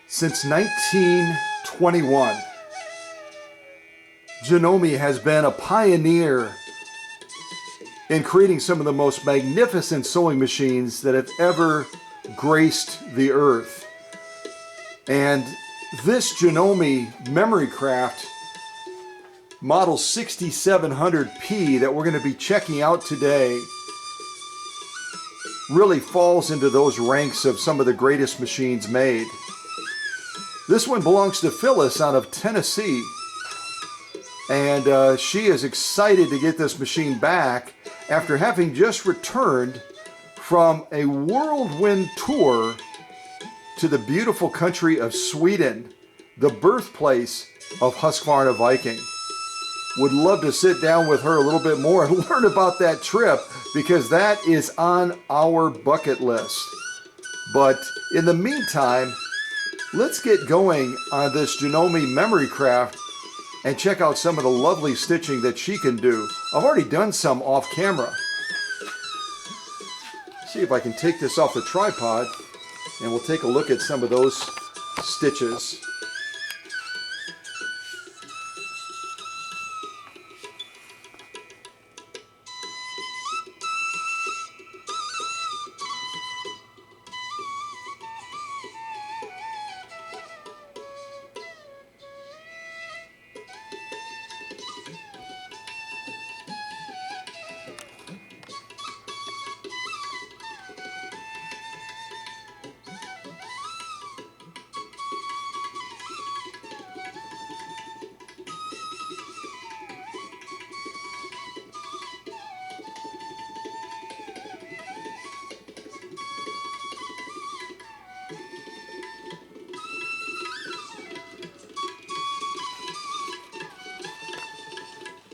Since 1921, Janome has been a pioneer in creating some of the most magnificent sewing machines that have ever graced the earth. And this Janome Memory Craft model 6700P that we're going to be checking out today really falls into those ranks of some of the greatest machines made. This one belongs to Phyllis out of Tennessee, and she is excited to get this machine back after having just returned from a whirlwind tour to the beautiful country of Sweden, the birthplace of Husqvarna Viking. Would love to sit down with her a little bit more and learn about that trip, because that is on our bucket list. But in the meantime, let's get going on this Janome Memory Craft and check out some of the lovely stitching that she can do. I've already done some off camera. See if I can take this off the tripod and we'll take a look at some of those stitches.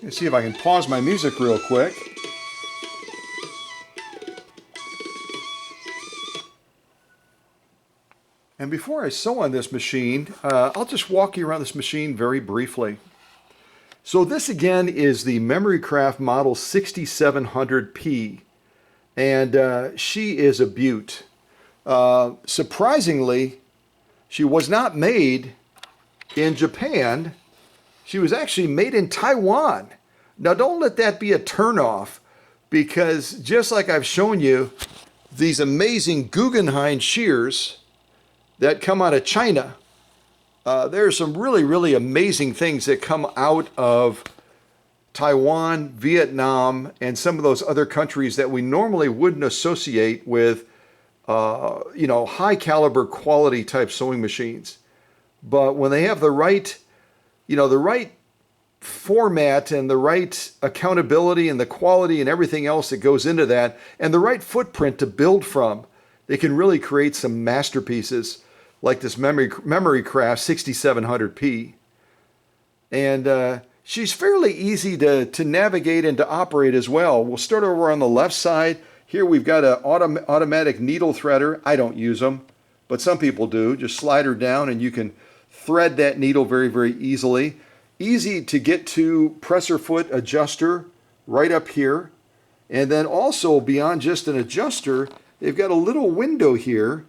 Let's see if I can pause my music real quick. And before I sew on this machine, I'll just walk you around this machine very briefly. So this again is the Memory Craft model 6700P, and she is a beaut. Surprisingly, she was not made in Japan. She was actually made in Taiwan. Now don't let that be a turnoff, because just like I've shown you these amazing Guggenheim shears that come out of China, there are some really amazing things that come out of Taiwan, Vietnam, and some of those other countries that we normally wouldn't associate with high caliber quality type sewing machines. But when they have the right format and the right accountability and the quality and everything else that goes into that, and the right footprint to build from, they can really create some masterpieces like this Memory Craft 6700P. And she's fairly easy to navigate and to operate as well. We'll start over on the left side. Here we've got an automatic needle threader. I don't use them, but some people do. Just slide her down and you can thread that needle very easily. Easy to get to presser foot adjuster right up here. And then also beyond just an adjuster, they've got a little window here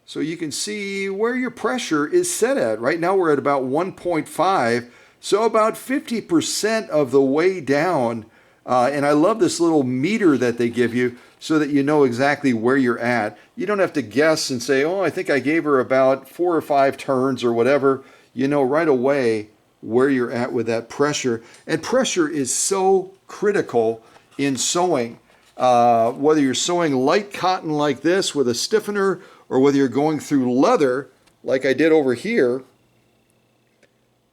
so you can see where your pressure is set at. Right now we're at about 1.5, so about 50% of the way down. And I love this little meter that they give you so that you know exactly where you're at. You don't have to guess and say, oh, I think I gave her about 4 or 5 turns or whatever. You know right away where you're at with that pressure. And pressure is so critical in sewing. Whether you're sewing light cotton like this with a stiffener, or whether you're going through leather like I did over here,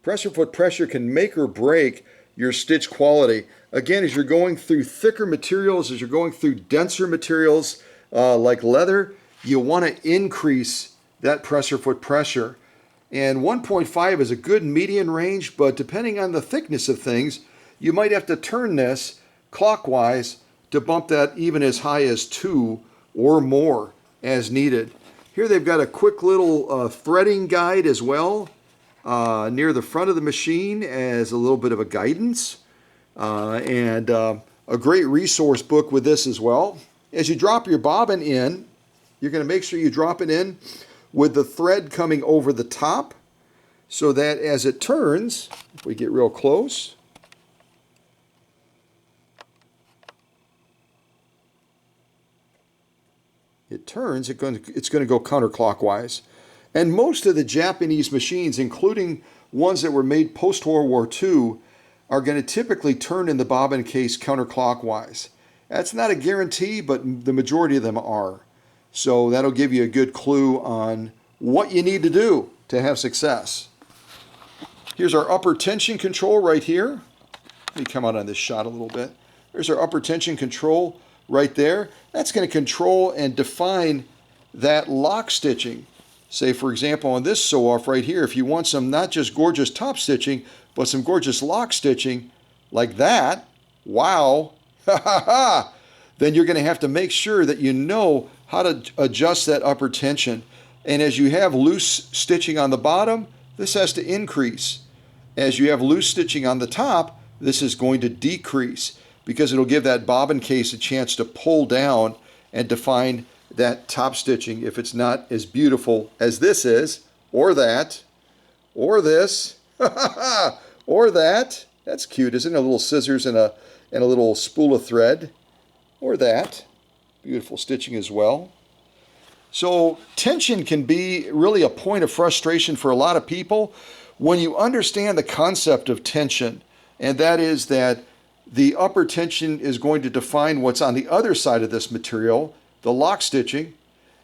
presser foot pressure can make or break your stitch quality. Again, as you're going through thicker materials, as you're going through denser materials like leather, you want to increase that presser foot pressure. And 1.5 is a good median range, but depending on the thickness of things, you might have to turn this clockwise to bump that even as high as 2 or more as needed. Here they've got a quick little threading guide as well near the front of the machine as a little bit of a guidance. And a great resource book with this as well. As you drop your bobbin in, you're going to make sure you drop it in with the thread coming over the top, so that as it turns, if we get real close, it turns, it's going to go counterclockwise. And most of the Japanese machines, including ones that were made post-World War II, are going to typically turn in the bobbin case counterclockwise. That's not a guarantee, but the majority of them are. So that'll give you a good clue on what you need to do to have success. Here's our upper tension control right here. Let me come out on this shot a little bit. There's our upper tension control right there. That's going to control and define that lock stitching. Say, for example, on this sew-off right here, if you want some not just gorgeous top stitching, but some gorgeous lock stitching like that, wow, then you're going to have to make sure that you know how to adjust that upper tension. And as you have loose stitching on the bottom, this has to increase. As you have loose stitching on the top, this is going to decrease, because it'll give that bobbin case a chance to pull down and define that top stitching if it's not as beautiful as this is, or that, or this, or that. That's cute, isn't it? A little scissors and a little spool of thread, or that. Beautiful stitching as well. So tension can be really a point of frustration for a lot of people when you understand the concept of tension, and that is that the upper tension is going to define what's on the other side of this material, the lock stitching,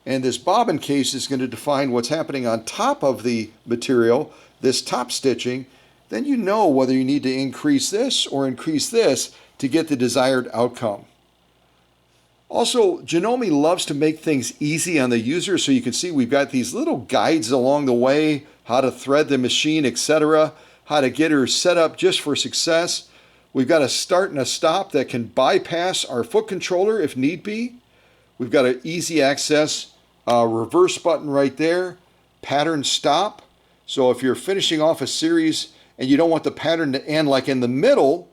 and this bobbin case is going to define what's happening on top of the material, this top stitching. Then you know whether you need to increase this or increase this to get the desired outcome. Also, Janome loves to make things easy on the user, so you can see we've got these little guides along the way, how to thread the machine, etc., how to get her set up just for success. We've got a start and a stop that can bypass our foot controller if need be. We've got an easy access reverse button right there, pattern stop. So if you're finishing off a series and you don't want the pattern to end like in the middle,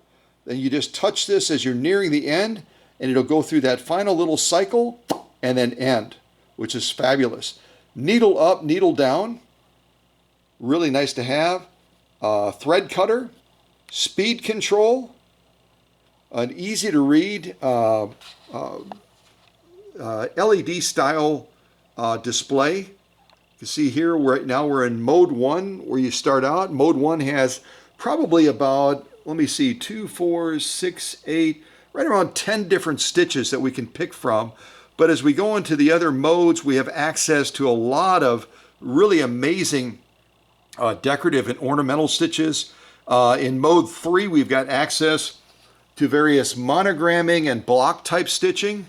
then you just touch this as you're nearing the end, and it'll go through that final little cycle and then end, which is fabulous. Needle up, needle down, really nice to have. Thread cutter, speed control, an easy to read LED style display. You can see here right now we're in mode 1 where you start out. Mode 1 has probably about, let me see, 2, 4, 6, 8, right around 10 different stitches that we can pick from. But as we go into the other modes, we have access to a lot of really amazing decorative and ornamental stitches. In mode 3, we've got access to various monogramming and block type stitching,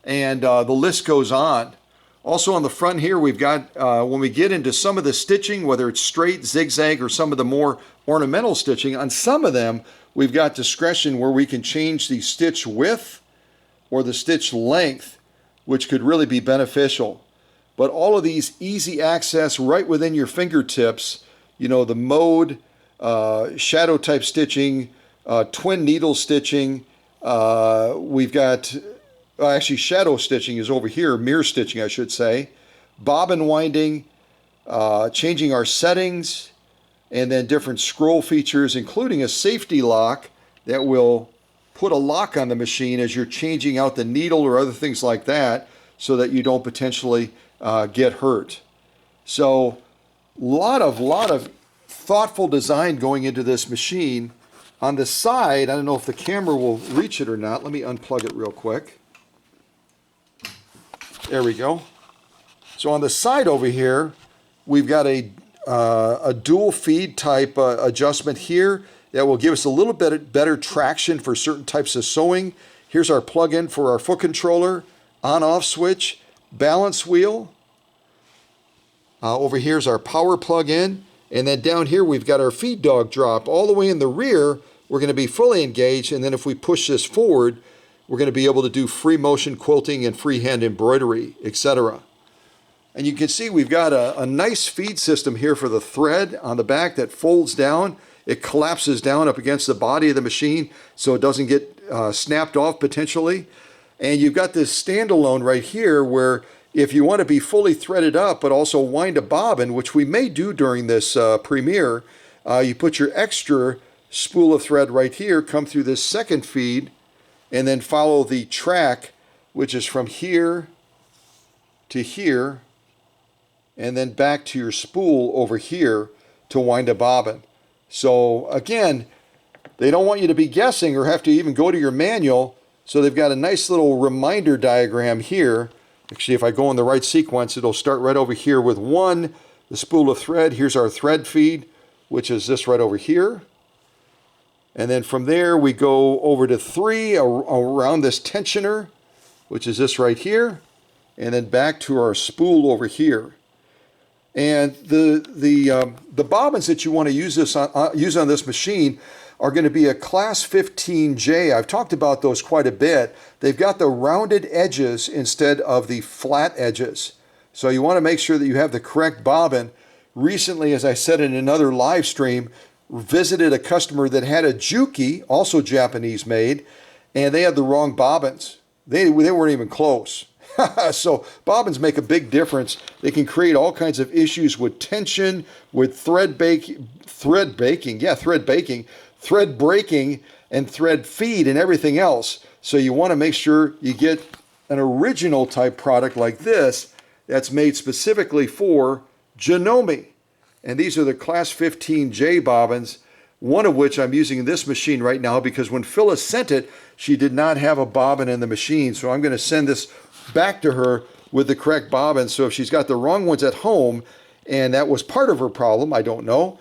and the list goes on. Also on the front here, we've got, when we get into some of the stitching, whether it's straight, zigzag, or some of the more ornamental stitching, on some of them, we've got discretion where we can change the stitch width or the stitch length, which could really be beneficial. But all of these easy access right within your fingertips, you know, the mode, shadow type stitching, twin needle stitching, we've got, actually shadow stitching is over here, mirror stitching I should say, bobbin winding, changing our settings, and then different scroll features, including a safety lock that will put a lock on the machine as you're changing out the needle or other things like that, so that you don't potentially get hurt. So lot of thoughtful design going into this machine. On the side, I don't know if the camera will reach it or not. Let me unplug it real quick. There we go. So on the side over here, we've got a dual feed type adjustment here that will give us a little bit better traction for certain types of sewing. Here's our plug-in for our foot controller, on-off switch, balance wheel. Over here's our power plug-in. And then down here we've got our feed dog drop. All the way in the rear, we're going to be fully engaged, and then if we push this forward, we're going to be able to do free motion quilting and freehand embroidery, etc. And you can see we've got a nice feed system here for the thread on the back that folds down. It collapses down up against the body of the machine so it doesn't get snapped off potentially. And you've got this standalone right here where if you want to be fully threaded up but also wind a bobbin, which we may do during this premiere, you put your extra spool of thread right here, come through this second feed, and then follow the track, which is from here to here, and then back to your spool over here to wind a bobbin. So again, they don't want you to be guessing or have to even go to your manual. So they've got a nice little reminder diagram here. Actually, if I go in the right sequence, it'll start right over here with 1, the spool of thread. Here's our thread feed, which is this right over here. And then from there, we go over to 3 around this tensioner, which is this right here. And then back to our spool over here. And the bobbins that you want to use on this machine are going to be a class 15J. I've talked about those quite a bit. They've got the rounded edges instead of the flat edges. So you want to make sure that you have the correct bobbin. Recently, as I said in another live stream, visited a customer that had a Juki, also Japanese made, and they had the wrong bobbins. They weren't even close. So bobbins make a big difference. They can create all kinds of issues with tension, with thread breaking, and thread feed and everything else. So you want to make sure you get an original type product like this that's made specifically for Janome. And these are the class 15J bobbins, one of which I'm using in this machine right now because when Phyllis sent it, she did not have a bobbin in the machine. So I'm going to send this back to her with the correct bobbin. So if she's got the wrong ones at home, and that was part of her problem, I don't know,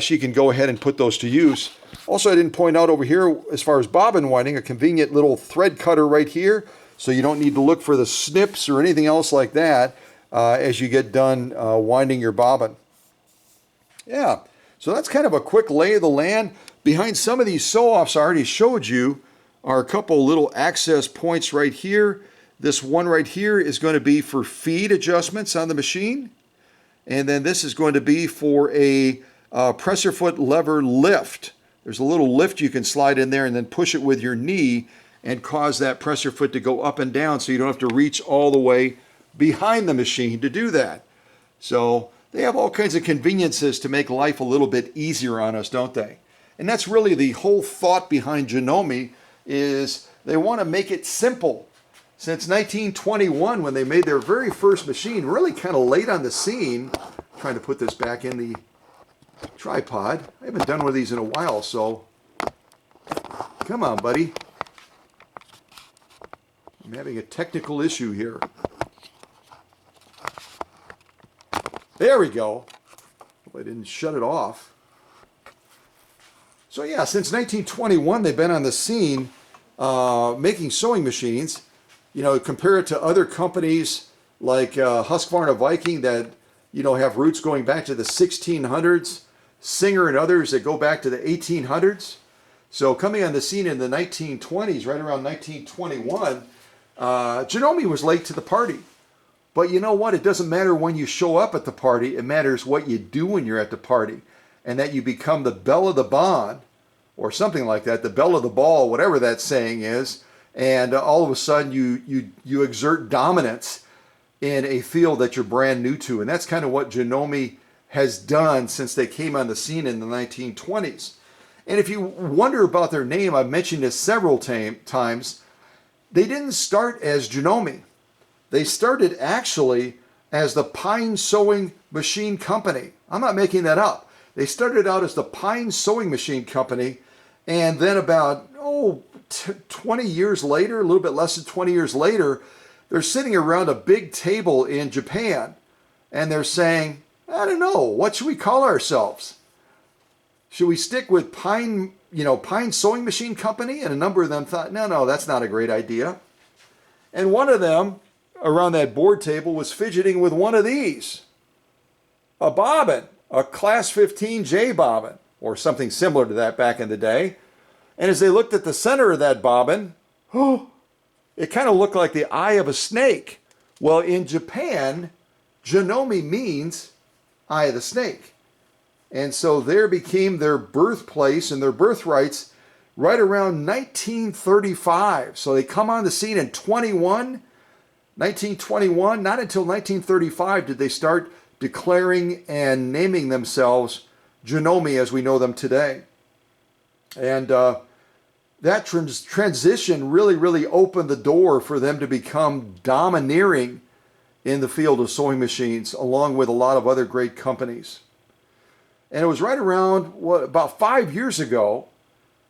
she can go ahead and put those to use. Also, I didn't point out over here, as far as bobbin winding, a convenient little thread cutter right here, so you don't need to look for the snips or anything else like that as you get done winding your bobbin. Yeah, so that's kind of a quick lay of the land. Behind some of these sew-offs I already showed you are a couple little access points right here. This one right here is going to be for feed adjustments on the machine. And then this is going to be for a presser foot lever lift. There's a little lift you can slide in there and then push it with your knee and cause that presser foot to go up and down so you don't have to reach all the way behind the machine to do that. So they have all kinds of conveniences to make life a little bit easier on us, don't they? And that's really the whole thought behind Janome, is they want to make it simple. Since 1921, when they made their very first machine, really kind of late on the scene. I'm trying to put this back in the tripod. I haven't done one of these in a while, so come on, buddy. I'm having a technical issue here. There we go. Hope I didn't shut it off. So yeah, since 1921, they've been on the scene making sewing machines. You know, compare it to other companies like Husqvarna Viking that, you know, have roots going back to the 1600s, Singer and others that go back to the 1800s. So coming on the scene in the 1920s, right around 1921, Janome was late to the party. But you know what? It doesn't matter when you show up at the party. It matters what you do when you're at the party. And that you become the belle of the bond, or something like that, the belle of the ball, whatever that saying is. And all of a sudden you exert dominance in a field that you're brand new to. And that's kind of what Janome has done since they came on the scene in the 1920s. And if you wonder about their name, I've mentioned this several times, they didn't start as Janome. They started actually as the Pine Sewing Machine Company. I'm not making that up. They started out as the Pine Sewing Machine Company, and then about 20 years later, a little bit less than 20 years later, they're sitting around a big table in Japan, and they're saying, I don't know, what should we call ourselves? Should we stick with Pine Sewing Machine Company? And a number of them thought, no, that's not a great idea. And one of them around that board table was fidgeting with one of these, a bobbin, a class 15J bobbin, or something similar to that back in the day. And as they looked at the center of that bobbin, it kind of looked like the eye of a snake. Well, in Japan, Janome means eye of the snake. And so there became their birthplace and their birthrights right around 1935. So they come on the scene in 21. 1921, not until 1935 did they start declaring and naming themselves Janome as we know them today. And that transition really opened the door for them to become domineering in the field of sewing machines, along with a lot of other great companies. And it was right around, about 5 years ago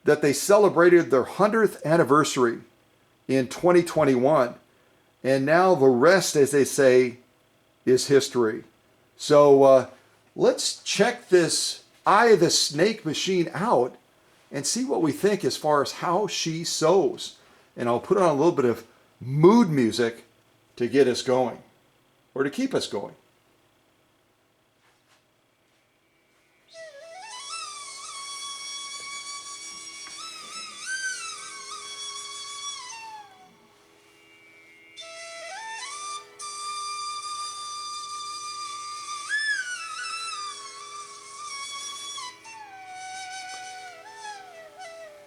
that they celebrated their 100th anniversary in 2021. And now the rest, as they say, is history. So let's check this Eye of the Snake machine out and see what we think as far as how she sews. And I'll put on a little bit of mood music to get us going, or to keep us going.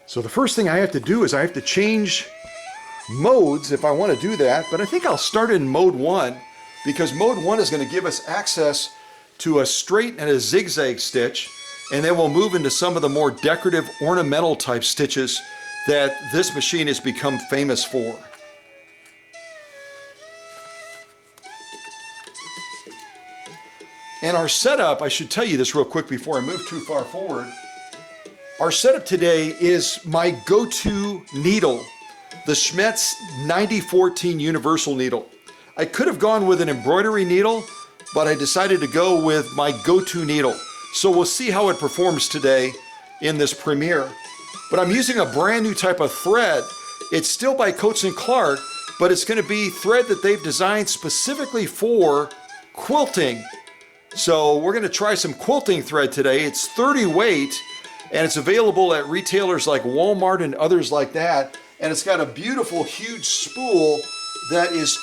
So the first thing I have to do is I have to change modes if I want to do that, but I think I'll start in mode 1 because mode 1 is going to give us access to a straight and a zigzag stitch, and then we'll move into some of the more decorative ornamental type stitches that this machine has become famous for. And our setup, I should tell you this real quick before I move too far forward. Our setup today is my go-to needle, the Schmetz 9014 Universal Needle. I could have gone with an embroidery needle, but I decided to go with my go-to needle. So we'll see how it performs today in this premiere. But I'm using a brand new type of thread. It's still by Coats & Clark, but it's going to be thread that they've designed specifically for quilting. So we're going to try some quilting thread today. It's 30 weight. And it's available at retailers like Walmart and others like that. And it's got a beautiful, huge spool that is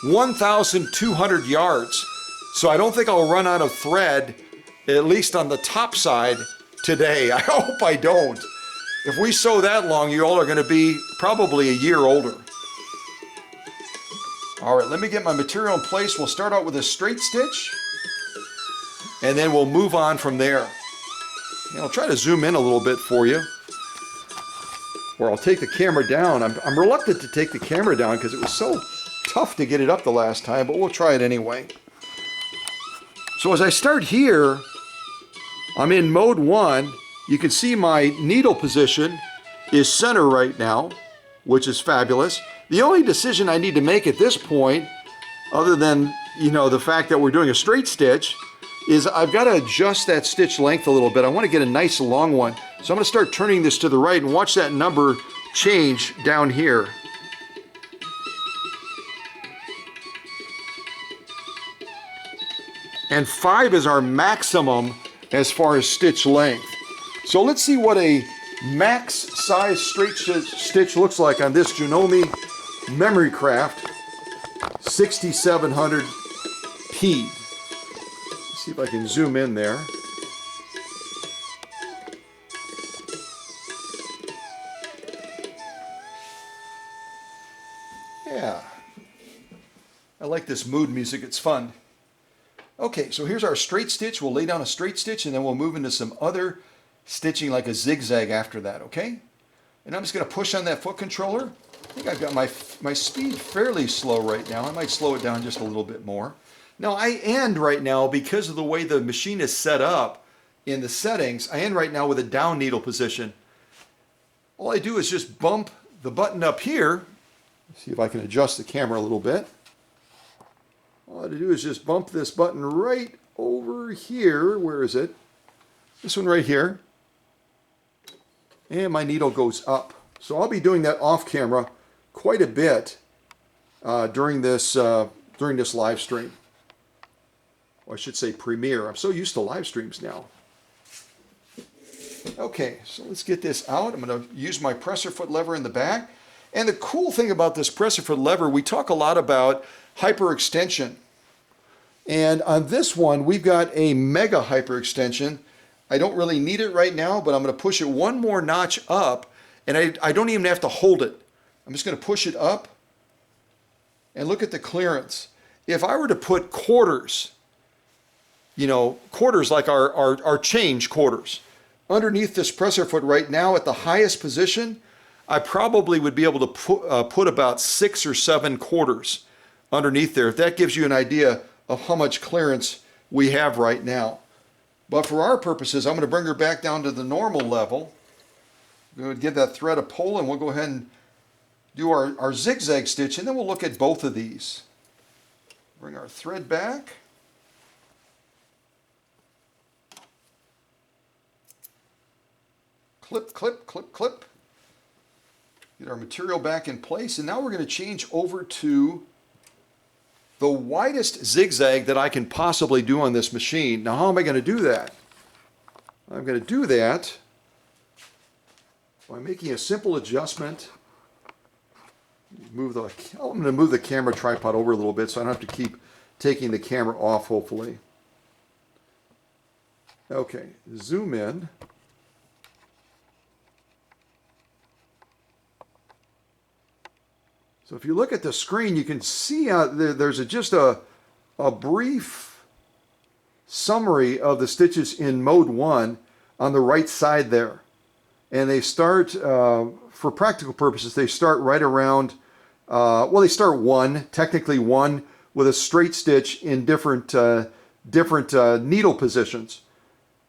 1,200 yards. So I don't think I'll run out of thread, at least on the top side today. I hope I don't. If we sew that long, you all are going to be probably a year older. All right, let me get my material in place. We'll start out with a straight stitch, and then we'll move on from there. And I'll try to zoom in a little bit for you, or I'll take the camera down. I'm reluctant to take the camera down because it was so tough to get it up the last time, but we'll try it anyway. So as I start here, I'm in mode 1. You can see my needle position is center right now, which is fabulous. The only decision I need to make at this point, other than, the fact that we're doing a straight stitch, is I've got to adjust that stitch length a little bit. I want to get a nice long one. So I'm going to start turning this to the right and watch that number change down here. And 5 is our maximum as far as stitch length. So let's see what a max size straight stitch looks like on this Janome Memory Craft 6700P. See if I can zoom in there. Yeah, I like this mood music, it's fun. Okay, so here's our straight stitch. We'll lay down a straight stitch and then we'll move into some other stitching like a zigzag after that, okay? And I'm just going to push on that foot controller. I think I've got my speed fairly slow right now. I might slow it down just a little bit more. Now I end right now, because of the way the machine is set up in the settings, I end right now with a down needle position. All I do is just bump the button up here. Let's see if I can adjust the camera a little bit. All I have to do is just bump this button right over here. Where is it? This one right here. And my needle goes up. So I'll be doing that off camera quite a bit during this live stream. Or I should say premiere. I'm so used to live streams now. Okay, so let's get this out. I'm going to use my presser foot lever in the back. And the cool thing about this presser foot lever, we talk a lot about hyperextension. And on this one, we've got a mega hyperextension. I don't really need it right now, but I'm going to push it one more notch up, and I don't even have to hold it. I'm just going to push it up, and look at the clearance. If I were to put quarters, you know, quarters like our change quarters, underneath this presser foot right now at the highest position, I probably would be able to put about 6 or 7 quarters underneath there. If that gives you an idea of how much clearance we have right now. But for our purposes, I'm going to bring her back down to the normal level. We'll give that thread a pull, and we'll go ahead and do our zigzag stitch, and then we'll look at both of these. Bring our thread back. Clip, clip, clip, clip. Get our material back in place, and now we're going to change over to the widest zigzag that I can possibly do on this machine. Now, how am I going to do that? I'm going to do that by making a simple adjustment. I'm going to move the camera tripod over a little bit so I don't have to keep taking the camera off, hopefully. Okay, zoom in. So if you look at the screen, you can see there's just a brief summary of the stitches in mode 1 on the right side there. And they start, for practical purposes, they start right around, well, they start technically one, with a straight stitch in different needle positions.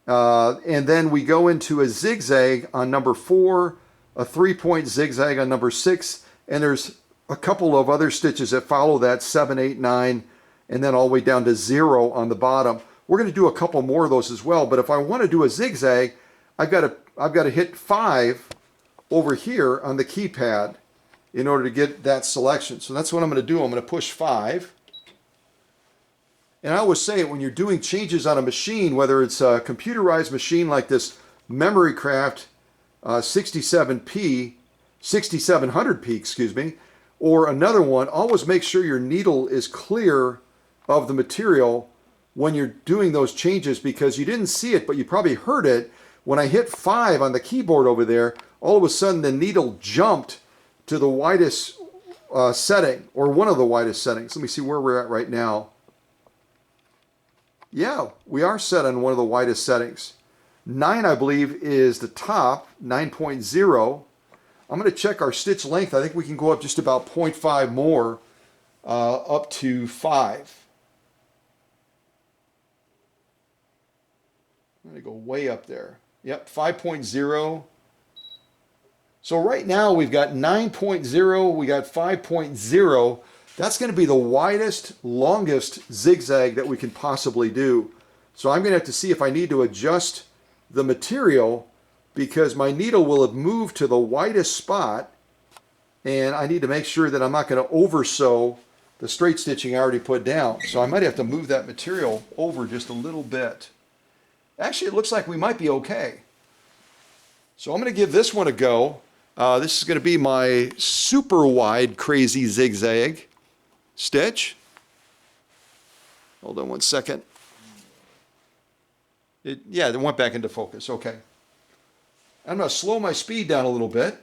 And then we go into a zigzag on number 4, a 3-point zigzag on number 6, and there's a couple of other stitches that follow that, 7, 8, 9, and then all the way down to 0 on the bottom. We're going to do a couple more of those as well, but if I want to do a zigzag, I've got to hit 5 over here on the keypad in order to get that selection. So that's what I'm going to do. I'm going to push 5. And I always say it when you're doing changes on a machine, whether it's a computerized machine like this MemoryCraft 6700P, excuse me, or another one, always make sure your needle is clear of the material when you're doing those changes, because you didn't see it, but you probably heard it. When I hit 5 on the keyboard over there, all of a sudden the needle jumped to the widest setting, or one of the widest settings. Let me see where we're at right now. Yeah, we are set on one of the widest settings. 9, I believe, is the top, 9.0. I'm going to check our stitch length. I think we can go up just about 0.5 more, up to 5. I'm going to go way up there. Yep, 5.0. So right now we've got 9.0, we got 5.0. That's going to be the widest, longest zigzag that we can possibly do. So I'm going to have to see if I need to adjust the material, because my needle will have moved to the widest spot, and I need to make sure that I'm not going to over sew the straight stitching I already put down. So I might have to move that material over just a little bit. Actually, it looks like we might be okay. So I'm going to give this one a go. This is going to be my super wide crazy zigzag stitch. Hold on one second. Yeah, it went back into focus. Okay. I'm going to slow my speed down a little bit,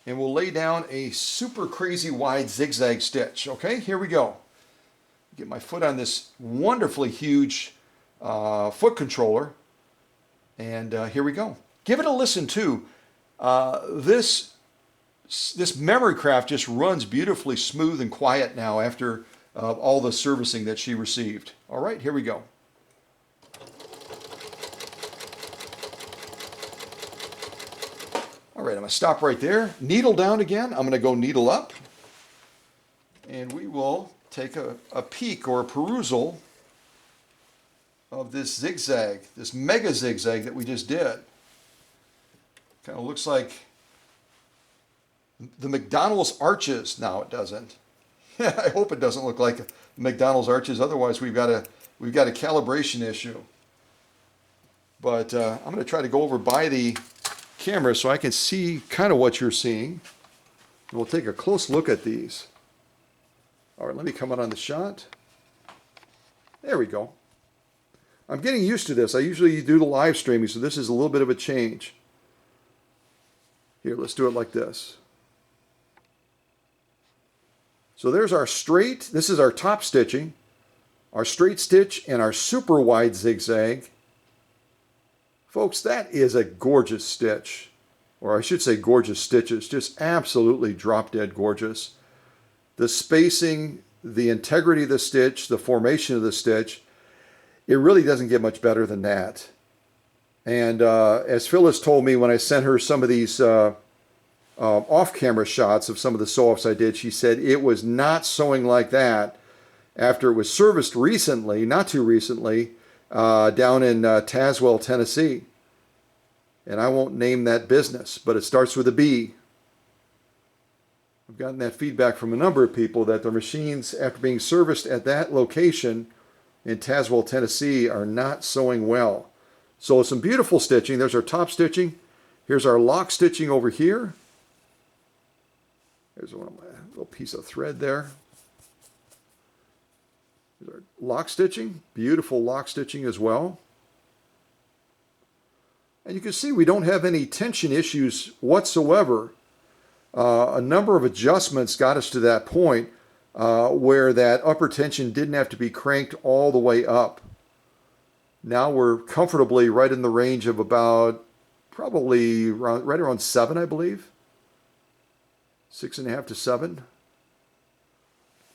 and we'll lay down a super crazy wide zigzag stitch. Okay, here we go. Get my foot on this wonderfully huge foot controller, and here we go. Give it a listen too. This MemoryCraft just runs beautifully smooth and quiet now after all the servicing that she received. All right, here we go. All right, I'm going to stop right there. Needle down again. I'm going to go needle up. And we will take a peek or a perusal of this zigzag, this mega zigzag that we just did. Kind of looks like the McDonald's arches. Now it doesn't. I hope it doesn't look like McDonald's arches. Otherwise, we've got a calibration issue. But I'm going to try to go over by the camera so I can see kind of what you're seeing. And we'll take a close look at these. All right, let me come out on the shot. There we go. I'm getting used to this. I usually do the live streaming, so this is a little bit of a change. Here, let's do it like this. So there's our straight, this is our top stitching, our straight stitch and our super wide zigzag. Folks, that is a gorgeous stitch, or I should say gorgeous stitches, just absolutely drop dead gorgeous. The spacing, the integrity of the stitch, the formation of the stitch, it really doesn't get much better than that. And as Phyllis told me when I sent her some of these off-camera shots of some of the sew-offs I did, she said it was not sewing like that after it was serviced recently, not too recently, down in Tazewell, Tennessee. And I won't name that business, but it starts with a B. I've gotten that feedback from a number of people that their machines, after being serviced at that location in Tazewell, Tennessee, are not sewing well. So some beautiful stitching. There's our top stitching. Here's our lock stitching over here. There's a little piece of thread there. Here's our lock stitching. Beautiful lock stitching as well. And you can see we don't have any tension issues whatsoever. A number of adjustments got us to that point where that upper tension didn't have to be cranked all the way up. Now we're comfortably right in the range of about probably right around 7, I believe. 6.5 to 7.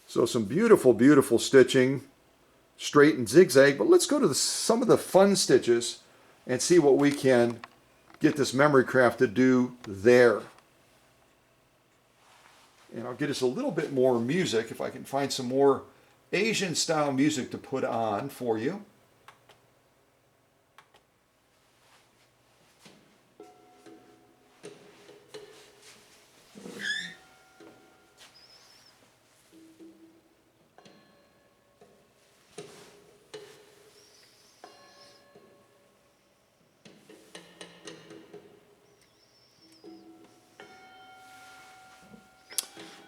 So some beautiful, beautiful stitching, straight and zigzag. But let's go to some of the fun stitches and see what we can get this memory craft to do there. And I'll get us a little bit more music if I can find some more Asian style music to put on for you.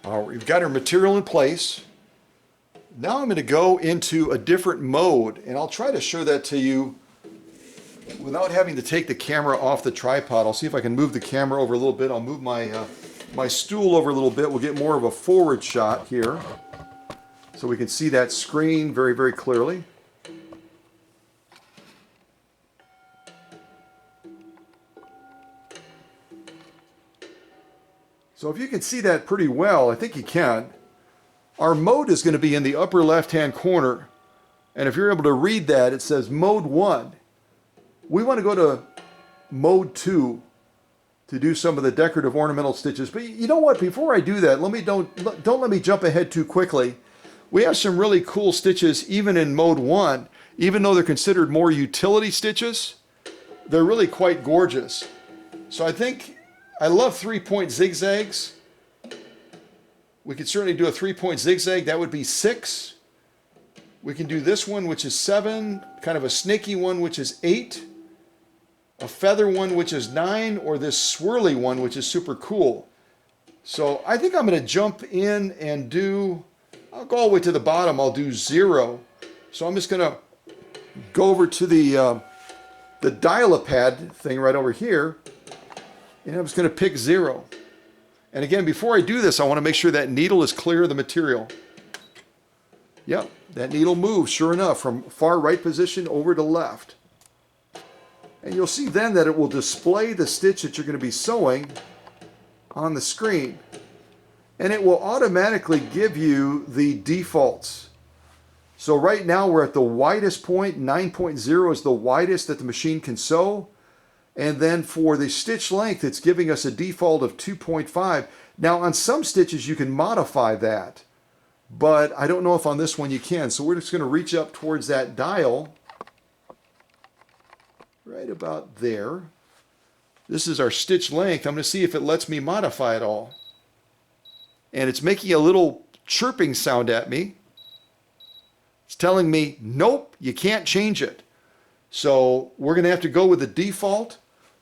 All right, we've got our material in place. Now I'm going to go into a different mode, and I'll try to show that to you without having to take the camera off the tripod. I'll see if I can move the camera over a little bit. I'll move my stool over a little bit. We'll get more of a forward shot here so we can see that screen very, very clearly. So if you can see that pretty well, I think you can. Our mode is going to be in the upper left-hand corner. And if you're able to read that, it says mode 1. We want to go to mode 2 to do some of the decorative ornamental stitches. But you know what? Before I do that, don't let me jump ahead too quickly. We have some really cool stitches even in mode 1. Even though they're considered more utility stitches, they're really quite gorgeous. So I love 3-point zigzags. We could certainly do a 3-point zigzag. That would be 6. We can do this one, which is 7, kind of a snaky one, which is 8, a feather one, which is 9, or this swirly one, which is super cool. So I think I'm going to jump in and I'll go all the way to the bottom. I'll do 0. So I'm just going to go over to the dial-a-pad thing right over here. And I'm just going to pick 0. And again, before I do this, I want to make sure that needle is clear of the material. Yep, that needle moves, sure enough, from far right position over to left. And you'll see then that it will display the stitch that you're going to be sewing on the screen. And it will automatically give you the defaults. So right now we're at the widest point. 9.0 is the widest that the machine can sew. And then for the stitch length, it's giving us a default of 2.5. Now on some stitches you can modify that, but I don't know if on this one you can. So we're just going to reach up towards that dial, right about there. This is our stitch length. I'm going to see if it lets me modify it all. And it's making a little chirping sound at me. It's telling me, nope, you can't change it. So we're going to have to go with the default,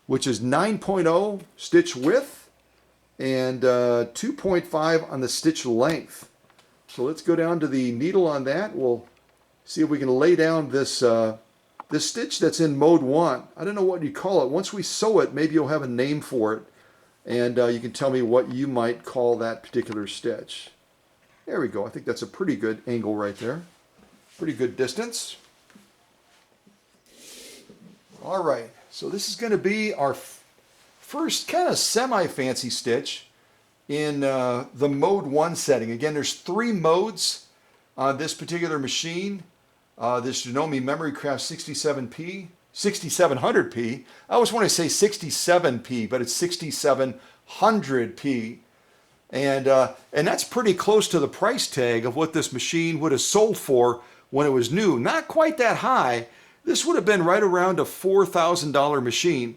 which is 9.0 stitch width and 2.5 on the stitch length. So let's go down to the needle on that. We'll see if we can lay down this this stitch that's in mode 1. I don't know what you call it. Once we sew it, maybe you'll have a name for it. And you can tell me what you might call that particular stitch. There we go. I think that's a pretty good angle right there. Pretty good distance. All right, so this is going to be our first kind of semi-fancy stitch in the mode 1 setting. Again, there's 3 modes on this particular machine. This Janome Memorycraft 6700P. I always want to say 67P, but it's 6700P. And that's pretty close to the price tag of what this machine would have sold for when it was new. Not quite that high. This would have been right around a $4,000 machine.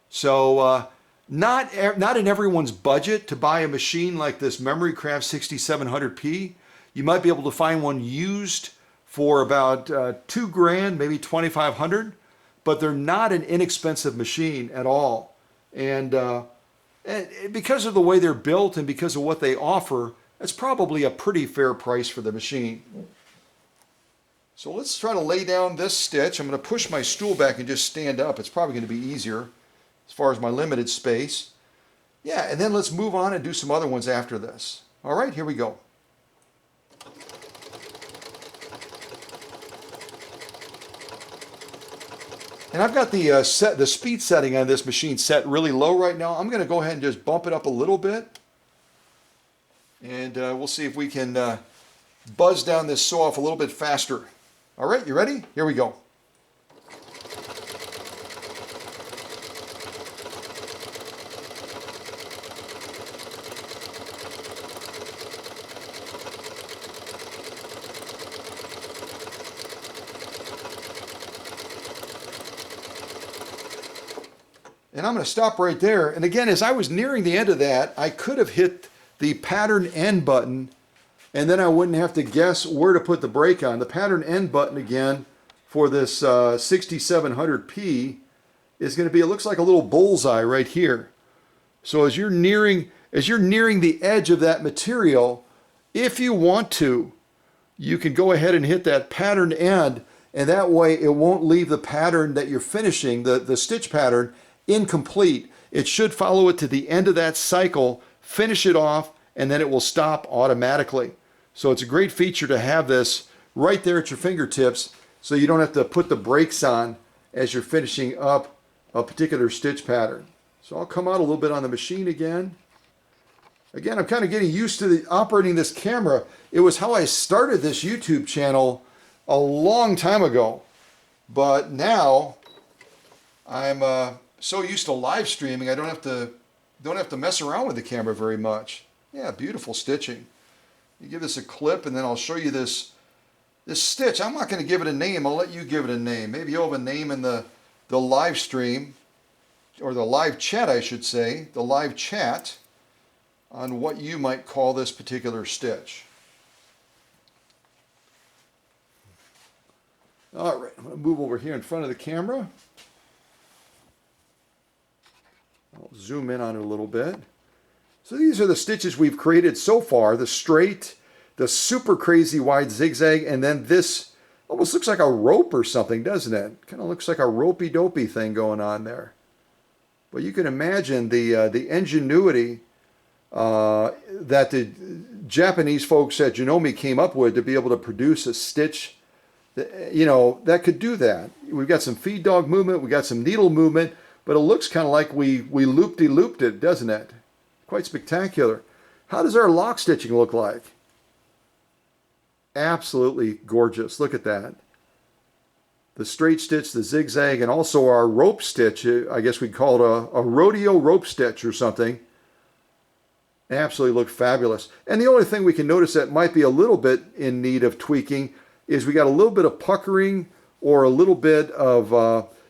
So not in everyone's budget to buy a machine like this Memorycraft 6700P. You might be able to find one used for about $2,000, maybe $2,500, but they're not an inexpensive machine at all. And because of the way they're built and because of what they offer, that's probably a pretty fair price for the machine. So let's try to lay down this stitch. I'm going to push my stool back and just stand up. It's probably going to be easier as far as my limited space. Yeah, and then let's move on and do some other ones after this. All right, here we go. And I've got the speed setting on this machine set really low right now. I'm going to go ahead and just bump it up a little bit. And we'll see if we can buzz down this saw off a little bit faster. All right, you ready? Here we go. And I'm going to stop right there. And again, as I was nearing the end of that, I could have hit the pattern end button, and then I wouldn't have to guess where to put the brake on. The pattern end button again for this 6700P is going to be, it looks like a little bullseye right here. So as you're nearing the edge of that material, if you want to, you can go ahead and hit that pattern end, and that way it won't leave the pattern that you're finishing, the stitch pattern, incomplete. It should follow it to the end of that cycle, finish it off, and then it will stop automatically. So it's a great feature to have this right there at your fingertips so you don't have to put the brakes on as you're finishing up a particular stitch pattern. So I'll come out a little bit on the machine again. Again, I'm kind of getting used to operating this camera. It was how I started this YouTube channel a long time ago. But now I'm so used to live streaming, I don't have to mess around with the camera very much. Yeah, beautiful stitching. You give this a clip, and then I'll show you this stitch. I'm not going to give it a name. I'll let you give it a name. Maybe you'll have a name in the live stream, or the live chat, I should say, the live chat on what you might call this particular stitch. All right, I'm going to move over here in front of the camera. I'll zoom in on it a little bit. So these are the stitches we've created so far. The straight, the super crazy wide zigzag, and then this almost looks like a rope or something, doesn't it? Kind of looks like a ropey-dopey thing going on there. But you can imagine the ingenuity that the Japanese folks at Janome came up with to be able to produce a stitch that, you know, that could do that. We've got some feed dog movement, we got some needle movement, but it looks kind of like we looped it, doesn't it? Quite spectacular. How does our lock stitching look like? Absolutely gorgeous. Look at that. The straight stitch, the zigzag, and also our rope stitch. I guess we'd call it a rodeo rope stitch or something. Absolutely look fabulous. And the only thing we can notice that might be a little bit in need of tweaking is we got a little bit of puckering or a little bit of,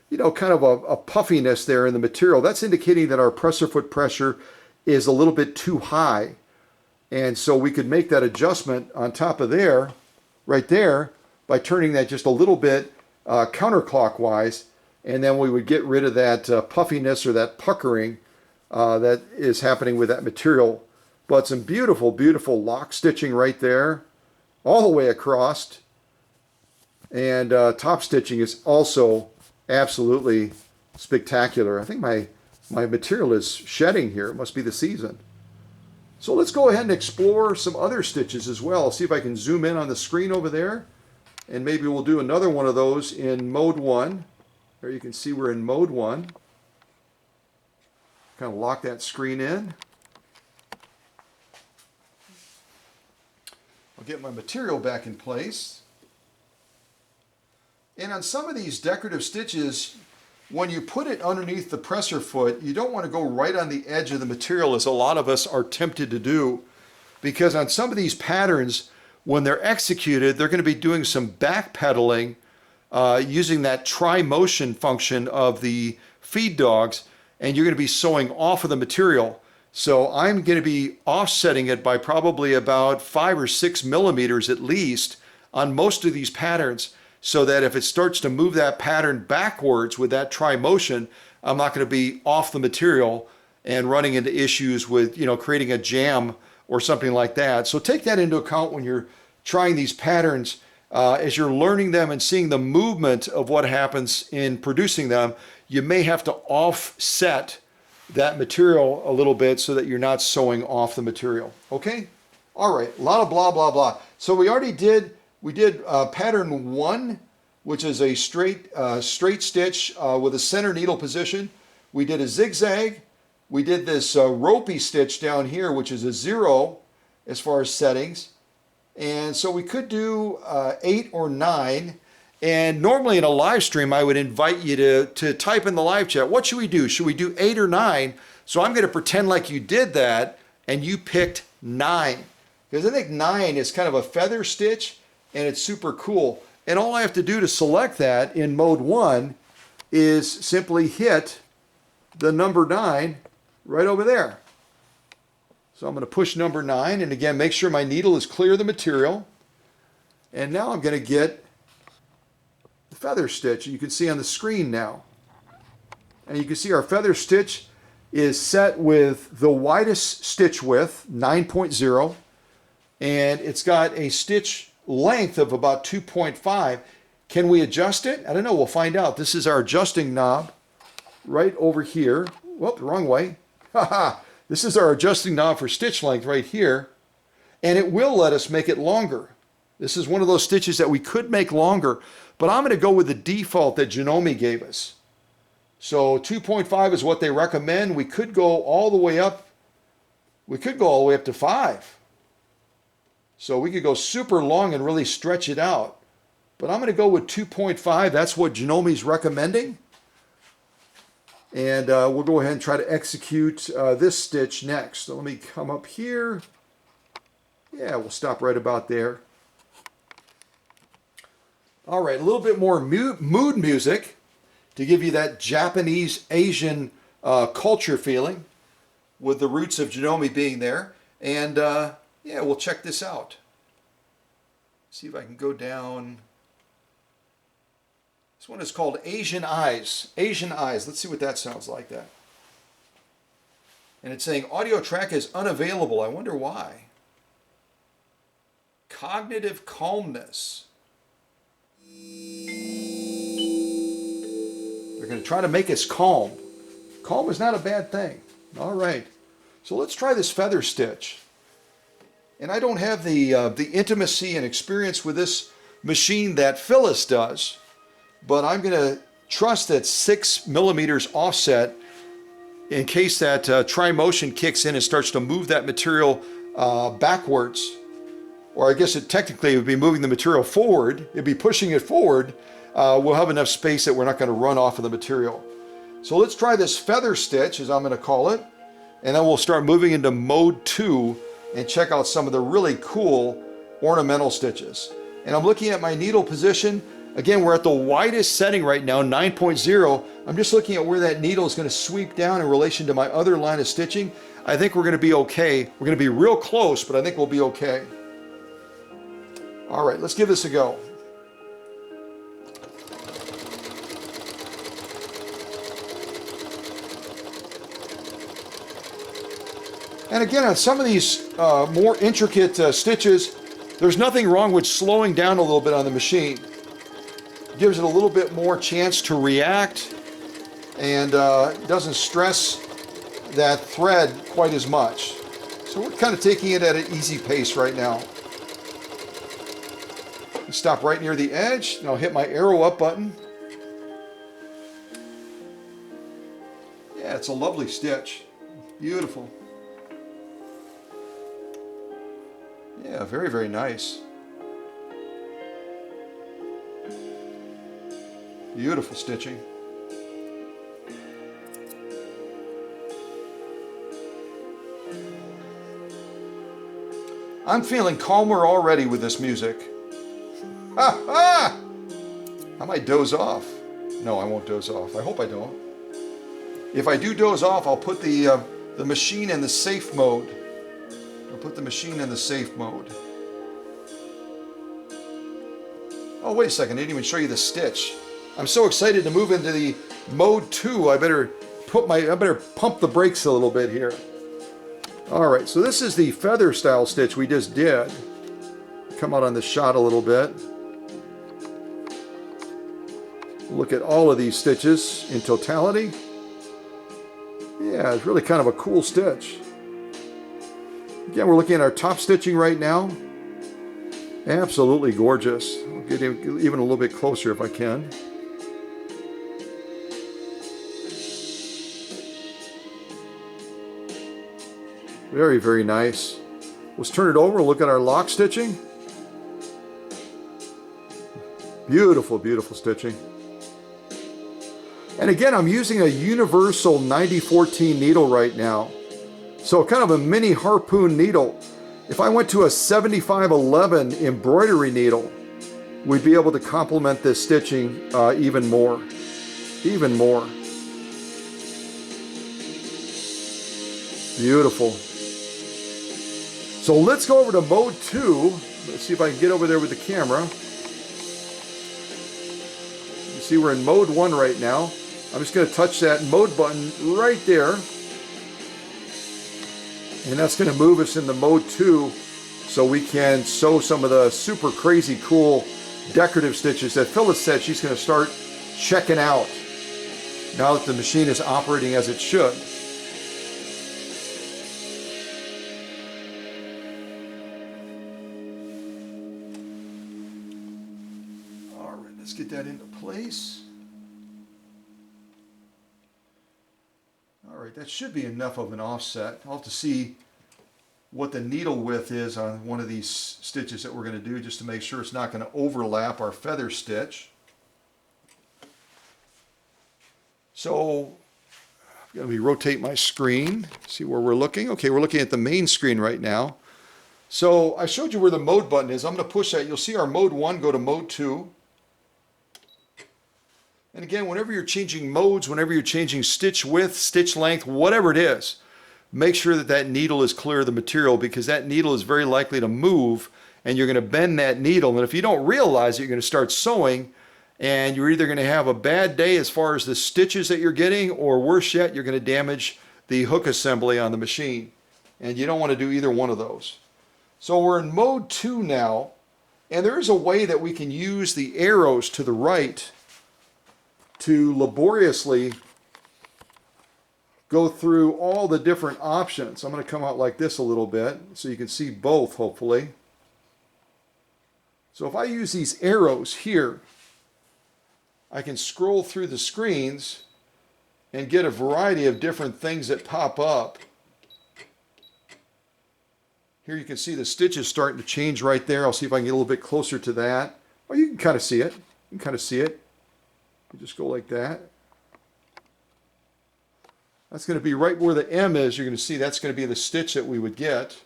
you know, kind of a puffiness there in the material. That's indicating that our presser foot pressure is a little bit too high. And so we could make that adjustment on top of there, right there, by turning that just a little bit counterclockwise, and then we would get rid of that puffiness or that puckering that is happening with that material. But some beautiful, beautiful lock stitching right there, all the way across. And top stitching is also absolutely spectacular. I think my material is shedding here. It must be the season. So let's go ahead and explore some other stitches as well. See if I can zoom in on the screen over there. And maybe we'll do another one of those in mode 1. There you can see we're in mode 1. Kind of lock that screen in. I'll get my material back in place. And on some of these decorative stitches, when you put it underneath the presser foot, you don't want to go right on the edge of the material, as a lot of us are tempted to do, because on some of these patterns, when they're executed, they're going to be doing some backpedaling using that tri-motion function of the feed dogs, and you're going to be sewing off of the material. So I'm going to be offsetting it by probably about 5 or 6 millimeters at least on most of these patterns, so that if it starts to move that pattern backwards with that tri-motion, I'm not going to be off the material and running into issues with, creating a jam or something like that. So take that into account when you're trying these patterns. As you're learning them and seeing the movement of what happens in producing them, you may have to offset that material a little bit so that you're not sewing off the material. Okay? All right, a lot of blah, blah, blah. So we did pattern 1, which is a straight stitch with a center needle position. We did a zigzag. We did this ropey stitch down here, which is a 0 as far as settings. And so we could do 8 or 9. And normally in a live stream, I would invite you to type in the live chat, what should we do? Should we do 8 or 9? So I'm going to pretend like you did that and you picked 9. Because I think 9 is kind of a feather stitch and it's super cool. And all I have to do to select that in mode 1 is simply hit the number 9 right over there. So I'm going to push number 9, and again, make sure my needle is clear of the material. And now I'm going to get the feather stitch. You can see on the screen now. And you can see our feather stitch is set with the widest stitch width, 9.0, and it's got a stitch length of about 2.5. Can we adjust it? I don't know, we'll find out. This is our adjusting knob right over here. Whoop, the wrong way. Haha. This is our adjusting knob for stitch length right here, and it will let us make it longer. This is one of those stitches that we could make longer, but I'm going to go with the default that Janome gave us. So 2.5 is what they recommend. We could go all the way up. We could go all the way up to 5. So we could go super long and really stretch it out. But I'm going to go with 2.5. That's what Janome's recommending. And we'll go ahead and try to execute this stitch next. So let me come up here. Yeah, we'll stop right about there. All right, a little bit more mood music to give you that Japanese Asian culture feeling, with the roots of Janome being there. And yeah, we'll check this out. See if I can go down. This one is called Asian Eyes. Asian Eyes. Let's see what that sounds like. That. And it's saying audio track is unavailable. I wonder why. Cognitive calmness. They're going to try to make us calm. Calm is not a bad thing. All right. So let's try this feather stitch. And I don't have the intimacy and experience with this machine that Phyllis does, but I'm going to trust that 6 millimeters offset in case that tri-motion kicks in and starts to move that material backwards. Or I guess it technically would be moving the material forward. It'd be pushing it forward. We'll have enough space that we're not going to run off of the material. So let's try this feather stitch, as I'm going to call it. And then we'll start moving into mode 2 and check out some of the really cool ornamental stitches. And I'm looking at my needle position. Again, we're at the widest setting right now, 9.0. I'm just looking at where that needle is going to sweep down in relation to my other line of stitching. I think we're going to be okay. We're going to be real close, but I think we'll be okay. All right, let's give this a go. And again, on some of these more intricate stitches, there's nothing wrong with slowing down a little bit on the machine. It gives it a little bit more chance to react and doesn't stress that thread quite as much. So we're kind of taking it at an easy pace right now. Stop right near the edge, and I'll hit my arrow up button. Yeah, it's a lovely stitch. Beautiful. Yeah, very, very nice. Beautiful stitching. I'm feeling calmer already with this music. Ha ha! I might doze off. No, I won't doze off. I hope I don't. If I do doze off, I'll put the machine in the safe mode. I'll put the machine in the safe mode. Oh, wait a second. I didn't even show you the stitch. I'm so excited to move into the mode 2. I better pump the brakes a little bit here. All right, so this is the feather style stitch we just did. Come out on the shot a little bit. Look at all of these stitches in totality. Yeah, it's really kind of a cool stitch. Again, we're looking at our top stitching right now. Absolutely gorgeous. I'll get even a little bit closer if I can. Very, very nice. Let's turn it over and look at our lock stitching. Beautiful, beautiful stitching. And again, I'm using a universal 9014 needle right now. So kind of a mini harpoon needle. If I went to a 7511 embroidery needle, we'd be able to complement this stitching even more. Even more. Beautiful. So let's go over to mode 2. Let's see if I can get over there with the camera. You see we're in mode 1 right now. I'm just going to touch that mode button right there. And that's going to move us into mode 2 so we can sew some of the super crazy cool decorative stitches that Phyllis said she's going to start checking out now that the machine is operating as it should. All right, let's get that into place. All right, that should be enough of an offset. I'll have to see what the needle width is on one of these stitches that we're going to do just to make sure it's not going to overlap our feather stitch. So I'm going to rotate my screen, see where we're looking. Okay, we're looking at the main screen right now. So I showed you where the mode button is. I'm going to push that. You'll see our mode 1 go to mode 2. And again, whenever you're changing modes, whenever you're changing stitch width, stitch length, whatever it is, make sure that that needle is clear of the material because that needle is very likely to move and you're going to bend that needle. And if you don't realize it, you're going to start sewing and you're either going to have a bad day as far as the stitches that you're getting, or worse yet, you're going to damage the hook assembly on the machine. And you don't want to do either one of those. So we're in mode 2 now, and there is a way that we can use the arrows to the right to laboriously go through all the different options. I'm going to come out like this a little bit so you can see both, hopefully. So if I use these arrows here, I can scroll through the screens and get a variety of different things that pop up. Here you can see the stitches starting to change right there. I'll see if I can get a little bit closer to that. Oh, you can kind of see it. You can kind of see it. You just go like that. That's going to be right where the M is. You're going to see that's going to be the stitch that we would get.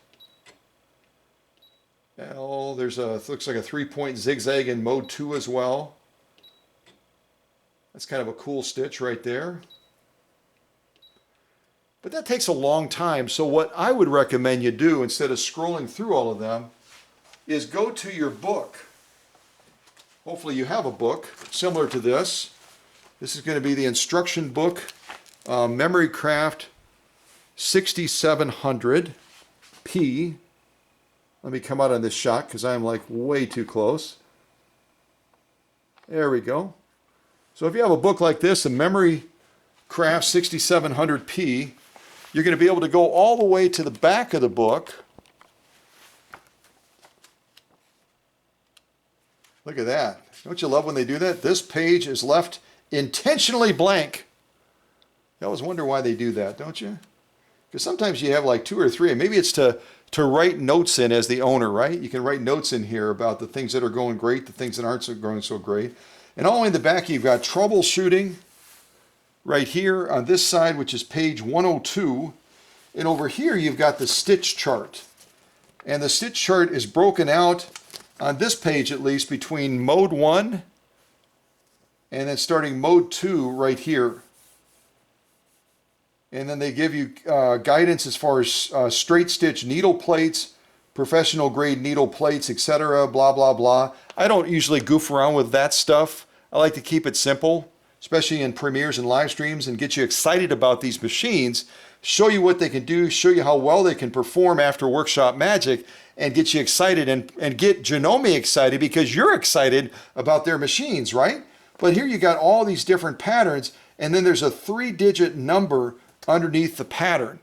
Oh, there's a, looks like a 3-point zigzag in mode 2 as well. That's kind of a cool stitch right there. But that takes a long time. So what I would recommend you do instead of scrolling through all of them is go to your book. Hopefully you have a book similar to this. This is going to be the instruction book, Memory Craft 6700P. Let me come out on this shot because I'm like way too close. There we go. So if you have a book like this, a Memory Craft 6700P, you're going to be able to go all the way to the back of the book. Look at that. Don't you love when they do that? This page is left intentionally blank. You always wonder why they do that, don't you? Because sometimes you have like 2 or 3, and maybe it's to write notes in as the owner, right? You can write notes in here about the things that are going great, the things that aren't going so great. And all the way in the back, you've got troubleshooting right here on this side, which is page 102. And over here, you've got the stitch chart. And the stitch chart is broken out on this page, at least, between mode 1 and then starting mode 2 right here. And then they give you guidance as far as straight stitch needle plates, professional grade needle plates, etc., blah, blah, blah. I don't usually goof around with that stuff. I like to keep it simple, especially in premieres and live streams, and get you excited about these machines, show you what they can do, show you how well they can perform after workshop magic, and get you excited and get Janome excited because you're excited about their machines, right? But here you got all these different patterns, and then there's a 3-digit number underneath the pattern.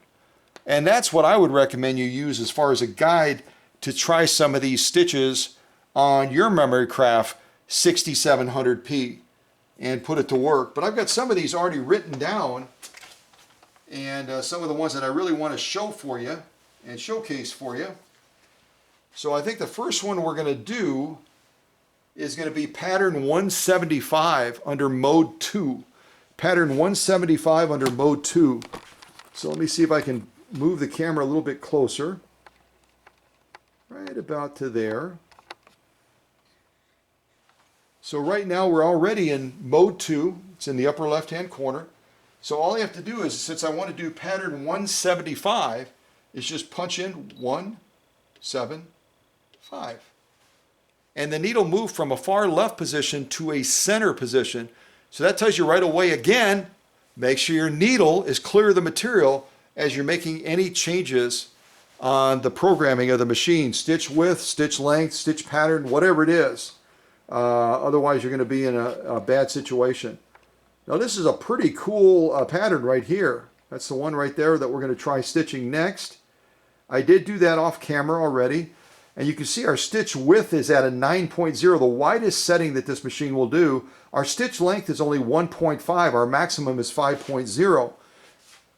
And that's what I would recommend you use as far as a guide to try some of these stitches on your Memory Craft 6700P and put it to work. But I've got some of these already written down, and some of the ones that I really want to show for you and showcase for you. So I think the first one we're going to do is going to be pattern 175 under mode 2. Pattern 175 under mode 2. So let me see if I can move the camera a little bit closer. Right about to there. So right now we're already in mode 2. It's in the upper left-hand corner. So all I have to do is, since I want to do pattern 175, is just punch in 175. And the needle moved from a far left position to a center position. So that tells you right away, again, make sure your needle is clear of the material as you're making any changes on the programming of the machine. Stitch width, stitch length, stitch pattern, whatever it is. Otherwise, you're going to be in a bad situation. Now, this is a pretty cool pattern right here. That's the one right there that we're going to try stitching next. I did do that off camera already. And you can see our stitch width is at a 9.0, the widest setting that this machine will do. Our stitch length is only 1.5. Our maximum is 5.0.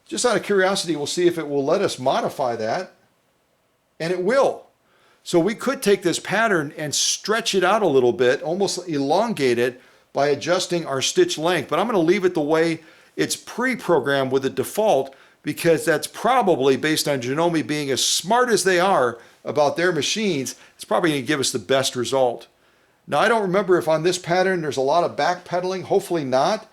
Just out of curiosity, we'll see if it will let us modify that. And it will. So we could take this pattern and stretch it out a little bit, almost elongate it by adjusting our stitch length. But I'm going to leave it the way it's pre-programmed with the default, because that's probably based on Janome being as smart as they are about their machines. It's probably going to give us the best result. Now, I don't remember if on this pattern there's a lot of backpedaling. Hopefully not.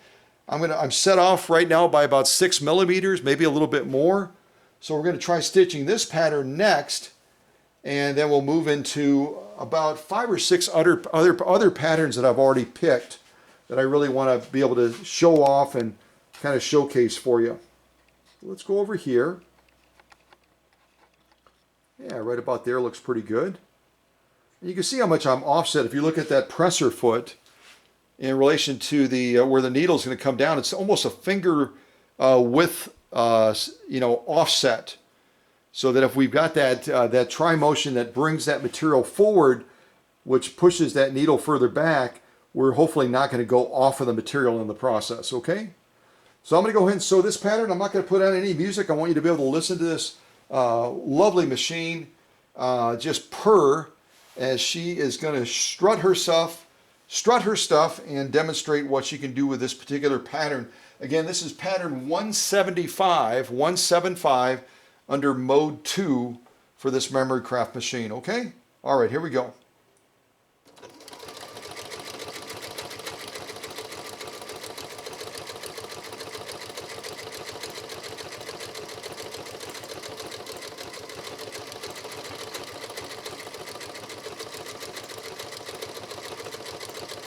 I'm set off right now by about 6 millimeters, maybe a little bit more. So we're going to try stitching this pattern next, and then we'll move into about 5 or 6 other patterns that I've already picked that I really want to be able to show off and kind of showcase for you. Let's go over here. Yeah, right about there looks pretty good. And you can see how much I'm offset. If you look at that presser foot in relation to the where the needle is going to come down, it's almost a finger width, offset. So that if we've got that tri-motion that brings that material forward, which pushes that needle further back, we're hopefully not going to go off of the material in the process. Okay. So I'm going to go ahead and sew this pattern. I'm not going to put on any music. I want you to be able to listen to this lovely machine just purr as she is going to strut her stuff and demonstrate what she can do with this particular pattern. Again, this is pattern 175 under mode 2 for this Memory Craft machine. Okay? All right, here we go.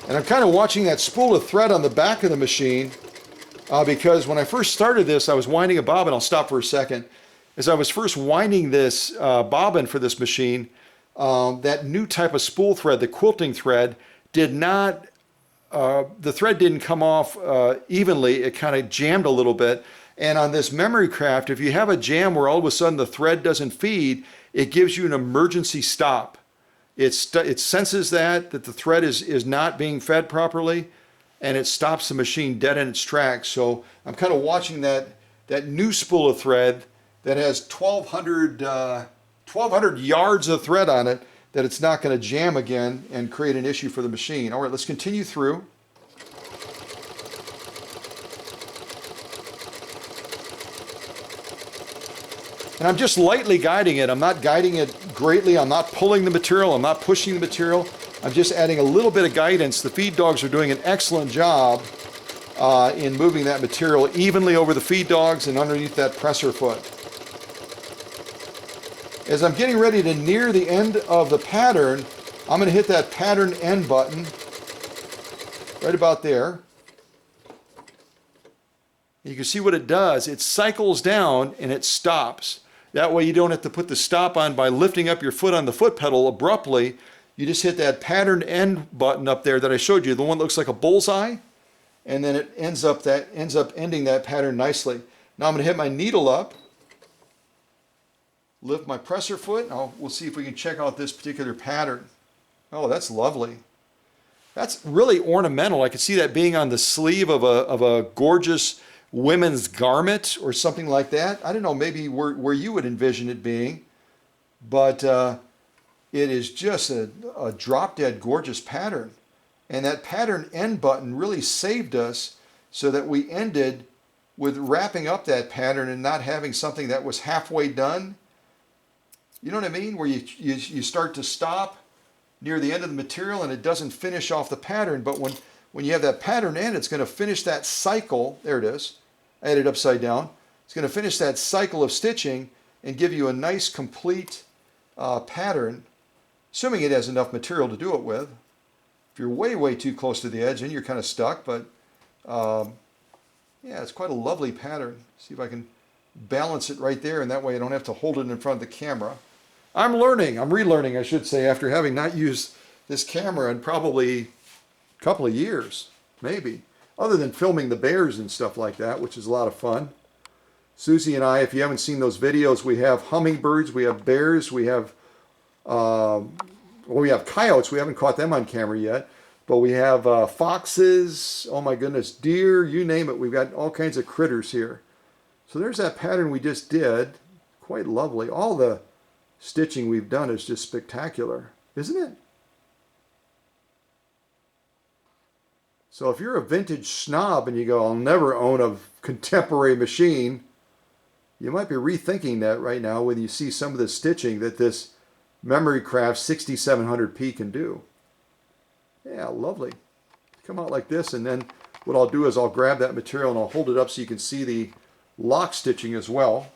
And I'm kind of watching that spool of thread on the back of the machine because when I first started this, I was winding a bobbin. I'll stop for a second. As I was first winding this bobbin for this machine, that new type of spool thread, the quilting thread, did not, the thread didn't come off evenly. It kind of jammed a little bit. And on this memory craft, if you have a jam where all of a sudden the thread doesn't feed, it gives you an emergency stop. It senses that the thread is not being fed properly, and it stops the machine dead in its tracks. So I'm kind of watching that new spool of thread that has 1,200 yards of thread on it, that it's not going to jam again and create an issue for the machine. All right, let's continue through. And I'm just lightly guiding it. I'm not guiding it greatly. I'm not pulling the material. I'm not pushing the material. I'm just adding a little bit of guidance. The feed dogs are doing an excellent job in moving that material evenly over the feed dogs and underneath that presser foot. As I'm getting ready to near the end of the pattern, I'm going to hit that pattern end button right about there. You can see what it does. It cycles down and it stops. That way you don't have to put the stop on by lifting up your foot on the foot pedal abruptly. You just hit that pattern end button up there that I showed you, the one that looks like a bullseye, and then it ends up ending that pattern nicely. Now I'm going to hit my needle up, lift my presser foot, and we'll see if we can check out this particular pattern. Oh, that's lovely. That's really ornamental. I could see that being on the sleeve of a gorgeous women's garment or something like that. I don't know, maybe where you would envision it being, but it is just a drop-dead gorgeous pattern. And that pattern end button really saved us so that we ended with wrapping up that pattern and not having something that was halfway done. You know what I mean? Where you start to stop near the end of the material and it doesn't finish off the pattern, but when you have that pattern end, it's going to finish that cycle. There it is. I had it upside down. It's going to finish that cycle of stitching and give you a nice complete pattern, assuming it has enough material to do it with. If you're way too close to the edge, then you're kind of stuck, but yeah, it's quite a lovely pattern. See if I can balance it right there, and that way I don't have to hold it in front of the camera. I'm relearning, I should say, after having not used this camera in probably a couple of years, maybe. Other than filming the bears and stuff like that, which is a lot of fun. Susie and I, if you haven't seen those videos, we have hummingbirds, we have bears, we have coyotes. We haven't caught them on camera yet, but we have foxes, oh my goodness, deer, you name it. We've got all kinds of critters here. So there's that pattern we just did. Quite lovely. All the stitching we've done is just spectacular, isn't it? So if you're a vintage snob and you go, I'll never own a contemporary machine, you might be rethinking that right now when you see some of the stitching that this Memory Craft 6700P can do. Yeah, lovely. Come out like this, and then what I'll do is I'll grab that material and I'll hold it up so you can see the lock stitching as well.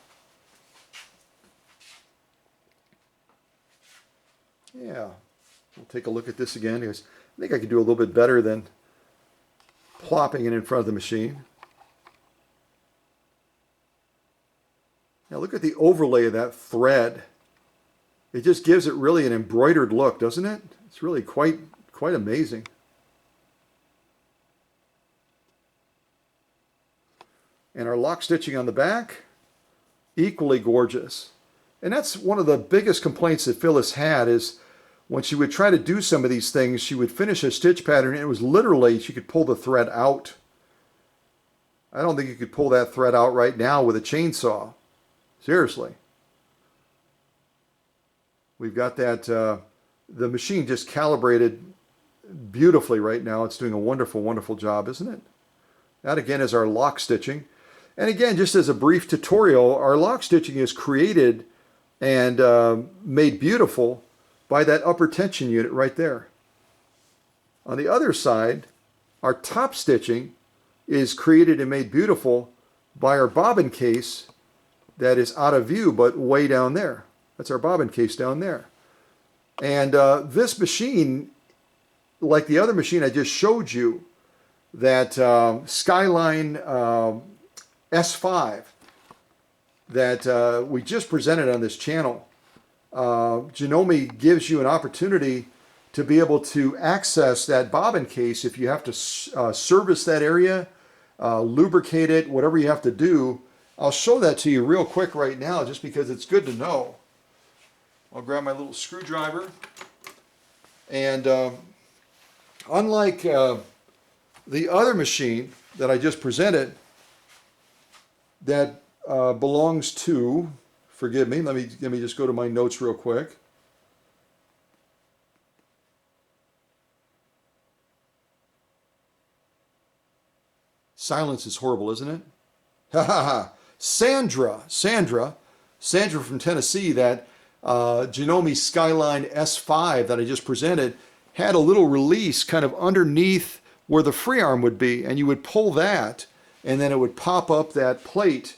Yeah, we'll take a look at this again because I think I could do a little bit better than plopping it in front of the machine. Now look at the overlay of that thread. It just gives it really an embroidered look, doesn't it? It's really quite amazing. And our lock stitching on the back, equally gorgeous. And that's one of the biggest complaints that Phyllis had, is when she would try to do some of these things, she would finish a stitch pattern and it was literally, she could pull the thread out. I don't think you could pull that thread out right now with a chainsaw. Seriously. We've got that, the machine just calibrated beautifully right now. It's doing a wonderful job, isn't it? That again is our lock stitching. And again, just as a brief tutorial, our lock stitching is created and made beautiful by that upper tension unit right there. On the other side, our top stitching is created and made beautiful by our bobbin case that is out of view but way down there. That's our bobbin case down there. And this machine, like the other machine I just showed you, that Skyline S5 that we just presented on this channel, Janome gives you an opportunity to be able to access that bobbin case if you have to service that area, lubricate it, whatever you have to do. I'll show that to you real quick right now just because it's good to know. I'll grab my little screwdriver. And unlike the other machine that I just presented that belongs to, forgive me, let me just go to my notes real quick. Silence is horrible, isn't it? Ha ha ha. Sandra from Tennessee, that Janome Skyline S5 that I just presented had a little release kind of underneath where the free arm would be, and you would pull that and then it would pop up that plate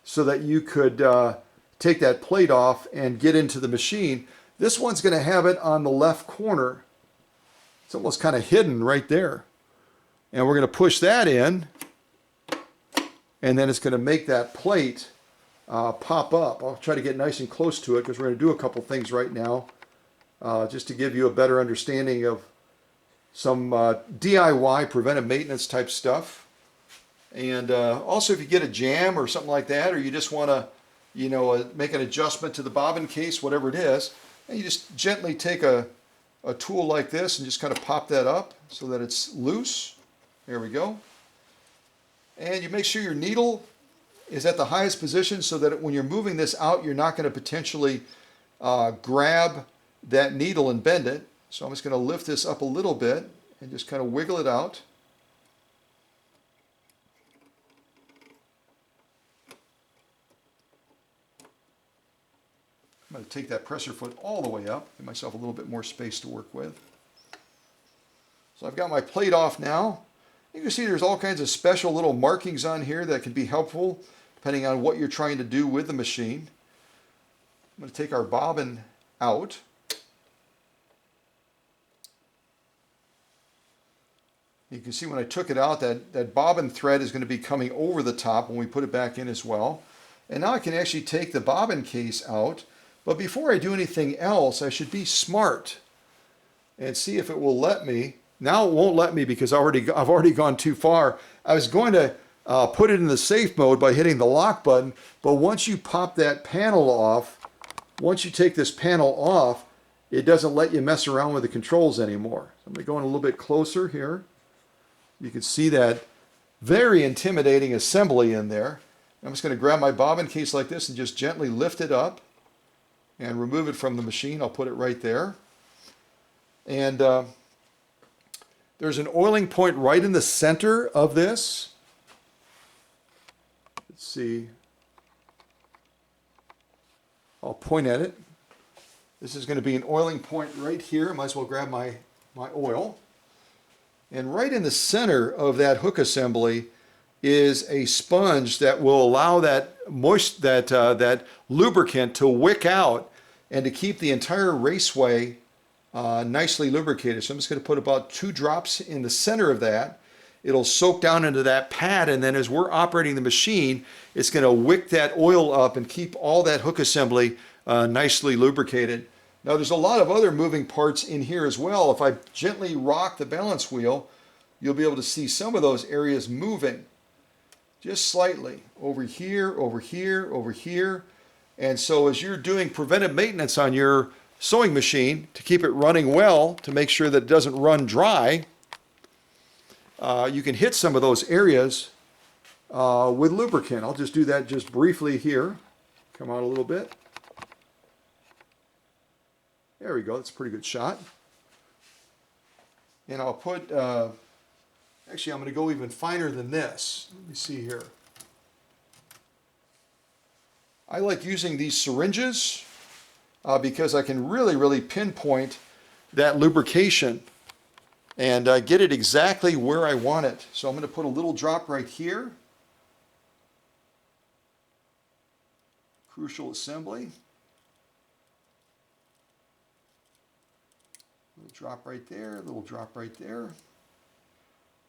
so that you could take that plate off and get into the machine. This one's going to have it on the left corner. It's almost kind of hidden right there. And we're going to push that in, and then it's going to make that plate pop up. I'll try to get nice and close to it because we're going to do a couple things right now just to give you a better understanding of some DIY preventive maintenance type stuff. And also, if you get a jam or something like that, or you just want to, you know, make an adjustment to the bobbin case, whatever it is, and you just gently take a tool like this and just kind of pop that up so that it's loose. There we go. And you make sure your needle is at the highest position so that when you're moving this out, you're not going to potentially grab that needle and bend it. So I'm just going to lift this up a little bit and just kind of wiggle it out. I'm going to take that pressure foot all the way up, give myself a little bit more space to work with. So I've got my plate off now. You can see there's all kinds of special little markings on here that can be helpful depending on what you're trying to do with the machine. I'm going to take our bobbin out. You can see when I took it out that bobbin thread is going to be coming over the top when we put it back in as well. And now I can actually take the bobbin case out. But before I do anything else, I should be smart and see if it will let me. Now it won't let me because I've already gone too far. I was going to put it in the safe mode by hitting the lock button, but once you pop that panel off, once you take this panel off, it doesn't let you mess around with the controls anymore. So I'm going to go in a little bit closer here. You can see that very intimidating assembly in there. I'm just going to grab my bobbin case like this and just gently lift it up and remove it from the machine. I'll put it right there. And there's an oiling point right in the center of this. Let's see. I'll point at it. This is going to be an oiling point right here. Might as well grab my oil. And right in the center of that hook assembly is a sponge that will allow that that lubricant to wick out and to keep the entire raceway nicely lubricated. So I'm just going to put about 2 drops in the center of that. It'll soak down into that pad, and then as we're operating the machine, it's going to wick that oil up and keep all that hook assembly nicely lubricated. Now there's a lot of other moving parts in here as well. If I gently rock the balance wheel, you'll be able to see some of those areas moving just slightly over here, over here, over here. And so as you're doing preventive maintenance on your sewing machine to keep it running well, to make sure that it doesn't run dry, you can hit some of those areas with lubricant. I'll just do that just briefly here. Come on a little bit. There we go. That's a pretty good shot. And I'll put, actually I'm going to go even finer than this. Let me see here. I like using these syringes because I can really pinpoint that lubrication and get it exactly where I want it. So I'm going to put a little drop right here. Crucial assembly. Little drop right there, little drop right there,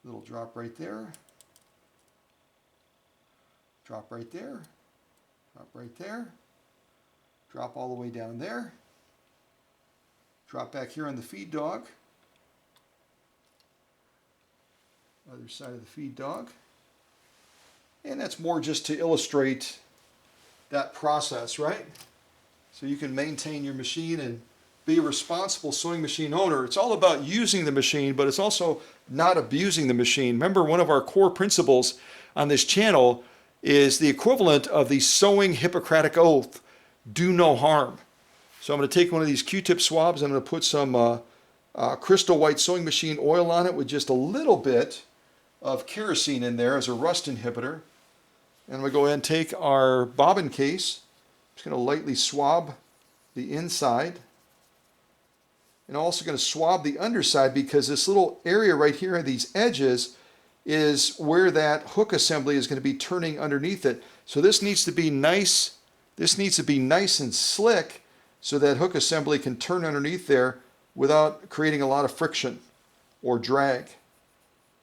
little drop right there, drop right there, drop right there, drop all the way down there, drop back here on the feed dog, other side of the feed dog, And that's more just to illustrate that process, right? So you can maintain your machine and be a responsible sewing machine owner. It's all about using the machine, but it's also not abusing the machine. Remember, one of our core principles on this channel is the equivalent of the sewing Hippocratic Oath, do no harm. So I'm going to take one of these Q-tip swabs. I'm going to put some crystal white sewing machine oil on it with just a little bit of kerosene in there as a rust inhibitor. And we go ahead and take our bobbin case. I'm just going to lightly swab the inside. And I'm also going to swab the underside because this little area right here, these edges, is where that hook assembly is going to be turning underneath it. So this needs to be nice. This needs to be nice and slick so that hook assembly can turn underneath there without creating a lot of friction or drag.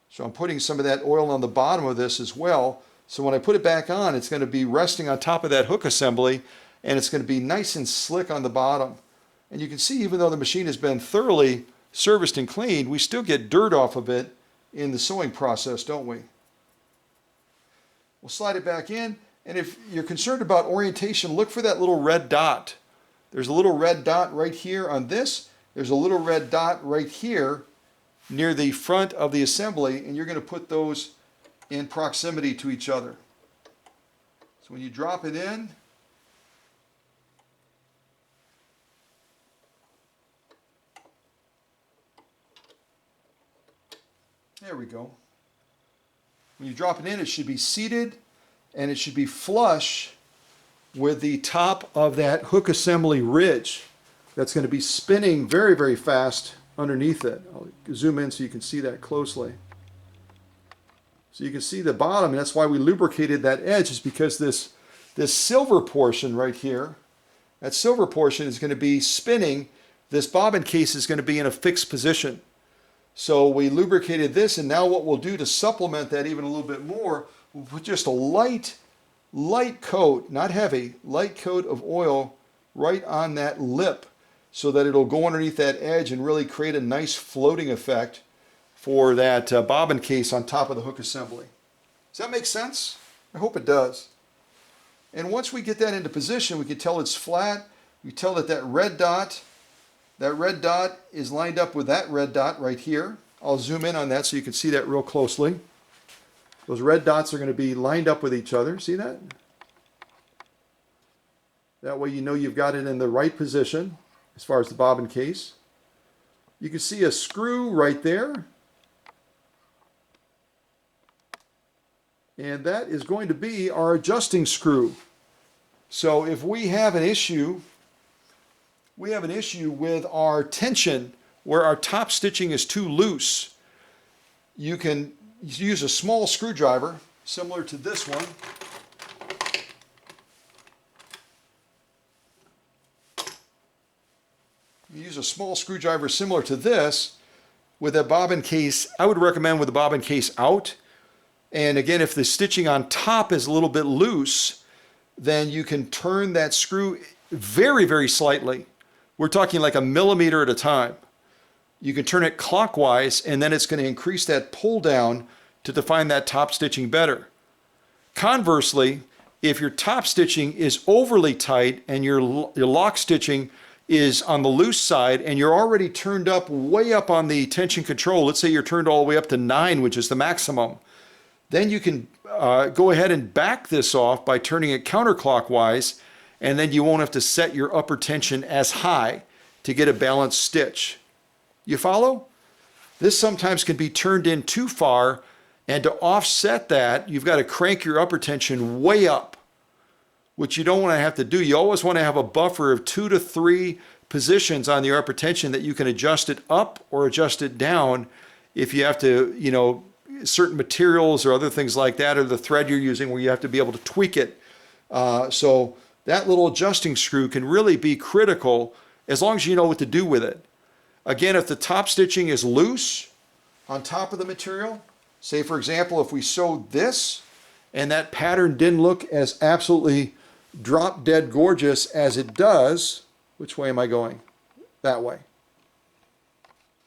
So I'm putting some of that oil on the bottom of this as well. So when I put it back on, it's going to be resting on top of that hook assembly, and it's going to be nice and slick on the bottom. And you can see, even though the machine has been thoroughly serviced and cleaned, we still get dirt off of it in the sewing process, don't we? We'll slide it back in, and if you're concerned about orientation, look for that little red dot. There's a little red dot right here on this. There's a little red dot right here near the front of the assembly, and you're going to put those in proximity to each other. So when you drop it in, there we go. When you drop it in, it should be seated and it should be flush with the top of that hook assembly ridge that's going to be spinning very, very fast underneath it. I'll zoom in so you can see that closely. So you can see the bottom, and that's why we lubricated that edge, is because this silver portion right here, that silver portion is going to be spinning. This bobbin case is going to be in a fixed position. So we lubricated this, and now what we'll do to supplement that even a little bit more, we'll put just a light coat, not heavy, light coat of oil right on that lip so that it'll go underneath that edge and really create a nice floating effect for that bobbin case on top of the hook assembly. Does that make sense? I hope it does. And once we get that into position, we can tell it's flat. We tell that that red dot is lined up with that red dot right here. I'll zoom in on that so you can see that real closely. Those red dots are going to be lined up with each other. See that? That way you know you've got it in the right position as far as the bobbin case. You can see a screw right there. And that is going to be our adjusting screw. So if we have an issue with our tension where our top stitching is too loose, you can use a small screwdriver similar to this one. You use a small screwdriver similar to this with a bobbin case. I would recommend with the bobbin case out. And again, if the stitching on top is a little bit loose, then you can turn that screw very, very slightly. We're talking like a millimeter at a time. You can turn it clockwise, and then it's going to increase that pull down to define that top stitching better. Conversely, if your top stitching is overly tight and your lock stitching is on the loose side and you're already turned up way up on the tension control, let's say you're turned all the way up to 9, which is the maximum, then you can go ahead and back this off by turning it counterclockwise, and then you won't have to set your upper tension as high to get a balanced stitch. You follow? This sometimes can be turned in too far, and to offset that, you've got to crank your upper tension way up, which you don't want to have to do. You always want to have a buffer of 2 to 3 positions on your upper tension that you can adjust it up or adjust it down if you have to, certain materials or other things like that, or the thread you're using where you have to be able to tweak it. So that little adjusting screw can really be critical as long as you know what to do with it. Again, if the top stitching is loose on top of the material, say for example, if we sewed this and that pattern didn't look as absolutely drop dead gorgeous as it does, which way am I going? That way.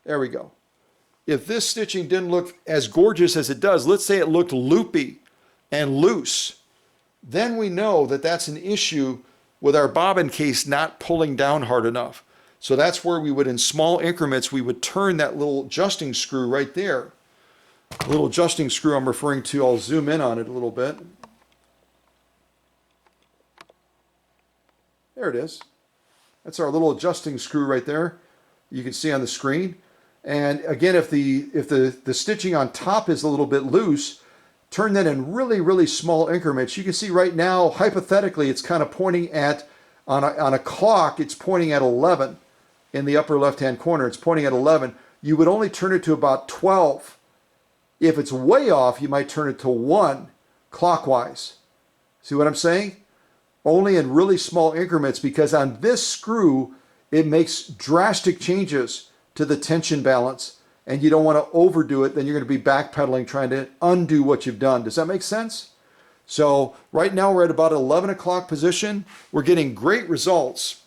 There we go. If this stitching didn't look as gorgeous as it does, let's say it looked loopy, and loose, then we know that that's an issue with our bobbin case not pulling down hard enough. So that's where we would, in small increments, we would turn that little adjusting screw right there. The little adjusting screw I'm referring to, I'll zoom in on it a little bit. There it is. That's our little adjusting screw right there. You can see on the screen. And again, if the stitching on top is a little bit loose, turn that in really, really small increments. You can see right now, hypothetically, it's kind of pointing at, on a clock, it's pointing at 11 in the upper left-hand corner. It's pointing at 11. You would only turn it to about 12. If it's way off, you might turn it to 1 clockwise. See what I'm saying? Only in really small increments, because on this screw, it makes drastic changes to the tension balance, and you don't want to overdo it. Then you're going to be backpedaling, trying to undo what you've done. Does that make sense? So right now we're at about 11 o'clock position. We're getting great results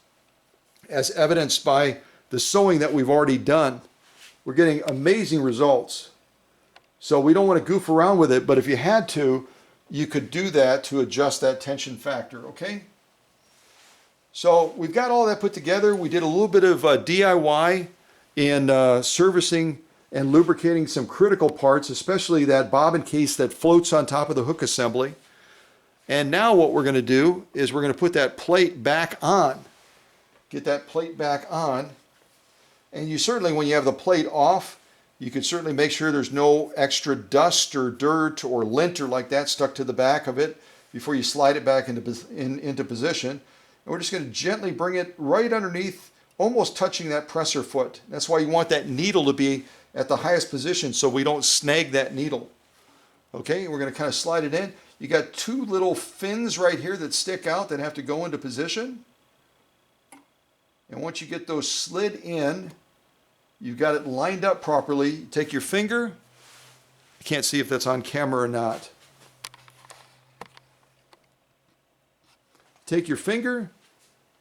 as evidenced by the sewing that we've already done. We're getting amazing results. So we don't want to goof around with it, but if you had to, you could do that to adjust that tension factor, okay? So we've got all that put together. We did a little bit of DIY in servicing and lubricating some critical parts, especially that bobbin case that floats on top of the hook assembly. And now what we're going to do is we're going to put that plate back on. Get that plate back on. And you certainly, when you have the plate off, you can certainly make sure there's no extra dust or dirt or lint or like that stuck to the back of it before you slide it back into position. And we're just going to gently bring it right underneath, almost touching that presser foot. That's why you want that needle to be at the highest position so we don't snag that needle. Okay, we're going to kind of slide it in. You got 2 little fins right here that stick out that have to go into position. And once you get those slid in, you've got it lined up properly. You take your finger. I can't see if that's on camera or not. Take your finger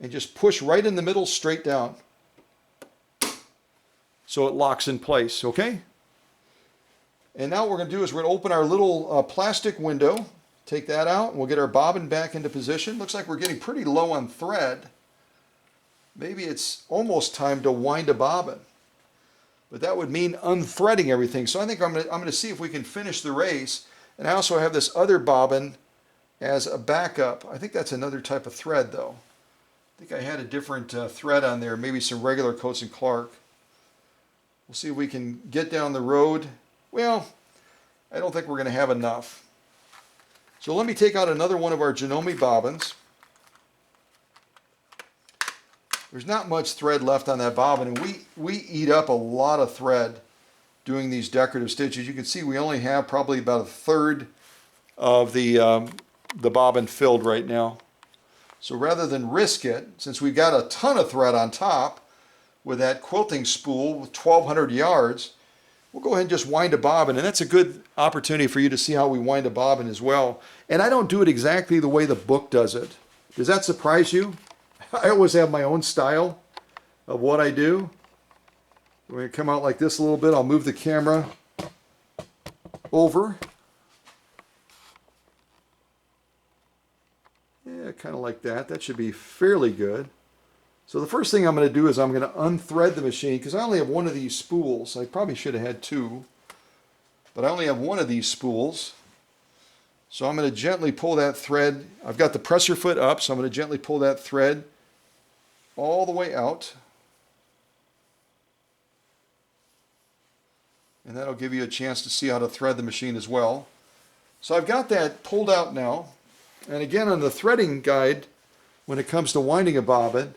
and just push right in the middle, straight down. So it locks in place, okay? And now what we're going to do is we're going to open our little plastic window. Take that out, and we'll get our bobbin back into position. Looks like we're getting pretty low on thread. Maybe it's almost time to wind a bobbin. But that would mean unthreading everything. So I think I'm going to see if we can finish the race. And I also have this other bobbin as a backup. I think that's another type of thread, though. I think I had a different thread on there, maybe some regular Coats and Clark. We'll see if we can get down the road. Well, I don't think we're going to have enough. So let me take out another one of our Janome bobbins. There's not much thread left on that bobbin, and we eat up a lot of thread doing these decorative stitches. You can see we only have probably about 1/3 of the bobbin filled right now. So rather than risk it, since we've got a ton of thread on top with that quilting spool with 1,200 yards, we'll go ahead and just wind a bobbin. And that's a good opportunity for you to see how we wind a bobbin as well. And I don't do it exactly the way the book does it. Does that surprise you? I always have my own style of what I do. We're going to come out like this a little bit. I'll move the camera over. Yeah, kind of like that. That should be fairly good. So the first thing I'm going to do is I'm going to unthread the machine, because I only have one of these spools. I probably should have had 2, but I only have one of these spools. So I'm going to gently pull that thread. I've got the presser foot up, so I'm going to gently pull that thread all the way out. And that'll give you a chance to see how to thread the machine as well. So I've got that pulled out now. And again, on the threading guide, when it comes to winding a bobbin,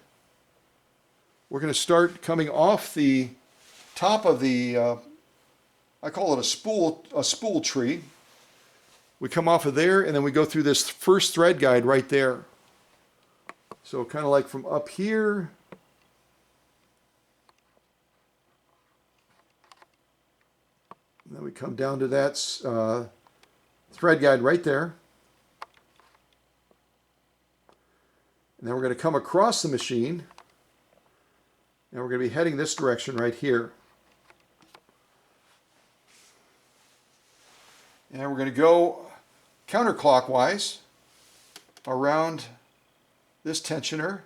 we're going to start coming off the top of the, I call it a spool tree. We come off of there, and then we go through this first thread guide right there. So kind of like from up here, and then we come down to that thread guide right there. And then we're going to come across the machine, and we're going to be heading this direction right here. And we're going to go counterclockwise around this tensioner.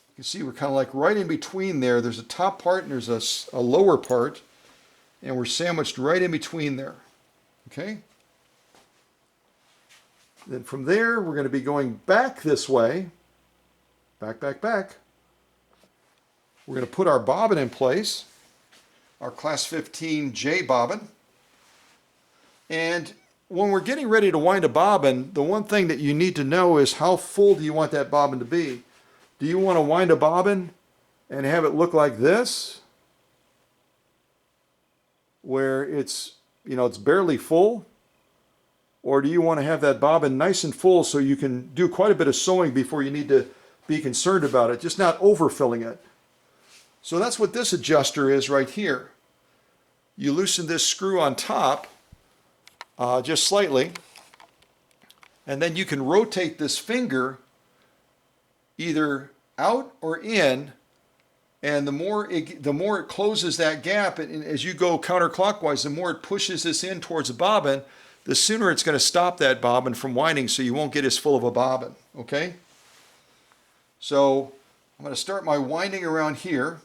You can see we're kind of like right in between there. There's a top part and there's a lower part, and we're sandwiched right in between there. Okay? Then from there, we're going to be going back this way. Back, back, back. We're going to put our bobbin in place, our Class 15 J bobbin. And when we're getting ready to wind a bobbin, the one thing that you need to know is how full do you want that bobbin to be? Do you want to wind a bobbin and have it look like this, where it's, it's barely full? Or do you want to have that bobbin nice and full so you can do quite a bit of sewing before you need to be concerned about it, just not overfilling it? So that's what this adjuster is right here. You loosen this screw on top just slightly, and then you can rotate this finger either out or in, and the more it closes that gap, and as you go counterclockwise, the more it pushes this in towards the bobbin, the sooner it's going to stop that bobbin from winding, so you won't get as full of a bobbin. Okay? So I'm going to start my winding around here.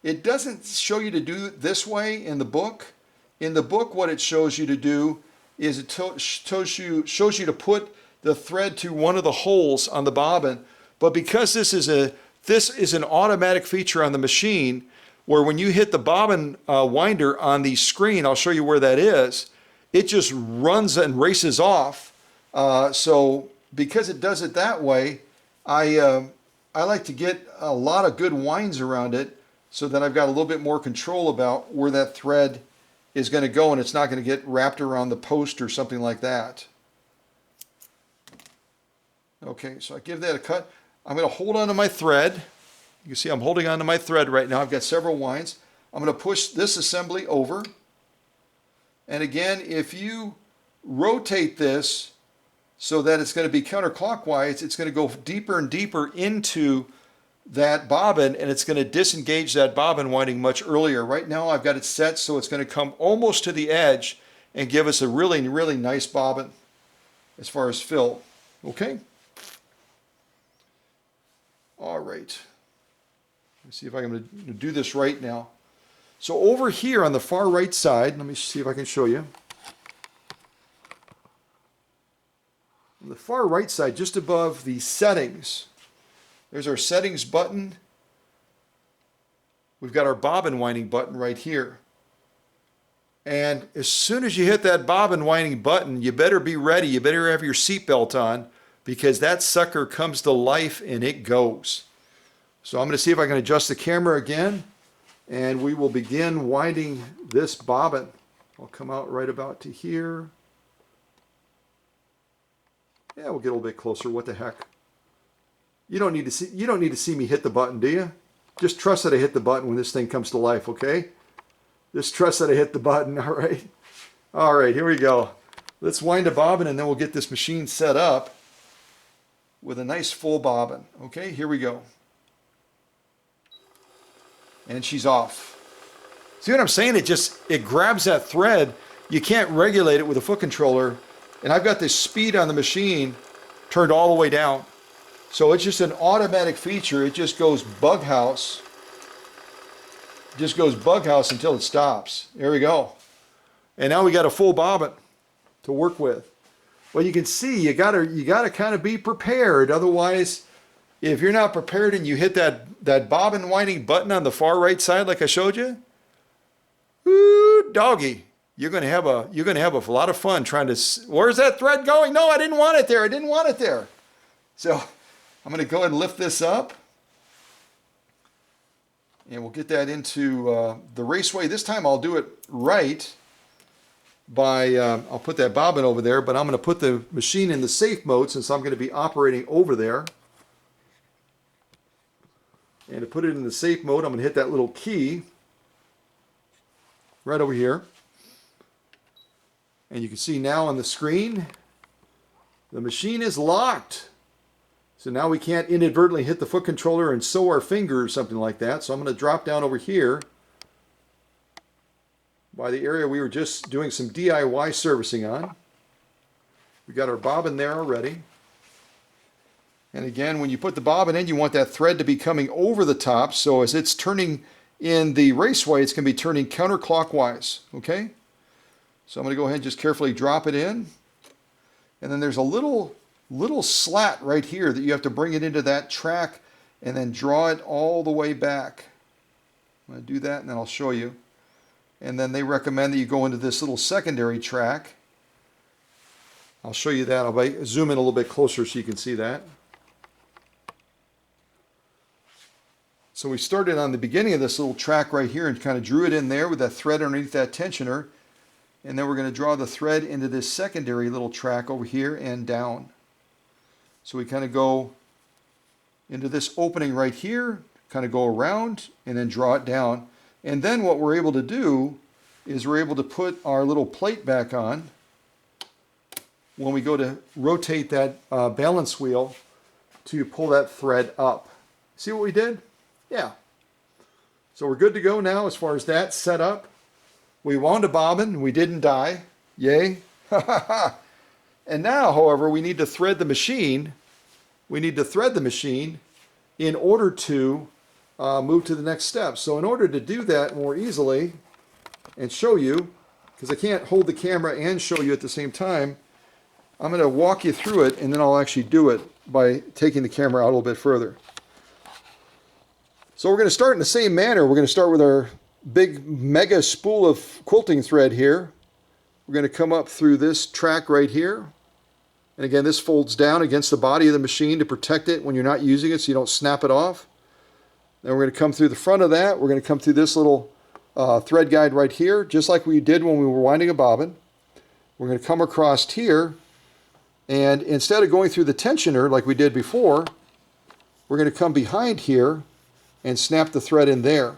It doesn't show you to do it this way in the book. In the book, what it shows you to do is it shows you to put the thread to one of the holes on the bobbin. But because this is an automatic feature on the machine, where when you hit the bobbin winder on the screen, I'll show you where that is, it just runs and races off. So because it does it that way, I like to get a lot of good winds around it so that I've got a little bit more control about where that thread is going to go and it's not going to get wrapped around the post or something like that. Okay, so I give that a cut. I'm going to hold onto my thread. You can see I'm holding onto my thread right now. I've got several winds. I'm going to push this assembly over. And again, if you rotate this so that it's going to be counterclockwise, it's going to go deeper and deeper into that bobbin, and it's going to disengage that bobbin winding much earlier. Right now I've got it set so it's going to come almost to the edge and give us a really, really nice bobbin as far as fill. Okay? All right. Let's see if I can do this right now. So over here on the far right side, let me see if I can show you. On the far right side, just above the settings, there's our settings button. We've got our bobbin winding button right here. And as soon as you hit that bobbin winding button, you better be ready. You better have your seatbelt on, because that sucker comes to life and it goes. So I'm going to see if I can adjust the camera again, and we will begin winding this bobbin. I'll come out right about to here. Yeah, we'll get a little bit closer. What the heck? You don't need to see me hit the button, do you? Just trust that I hit the button when this thing comes to life, okay? Just trust that I hit the button, all right? All right, here we go. Let's wind a bobbin, and then we'll get this machine set up with a nice full bobbin. Okay, here we go. And she's off. See what I'm saying? It grabs that thread. You can't regulate it with a foot controller. And I've got this speed on the machine turned all the way down. So it's just an automatic feature. It just goes bug house. Just goes bug house until it stops. There we go. And now we got a full bobbin to work with. Well, you can see you gotta kind of be prepared. Otherwise, if you're not prepared and you hit that bobbin winding button on the far right side like I showed you, woo, doggy, you're gonna have a lot of fun trying to. Where's that thread going? No, I didn't want it there. I didn't want it there. So I'm gonna go ahead and lift this up, and we'll get that into the raceway. This time I'll do it right by, I'll put that bobbin over there, but I'm going to put the machine in the safe mode since I'm going to be operating over there. And to put it in the safe mode, I'm going to hit that little key right over here. And you can see now on the screen, the machine is locked. So now we can't inadvertently hit the foot controller and sew our finger or something like that. So I'm going to drop down over here by the area we were just doing some DIY servicing on. We got our bobbin there already. And again, when you put the bobbin in, you want that thread to be coming over the top. So as it's turning in the raceway, it's going to be turning counterclockwise. Okay? So I'm going to go ahead and just carefully drop it in. And then there's a little slat right here that you have to bring it into that track and then draw it all the way back. I'm going to do that and then I'll show you. And then they recommend that you go into this little secondary track. I'll show you that. I'll zoom in a little bit closer so you can see that. So we started on the beginning of this little track right here and kind of drew it in there with that thread underneath that tensioner. And then we're going to draw the thread into this secondary little track over here and down. So we kind of go into this opening right here, kind of go around and then draw it down. And then what we're able to do is we're able to put our little plate back on when we go to rotate that balance wheel to pull that thread up. See what we did? Yeah. So we're good to go now as far as that set up. We wound a bobbin. We didn't die. Yay. And now, however, we need to thread the machine. We need to thread the machine in order to move to the next step. So in order to do that more easily and show you, because I can't hold the camera and show you at the same time, I'm going to walk you through it and then I'll actually do it by taking the camera out a little bit further. So we're going to start in the same manner. We're going to start with our big mega spool of quilting thread here. We're going to come up through this track right here. And again, this folds down against the body of the machine to protect it when you're not using it so you don't snap it off. Then we're going to come through the front of that. We're going to come through this little thread guide right here, just like we did when we were winding a bobbin. We're going to come across here, and instead of going through the tensioner like we did before, we're going to come behind here and snap the thread in there.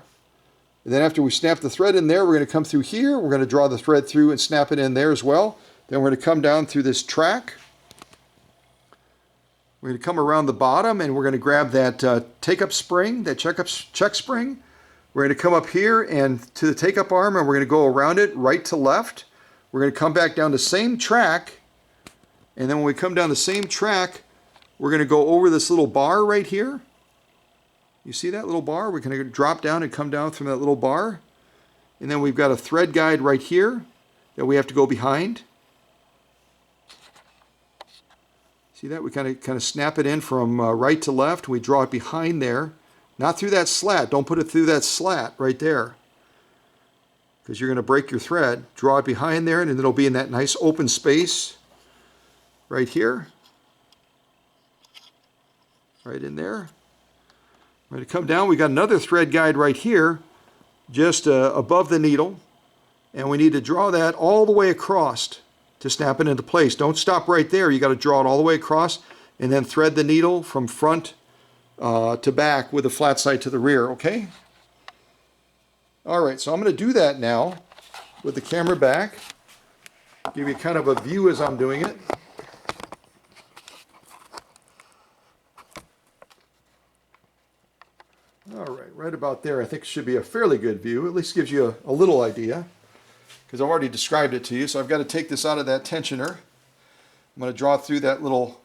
And then after we snap the thread in there, we're going to come through here. We're going to draw the thread through and snap it in there as well. Then we're going to come down through this track. We're going to come around the bottom and we're going to grab that take-up spring, that check spring. We're going to come up here and to the take-up arm and we're going to go around it right to left. We're going to come back down the same track. And then when we come down the same track, we're going to go over this little bar right here. You see that little bar? We're going to drop down and come down from that little bar. And then we've got a thread guide right here that we have to go behind. See that? We kind of snap it in from right to left. We draw it behind there. Not through that slat. Don't put it through that slat right there, because you're going to break your thread. Draw it behind there and it'll be in that nice open space right here. Right in there. We're going to come down. We got another thread guide right here, just above the needle, and we need to draw that all the way across to snap it into place. Don't stop right there. You got to draw it all the way across, and then thread the needle from front to back with the flat side to the rear. Okay. All right. So I'm going to do that now with the camera back. Give you kind of a view as I'm doing it. All right about there, I think should be a fairly good view. At least gives you a little idea, because I've already described it to you. So I've got to take this out of that tensioner. I'm going to draw through that little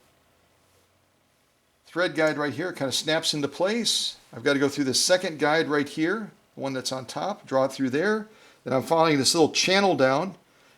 thread guide right here. It kind of snaps into place. I've got to go through the second guide right here, the one that's on top, draw it through there. Then I'm following this little channel down.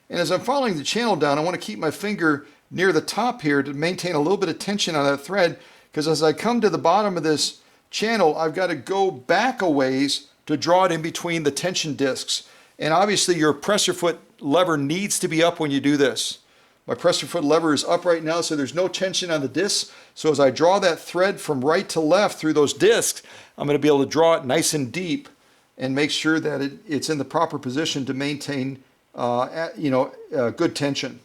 And as I'm following the channel down, I want to keep my finger near the top here to maintain a little bit of tension on that thread, because as I come to the bottom of this channel, I've got to go back a ways to draw it in between the tension discs. And obviously your pressure foot lever needs to be up when you do this. My pressure foot lever is up right now, so there's no tension on the discs. So as I draw that thread from right to left through those discs, I'm going to be able to draw it nice and deep and make sure that it's in the proper position to maintain good tension.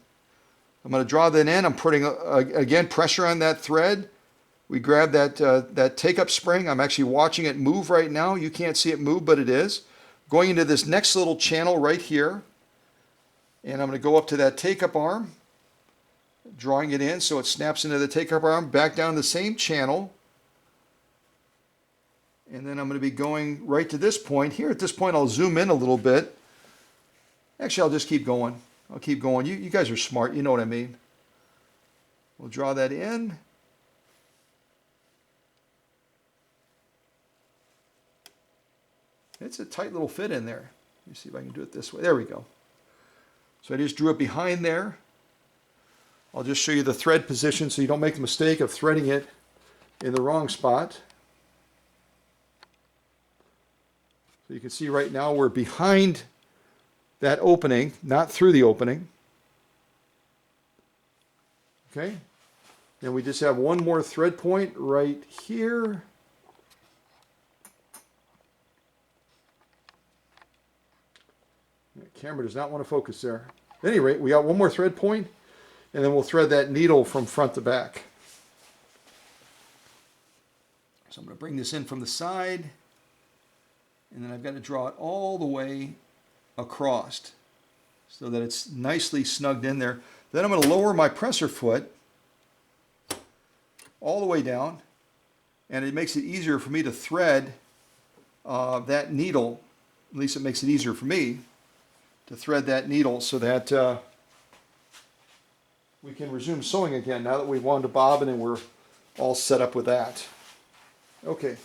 I'm going to draw that in. I'm putting, again, pressure on that thread. We grab that take-up spring. I'm actually watching it move right now. You can't see it move, but it is. Going into this next little channel right here. And I'm going to go up to that take-up arm, drawing it in so it snaps into the take-up arm, back down the same channel. And then I'm going to be going right to this point. Here at this point, I'll zoom in a little bit. Actually, I'll just keep going. I'll keep going. You guys are smart. You know what I mean. We'll draw that in. It's a tight little fit in there. Let me see if I can do it this way. There we go. So I just drew it behind there. I'll just show you the thread position so you don't make the mistake of threading it in the wrong spot. So you can see right now we're behind that opening, not through the opening. Okay. Then we just have one more thread point right here. The camera does not want to focus there. At any rate, we got one more thread point, and then we'll thread that needle from front to back. So I'm going to bring this in from the side, and then I've got to draw it all the way across so that it's nicely snugged in there. Then I'm going to lower my presser foot all the way down, and it makes it easier for me to thread that needle. At least it makes it easier for me to thread that needle so that we can resume sewing again now that we've wound to bobbin and we're all set up with that. Okay.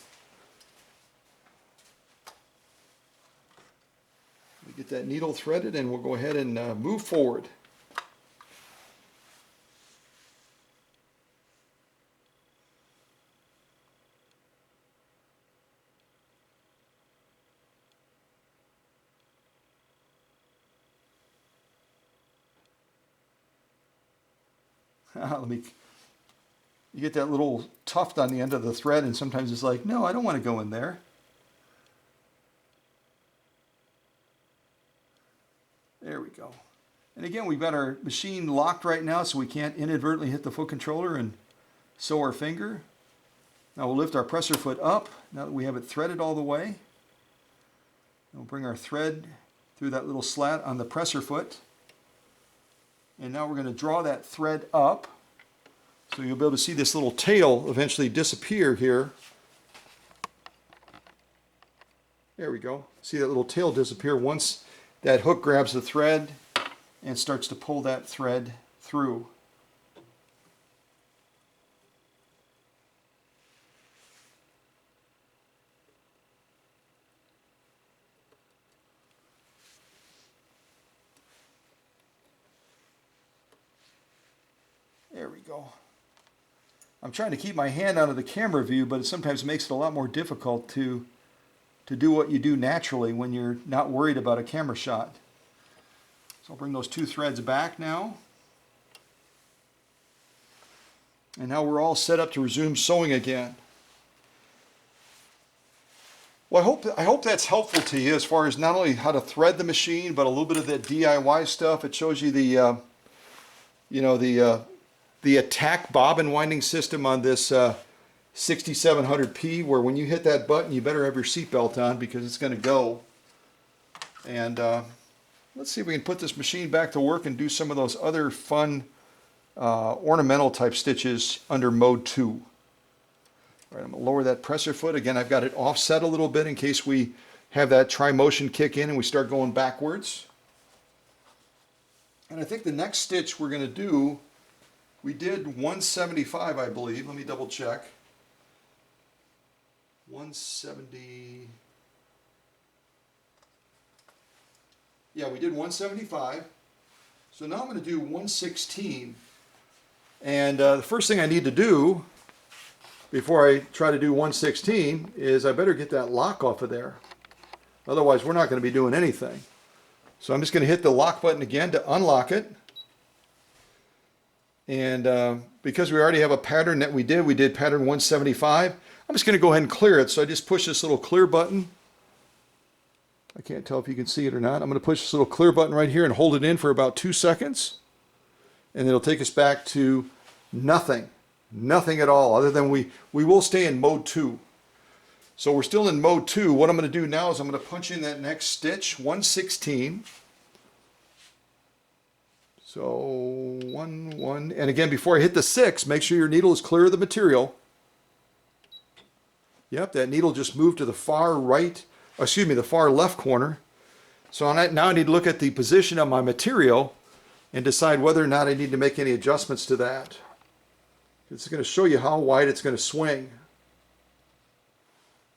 We get that needle threaded and we'll go ahead and move forward. You get that little tuft on the end of the thread, and sometimes it's like, no, I don't want to go in there. There we go. And again, we've got our machine locked right now, so we can't inadvertently hit the foot controller and sew our finger. Now we'll lift our presser foot up, now that we have it threaded all the way. We'll bring our thread through that little slat on the presser foot. And now we're going to draw that thread up. So you'll be able to see this little tail eventually disappear here. There we go. See that little tail disappear once that hook grabs the thread and starts to pull that thread through. There we go. I'm trying to keep my hand out of the camera view, but it sometimes makes it a lot more difficult to do what you do naturally when you're not worried about a camera shot. So I'll bring those two threads back now. And now we're all set up to resume sewing again. Well, I hope that's helpful to you as far as not only how to thread the machine, but a little bit of that DIY stuff. It shows you the attack bobbin winding system on this 6700P, where when you hit that button, you better have your seatbelt on because it's going to go. And let's see if we can put this machine back to work and do some of those other fun ornamental type stitches under mode 2. All right, I'm going to lower that presser foot. Again, I've got it offset a little bit in case we have that tri-motion kick in and we start going backwards. And I think the next stitch we're going to do, we did 175, I believe. Let me double check. 170. Yeah, we did 175. So now I'm going to do 116. And the first thing I need to do before I try to do 116 is I better get that lock off of there. Otherwise, we're not going to be doing anything. So I'm just going to hit the lock button again to unlock it. And because we already have a pattern that we did pattern 175, I'm just going to go ahead and clear it. So I just push this little clear button. I can't tell if you can see it or not. I'm going to push this little clear button right here and hold it in for about 2 seconds. And it'll take us back to nothing. Nothing at all, other than we will stay in mode 2. So we're still in mode 2. What I'm going to do now is I'm going to punch in that next stitch, 116. So 1, 1, and again, before I hit the 6, make sure your needle is clear of the material. Yep, that needle just moved to the far right, excuse me, the far left corner. So now I need to look at the position of my material and decide whether or not I need to make any adjustments to that. It's going to show you how wide it's going to swing.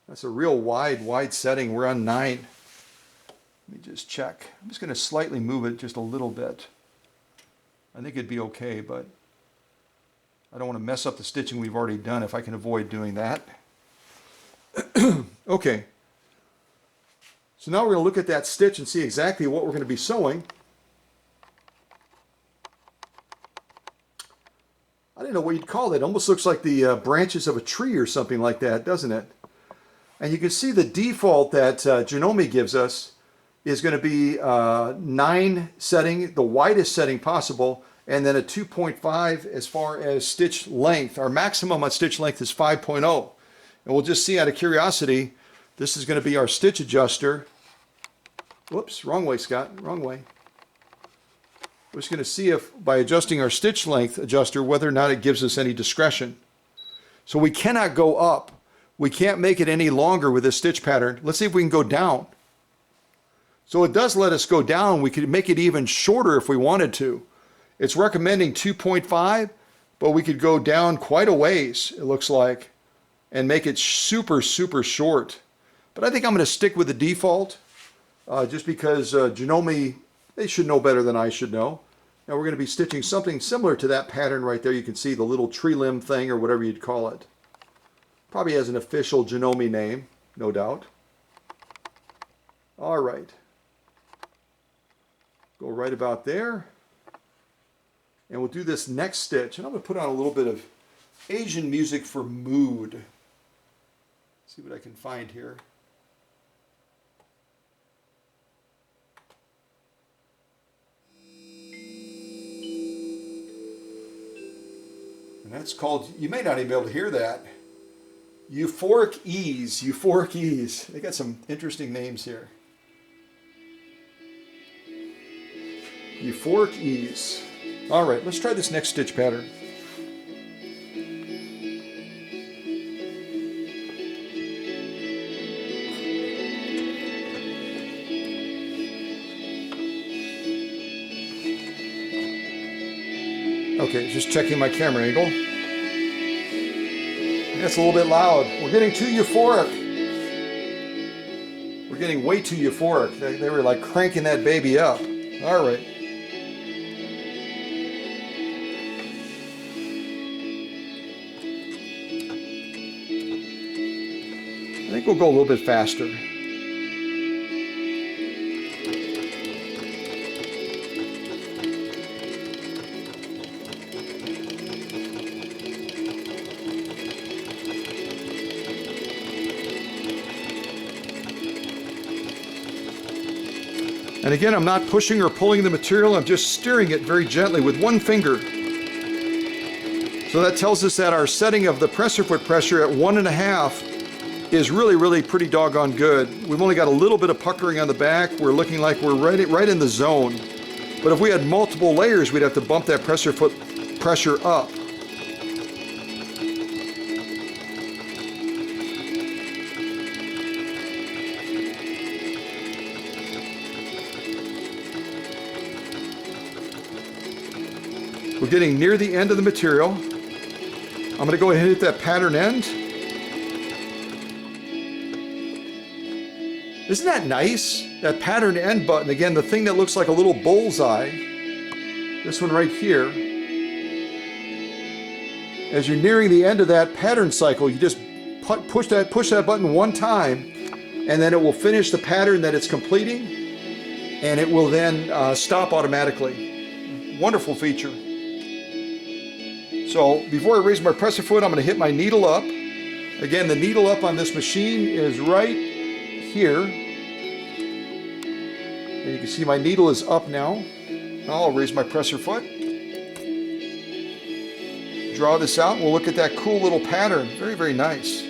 That's a real wide setting. We're on 9. Let me just check. I'm just going to slightly move it just a little bit. I think it'd be okay, but I don't want to mess up the stitching we've already done if I can avoid doing that. Okay. So now we're going to look at that stitch and see exactly what we're going to be sewing. I don't know what you'd call that. It almost looks like the branches of a tree or something like that, doesn't it? And you can see the default that Janome gives us is going to be 9 setting, the widest setting possible, and then a 2.5 as far as stitch length. Our maximum on stitch length is 5.0. And we'll just see out of curiosity, this is going to be our stitch adjuster. Whoops, wrong way, Scott, wrong way. We're just going to see if, by adjusting our stitch length adjuster, whether or not it gives us any discretion. So we cannot go up. We can't make it any longer with this stitch pattern. Let's see if we can go down. So it does let us go down. We could make it even shorter if we wanted to. It's recommending 2.5, but we could go down quite a ways, it looks like, and make it super short. But I think I'm going to stick with the default, just because Janome, they should know better than I should know. Now we're going to be stitching something similar to that pattern right there. You can see the little tree limb thing or whatever you'd call it. Probably has an official Janome name, no doubt. All right. Go right about there. And we'll do this next stitch. And I'm going to put on a little bit of Asian music for mood. See what I can find here. And that's called, you may not even be able to hear that, Euphoric Ease. Euphoric Ease. They got some interesting names here. Euphoric Ease. All right, let's try this next stitch pattern. Okay, just checking my camera angle. That's a little bit loud. We're getting too euphoric. We're getting way too euphoric. They were like cranking that baby up. All right. I think we'll go a little bit faster. And again, I'm not pushing or pulling the material, I'm just steering it very gently with one finger. So that tells us that our setting of the presser foot pressure at 1.5 is really pretty doggone good. We've only got a little bit of puckering on the back. We're looking like we're right in the zone. But if we had multiple layers, we'd have to bump that presser foot pressure up. We're getting near the end of the material. I'm going to go ahead and hit that pattern end. Isn't that nice? That pattern end button, again, the thing that looks like a little bullseye. This one right here. As you're nearing the end of that pattern cycle, you just push that button one time, and then it will finish the pattern that it's completing, and it will then stop automatically. Wonderful feature. So before I raise my presser foot, I'm going to hit my needle up. Again, the needle up on this machine is right here. And you can see my needle is up now. Now I'll raise my presser foot. Draw this out, and we'll look at that cool little pattern. Very nice.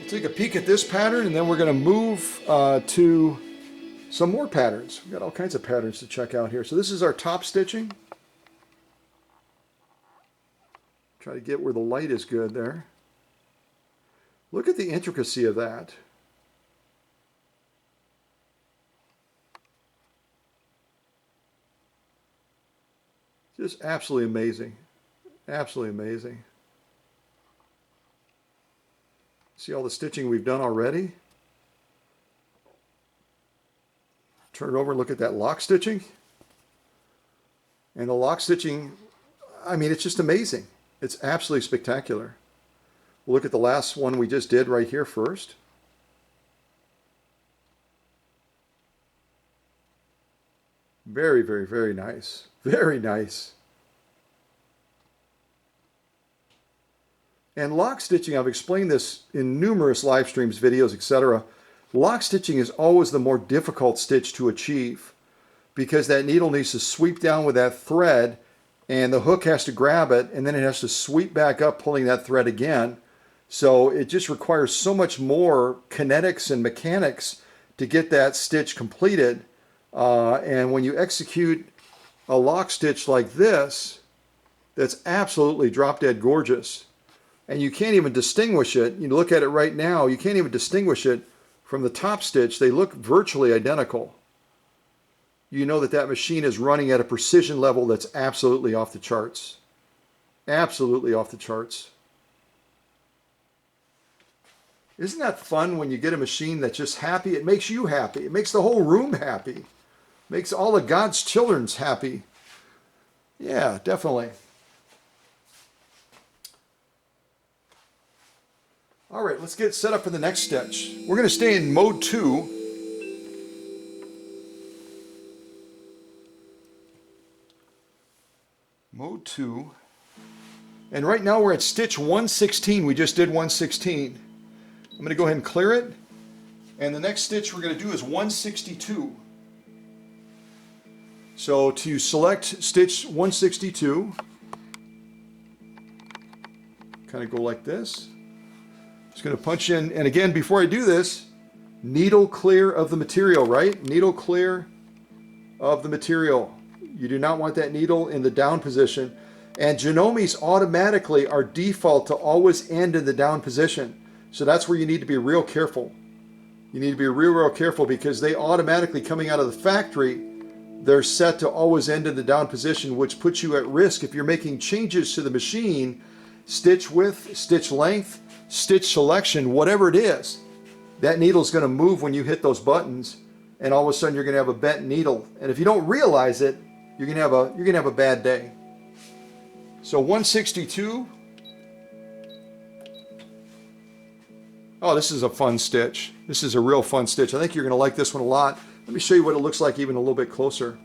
Take a peek at this pattern, and then we're going to move to some more patterns. We've got all kinds of patterns to check out here. So this is our top stitching. Try to get where the light is good there. Look at the intricacy of that. Just absolutely amazing. Absolutely amazing. See all the stitching we've done already? Turn it over and look at that lock stitching. And the lock stitching, I mean, it's just amazing. It's absolutely spectacular. We'll look at the last one we just did right here first. Very, very, very nice. Very nice. And lock stitching, I've explained this in numerous live streams, videos, etc. Lock stitching is always the more difficult stitch to achieve because that needle needs to sweep down with that thread and the hook has to grab it and then it has to sweep back up pulling that thread again. So it just requires so much more kinetics and mechanics to get that stitch completed. And when you execute a lock stitch like this, that's absolutely drop dead gorgeous. And you can't even distinguish it. You look at it right now, you can't even distinguish it from the top stitch. They look virtually identical. You know that that machine is running at a precision level that's absolutely off the charts. Absolutely off the charts. Isn't that fun when you get a machine that's just happy? It makes you happy. It makes the whole room happy. It makes all of God's children's happy. Yeah, definitely. All right, let's get set up for the next stitch. We're going to stay in mode 2. Mode 2. And right now we're at stitch 116. We just did 116. I'm going to go ahead and clear it. And the next stitch we're going to do is 162. So to select stitch 162, kind of go like this. Just going to punch in, and again, before I do this, needle clear of the material, right? Needle clear of the material. You do not want that needle in the down position. And Janomes automatically are default to always end in the down position. So that's where you need to be real careful. You need to be real careful because they automatically, coming out of the factory, they're set to always end in the down position, which puts you at risk if you're making changes to the machine, stitch width, stitch length, stitch selection, whatever it is. That needle's going to move when you hit those buttons, and all of a sudden you're going to have a bent needle. And if you don't realize it, you're going to have a bad day. So 162. Oh, this is a fun stitch. This is a real fun stitch. I think you're going to like this one a lot. Let me show you what it looks like even a little bit closer.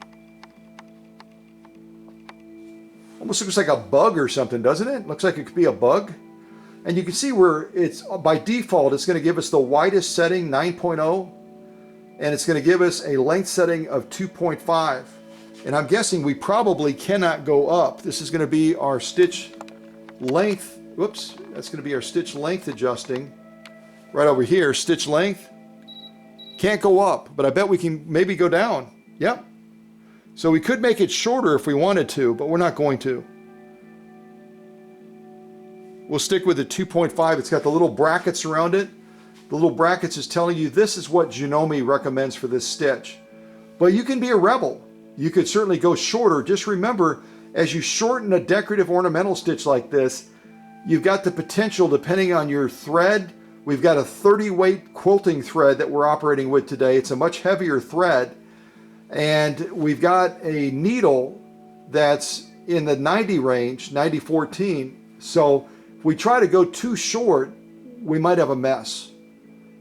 Almost looks like a bug or something, doesn't it? Looks like it could be a bug. And you can see where it's, by default, it's going to give us the widest setting, 9.0. And it's going to give us a length setting of 2.5. And I'm guessing we probably cannot go up. This is going to be our stitch length. Whoops, that's going to be our stitch length adjusting. Right over here, stitch length. Can't go up, but I bet we can maybe go down. Yep. So we could make it shorter if we wanted to, but we're not going to. We'll stick with the 2.5. It's got the little brackets around it. The little brackets is telling you this is what Janome recommends for this stitch. But you can be a rebel. You could certainly go shorter. Just remember, as you shorten a decorative ornamental stitch like this, you've got the potential, depending on your thread. We've got a 30 weight quilting thread that we're operating with today. It's a much heavier thread. And we've got a needle that's in the 90 range, 90-14. So if we try to go too short, we might have a mess.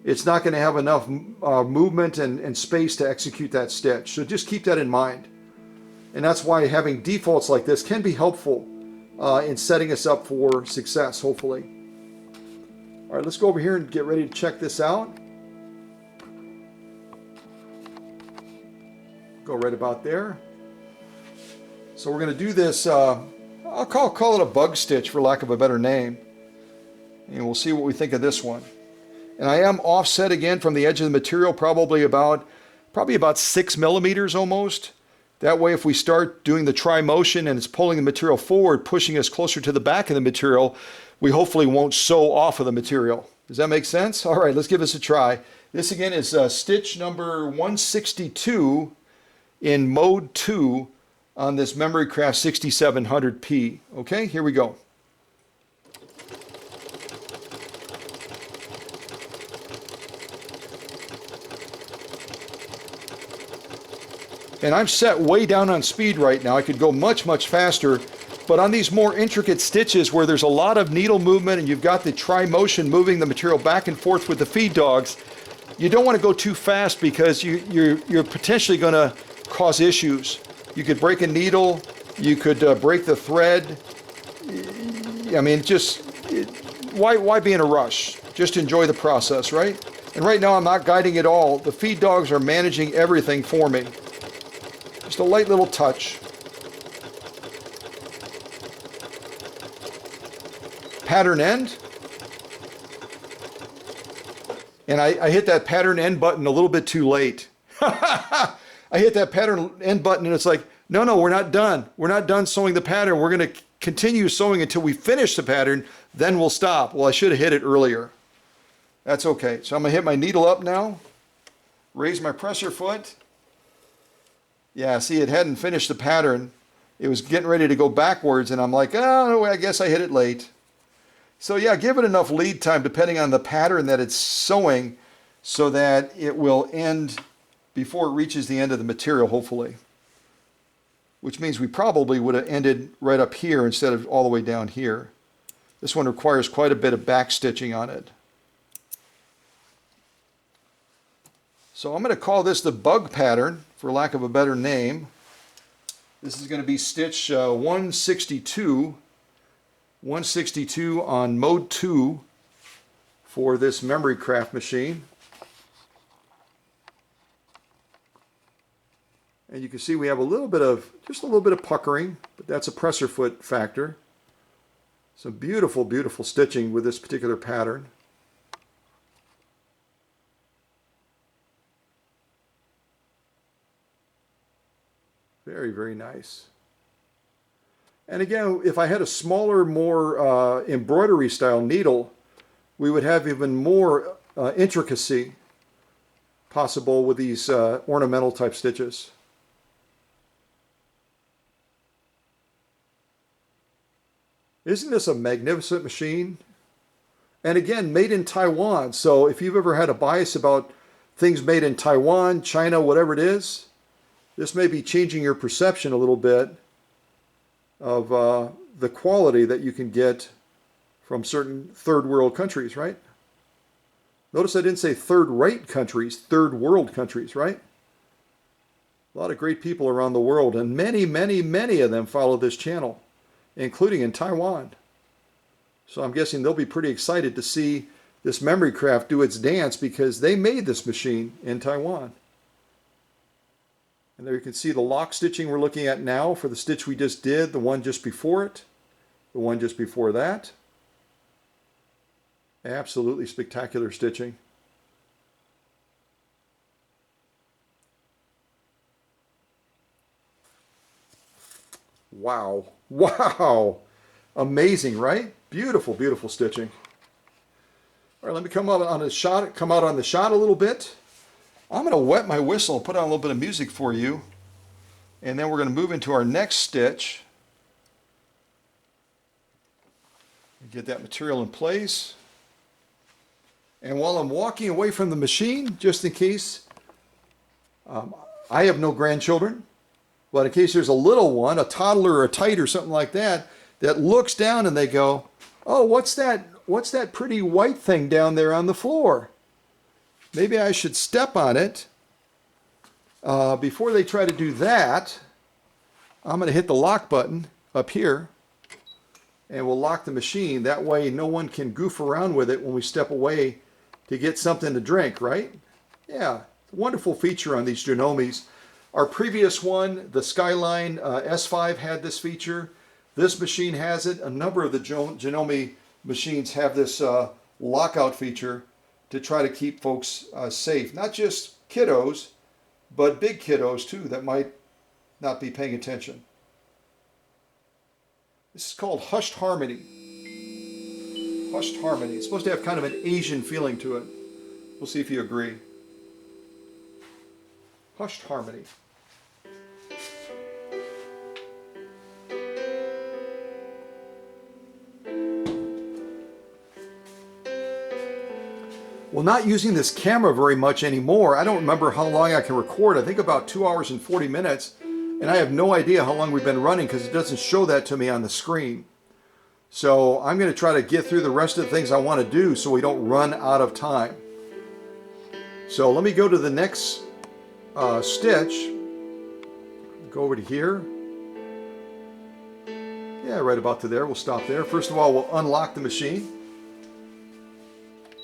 It's not going to have enough movement and space to execute that stitch. So just keep that in mind. And that's why having defaults like this can be helpful in setting us up for success, hopefully. All right, let's go over here and get ready to check this out. Go right about there. So we're going to do this, I'll call it a bug stitch for lack of a better name. And we'll see what we think of this one. And I am offset again from the edge of the material, probably about 6 millimeters almost. That way, if we start doing the try motion and it's pulling the material forward, pushing us closer to the back of the material, we hopefully won't sew off of the material. Does that make sense? All right, let's give this a try. This again is stitch number 162 in mode 2 on this Memorycraft 6700P. Okay, here we go. And I'm set way down on speed right now. I could go much, much faster. But on these more intricate stitches where there's a lot of needle movement and you've got the try motion moving the material back and forth with the feed dogs, you don't want to go too fast because you're potentially going to cause issues. You could break a needle. You could break the thread. I mean, why be in a rush? Just enjoy the process, right? And right now I'm not guiding at all. The feed dogs are managing everything for me. Just a light little touch. Pattern end. And I hit that pattern end button a little bit too late. I hit that pattern end button and it's like, no, we're not done. We're not done sewing the pattern. We're going to continue sewing until we finish the pattern, then we'll stop. Well, I should have hit it earlier. That's okay. So I'm going to hit my needle up now, raise my presser foot. Yeah, see, it hadn't finished the pattern. It was getting ready to go backwards, and I'm like, oh, I guess I hit it late. So yeah, give it enough lead time depending on the pattern that it's sewing so that it will end before it reaches the end of the material, hopefully. Which means we probably would have ended right up here instead of all the way down here. This one requires quite a bit of back stitching on it. So I'm going to call this the bug pattern, for lack of a better name. This is going to be stitch 162 on mode 2 for this Memorycraft machine. And you can see we have just a little bit of puckering, but that's a presser foot factor. Some beautiful, beautiful stitching with this particular pattern. Very, very nice. And again, if I had a smaller, more embroidery style needle, we would have even more intricacy possible with these ornamental type stitches. Isn't this a magnificent machine? And again, made in Taiwan. So if you've ever had a bias about things made in Taiwan, China, whatever it is, this may be changing your perception a little bit of the quality that you can get from certain third world countries, right? Notice I didn't say third-rate countries, third world countries, right? A lot of great people around the world, and many, many, many of them follow this channel, including in Taiwan. So I'm guessing they'll be pretty excited to see this Memorycraft do its dance because they made this machine in Taiwan. And there you can see the lock stitching we're looking at now for the stitch we just did, the one just before it, the one just before that. Absolutely spectacular stitching. Wow. Wow. Amazing, right? Beautiful, beautiful stitching. All right, let me come out on the shot a little bit. I'm going to wet my whistle and put on a little bit of music for you. And then we're going to move into our next stitch. Get that material in place. And while I'm walking away from the machine, just in case, I have no grandchildren, but in case there's a little one, a toddler or a tite or something like that, that looks down and they go, oh, what's that pretty white thing down there on the floor? Maybe I should step on it. Before they try to do that, I'm going to hit the lock button up here and we'll lock the machine. That way no one can goof around with it when we step away to get something to drink, right? Yeah, wonderful feature on these Janomes. Our previous one, the Skyline S5, had this feature. This machine has it. A number of the Janome machines have this lockout feature to try to keep folks safe. Not just kiddos, but big kiddos too that might not be paying attention. This is called Hushed Harmony. Hushed Harmony. It's supposed to have kind of an Asian feeling to it. We'll see if you agree. Hushed Harmony. Well, not using this camera very much anymore. I don't remember how long I can record. I think about 2 hours and 40 minutes. And I have no idea how long we've been running because it doesn't show that to me on the screen. So I'm going to try to get through the rest of the things I want to do so we don't run out of time. So let me go to the next stitch. Go over to here. Yeah, right about to there. We'll stop there. First of all, we'll unlock the machine.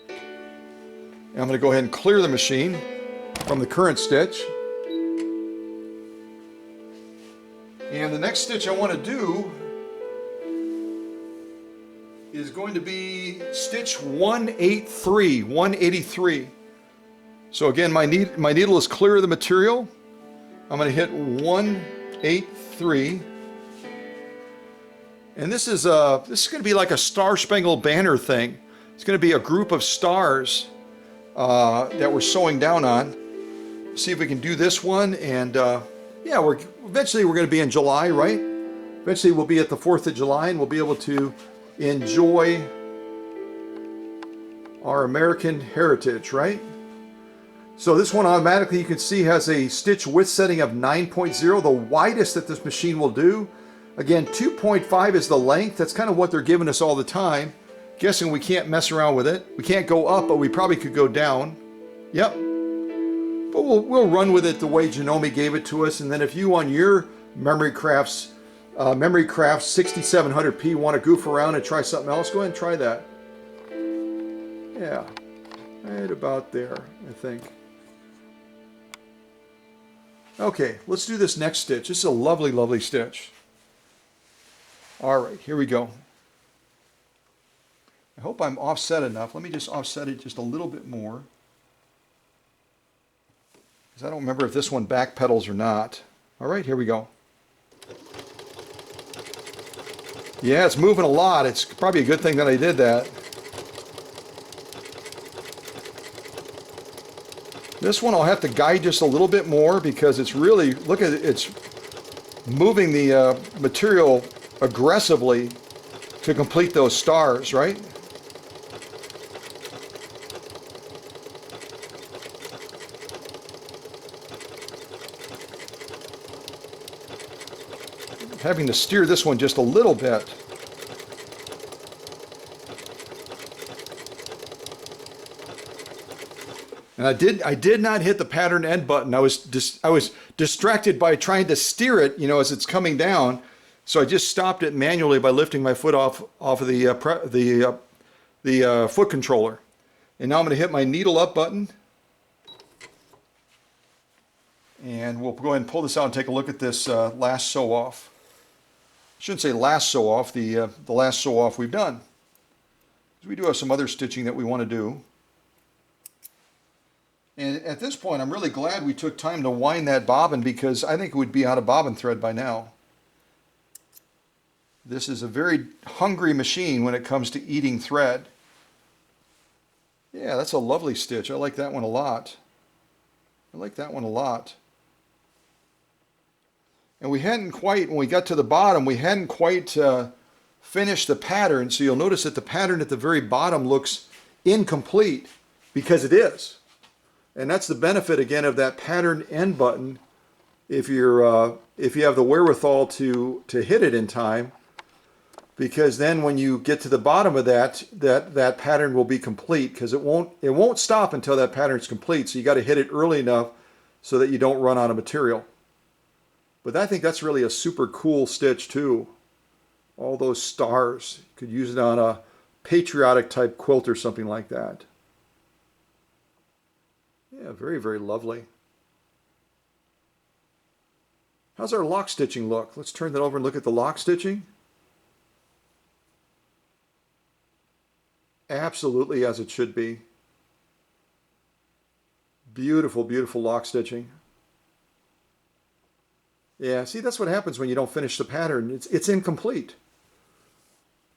And I'm going to go ahead and clear the machine from the current stitch. And the next stitch I want to do is going to be stitch 183. So again, my needle is clear of the material. I'm going to hit 183. And this is going to be like a Star Spangled Banner thing. It's going to be a group of stars that we're sewing down on. See if we can do this one, and yeah, eventually we're going to be in July, right? Eventually we'll be at the 4th of July, and we'll be able to enjoy our American heritage, right? So this one automatically, you can see, has a stitch width setting of 9.0, the widest that this machine will do. Again, 2.5 is the length. That's kind of what they're giving us all the time. Guessing we can't mess around with it. We can't go up, but we probably could go down. Yep. But we'll run with it the way Janome gave it to us. And then if you on your Memory Crafts 6700P want to goof around and try something else, go ahead and try that. Yeah, right about there, I think. Okay, let's do this next stitch. This is a lovely, lovely stitch. All right, here we go. I hope I'm offset enough. Let me just offset it just a little bit more, because I don't remember if this one backpedals or not. All right, here we go. Yeah, it's moving a lot. It's probably a good thing that I did that. This one I'll have to guide just a little bit more because it's really, look at it, it's moving the material aggressively to complete those stars, right? Having to steer this one just a little bit. And I did not hit the pattern end button. I was distracted by trying to steer it, you know, as it's coming down. So I just stopped it manually by lifting my foot off of the foot controller. And now I'm going to hit my needle up button. And we'll go ahead and pull this out and take a look at this last sew off. I shouldn't say last sew off, the last sew off we've done. We do have some other stitching that we want to do. And at this point, I'm really glad we took time to wind that bobbin, because I think it would be out of bobbin thread by now. This is a very hungry machine when it comes to eating thread. Yeah, that's a lovely stitch. I like that one a lot. I like that one a lot. And we hadn't quite, when we got to the bottom, we hadn't quite finished the pattern. So you'll notice that the pattern at the very bottom looks incomplete, because it is. And that's the benefit, again, of that pattern end button. If you have the wherewithal to hit it in time, because then when you get to the bottom of that pattern will be complete, because it won't stop until that pattern is complete. So you got to hit it early enough so that you don't run out of material. But I think that's really a super cool stitch too. All those stars. You could use it on a patriotic type quilt or something like that. Yeah, very, very lovely. How's our lock stitching look? Let's turn that over and look at the lock stitching. Absolutely as it should be. Beautiful, beautiful lock stitching. Yeah, see, that's what happens when you don't finish the pattern. It's incomplete.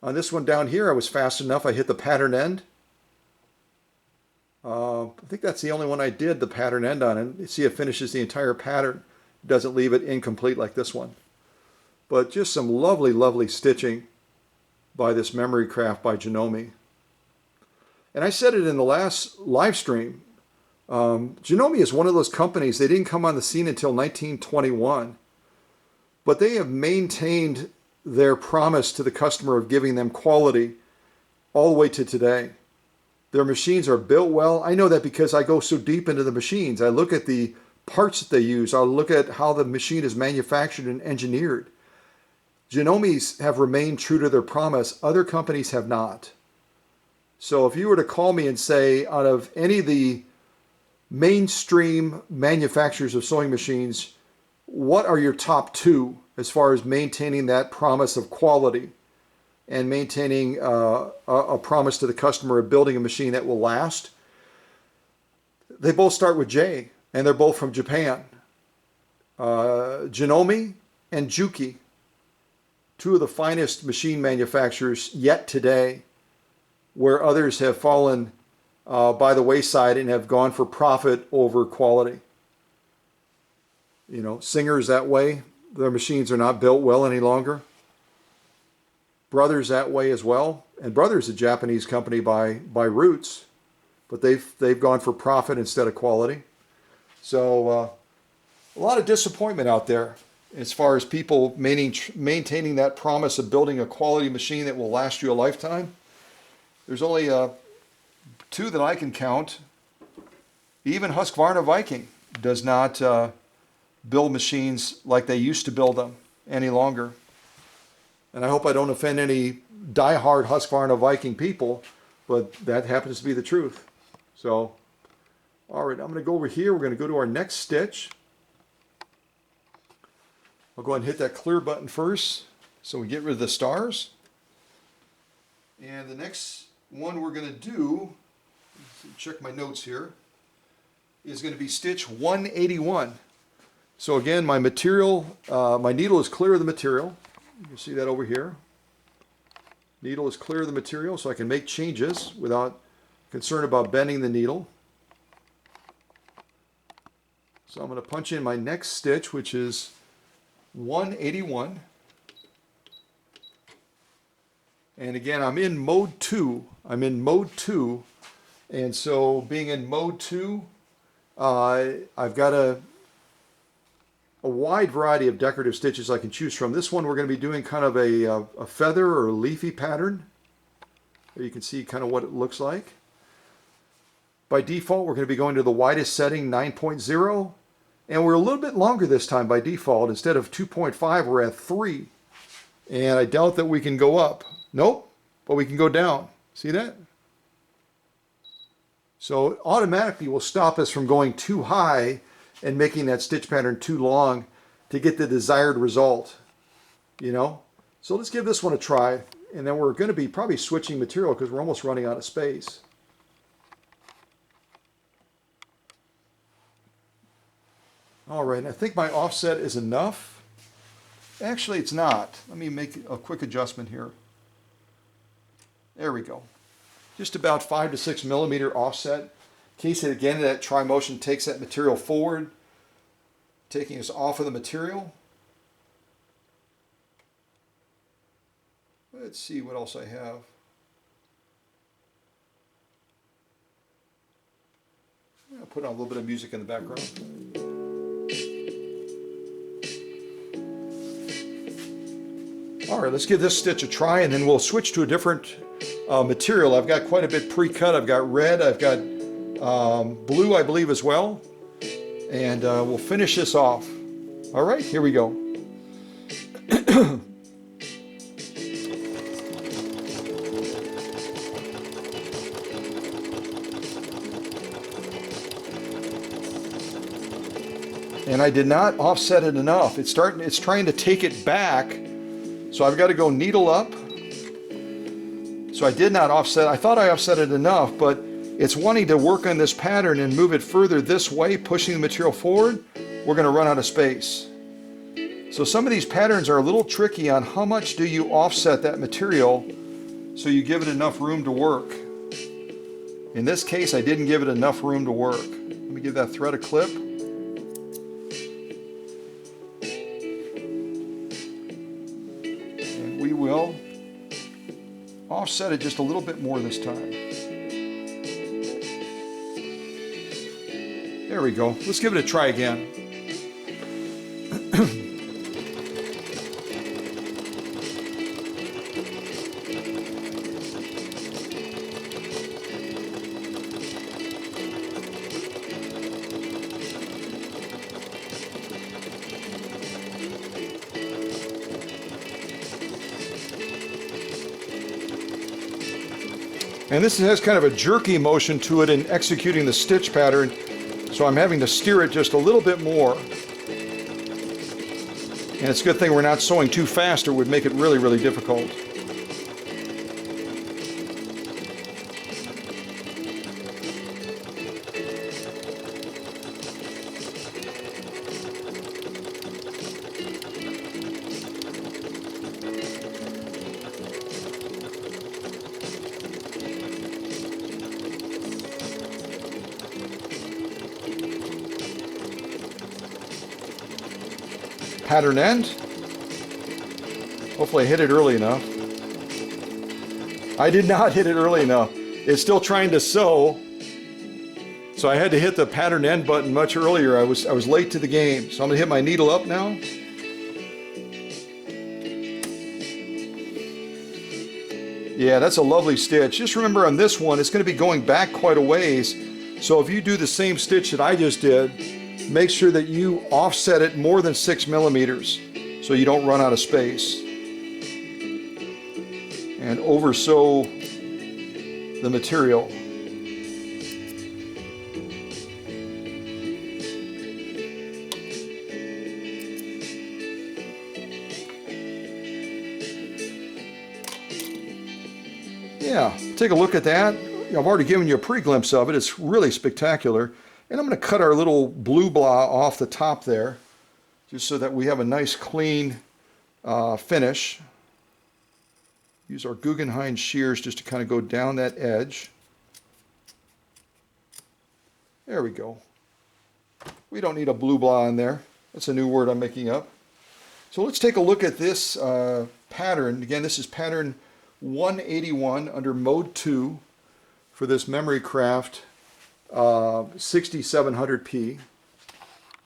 On this one down here, I was fast enough. I hit the pattern end. I think that's the only one I did the pattern end on. And see, it finishes the entire pattern. It doesn't leave it incomplete like this one. But just some lovely, lovely stitching by this memory craft by Janome. And I said it in the last live stream. Janome is one of those companies, they didn't come on the scene until 1921, but they have maintained their promise to the customer of giving them quality all the way to today. Their machines are built well. I know that because I go so deep into the machines. I look at the parts that they use. I look at how the machine is manufactured and engineered. Janome's have remained true to their promise. Other companies have not. So if you were to call me and say, out of any of the mainstream manufacturers of sewing machines, what are your top two as far as maintaining that promise of quality and maintaining a promise to the customer of building a machine that will last? They both start with J, and they're both from Japan. Janome and Juki, two of the finest machine manufacturers yet today, where others have fallen by the wayside and have gone for profit over quality. You know, Singer's that way. Their machines are not built well any longer. Brother's that way as well. And Brother's a Japanese company by roots, but they've gone for profit instead of quality. So a lot of disappointment out there as far as people maintaining that promise of building a quality machine that will last you a lifetime. There's only two that I can count. Even Husqvarna Viking does not build machines like they used to build them any longer. And I hope I don't offend any die-hard Husqvarna Viking people, but that happens to be the truth. So, all right, I'm going to go over here. We're going to go to our next stitch. I'll go ahead and hit that clear button first so we get rid of the stars. And the next one we're going to do, check my notes here, is going to be stitch 181. So again, my material, my needle is clear of the material. You can see that over here. Needle is clear of the material, so I can make changes without concern about bending the needle. So I'm going to punch in my next stitch, which is 181. And again, I'm in mode 2. I'm in mode 2. And so being in mode 2, I've got a wide variety of decorative stitches I can choose from. This one we're going to be doing kind of a feather or leafy pattern. There you can see kind of what it looks like. By default, we're going to be going to the widest setting, 9.0. And we're a little bit longer this time by default. Instead of 2.5, we're at 3. And I doubt that we can go up. Nope, but we can go down. See that? So it automatically will stop us from going too high and making that stitch pattern too long to get the desired result, you know? So let's give this one a try, and then we're going to be probably switching material because we're almost running out of space. All right, I think my offset is enough. Actually, it's not. Let me make a quick adjustment here. There we go. Just about 5 to 6 millimeter offset. In case it, again, that tri-motion takes that material forward, taking us off of the material. Let's see what else I have. I'll put on a little bit of music in the background. All right, let's give this stitch a try, and then we'll switch to a different material. I've got quite a bit pre-cut. I've got red, I've got blue, I believe, as well. And we'll finish this off. All right, here we go. And I did not offset it enough. It's trying to take it back. So I've got to go needle up. So I did not offset. I thought I offset it enough, but it's wanting to work on this pattern and move it further this way, pushing the material forward. We're going to run out of space. So some of these patterns are a little tricky on how much do you offset that material so you give it enough room to work. In this case, I didn't give it enough room to work. Let me give that thread a clip. And we will offset it just a little bit more this time. There we go. Let's give it a try again. And this has kind of a jerky motion to it in executing the stitch pattern, so I'm having to steer it just a little bit more. And it's a good thing we're not sewing too fast, or it would make it really, really difficult. Pattern end. Hopefully I hit it early enough. I did not hit it early enough. It's still trying to sew, so I had to hit the pattern end button much earlier. I was late to the game, so I'm gonna hit my needle up now. Yeah, that's a lovely stitch. Just remember on this one, it's gonna be going back quite a ways. So if you do the same stitch that I just did, make sure that you offset it more than 6 millimeters so you don't run out of space. And over sew the material. Yeah, take a look at that. I've already given you a pre-glimpse of it. It's really spectacular. And I'm going to cut our little blue blah off the top there, just so that we have a nice clean finish. Use our Guggenheim shears just to kind of go down that edge. There we go. We don't need a blue blah in there. That's a new word I'm making up. So let's take a look at this pattern. Again, this is pattern 181 under mode 2 for this Memory Craft 6700P.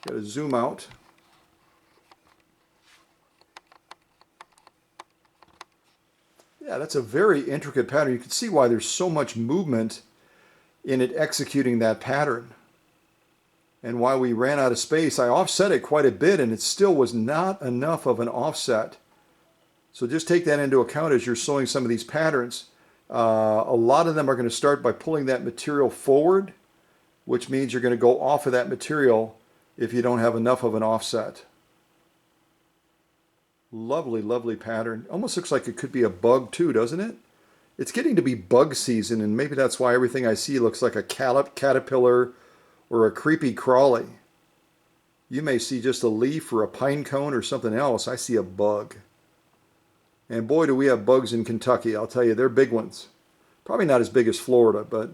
Got to zoom out. Yeah, that's a very intricate pattern. You can see why there's so much movement in it executing that pattern. And why we ran out of space. I offset it quite a bit and it still was not enough of an offset. So just take that into account as you're sewing some of these patterns. A lot of them are going to start by pulling that material forward, which means you're going to go off of that material if you don't have enough of an offset. Lovely, lovely pattern. Almost looks like it could be a bug too, doesn't it? It's getting to be bug season, and maybe that's why everything I see looks like a caterpillar or a creepy crawly. You may see just a leaf or a pine cone or something else. I see a bug. And boy, do we have bugs in Kentucky. I'll tell you, they're big ones. Probably not as big as Florida, but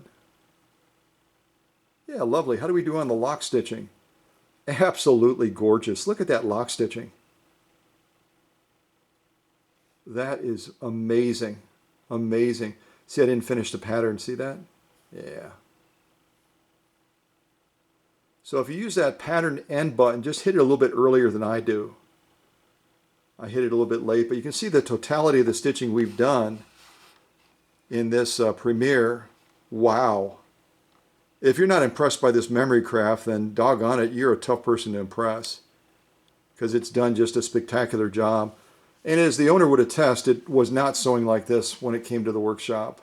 yeah, lovely. How do we do on the lock stitching? Absolutely gorgeous. Look at that lock stitching. That is amazing. Amazing. See, I didn't finish the pattern. See that? Yeah. So if you use that pattern end button, just hit it a little bit earlier than I do. I hit it a little bit late, but you can see the totality of the stitching we've done in this Premiere. Wow. If you're not impressed by this Memory Craft, then doggone it, you're a tough person to impress, because it's done just a spectacular job. And as the owner would attest, it was not sewing like this when it came to the workshop.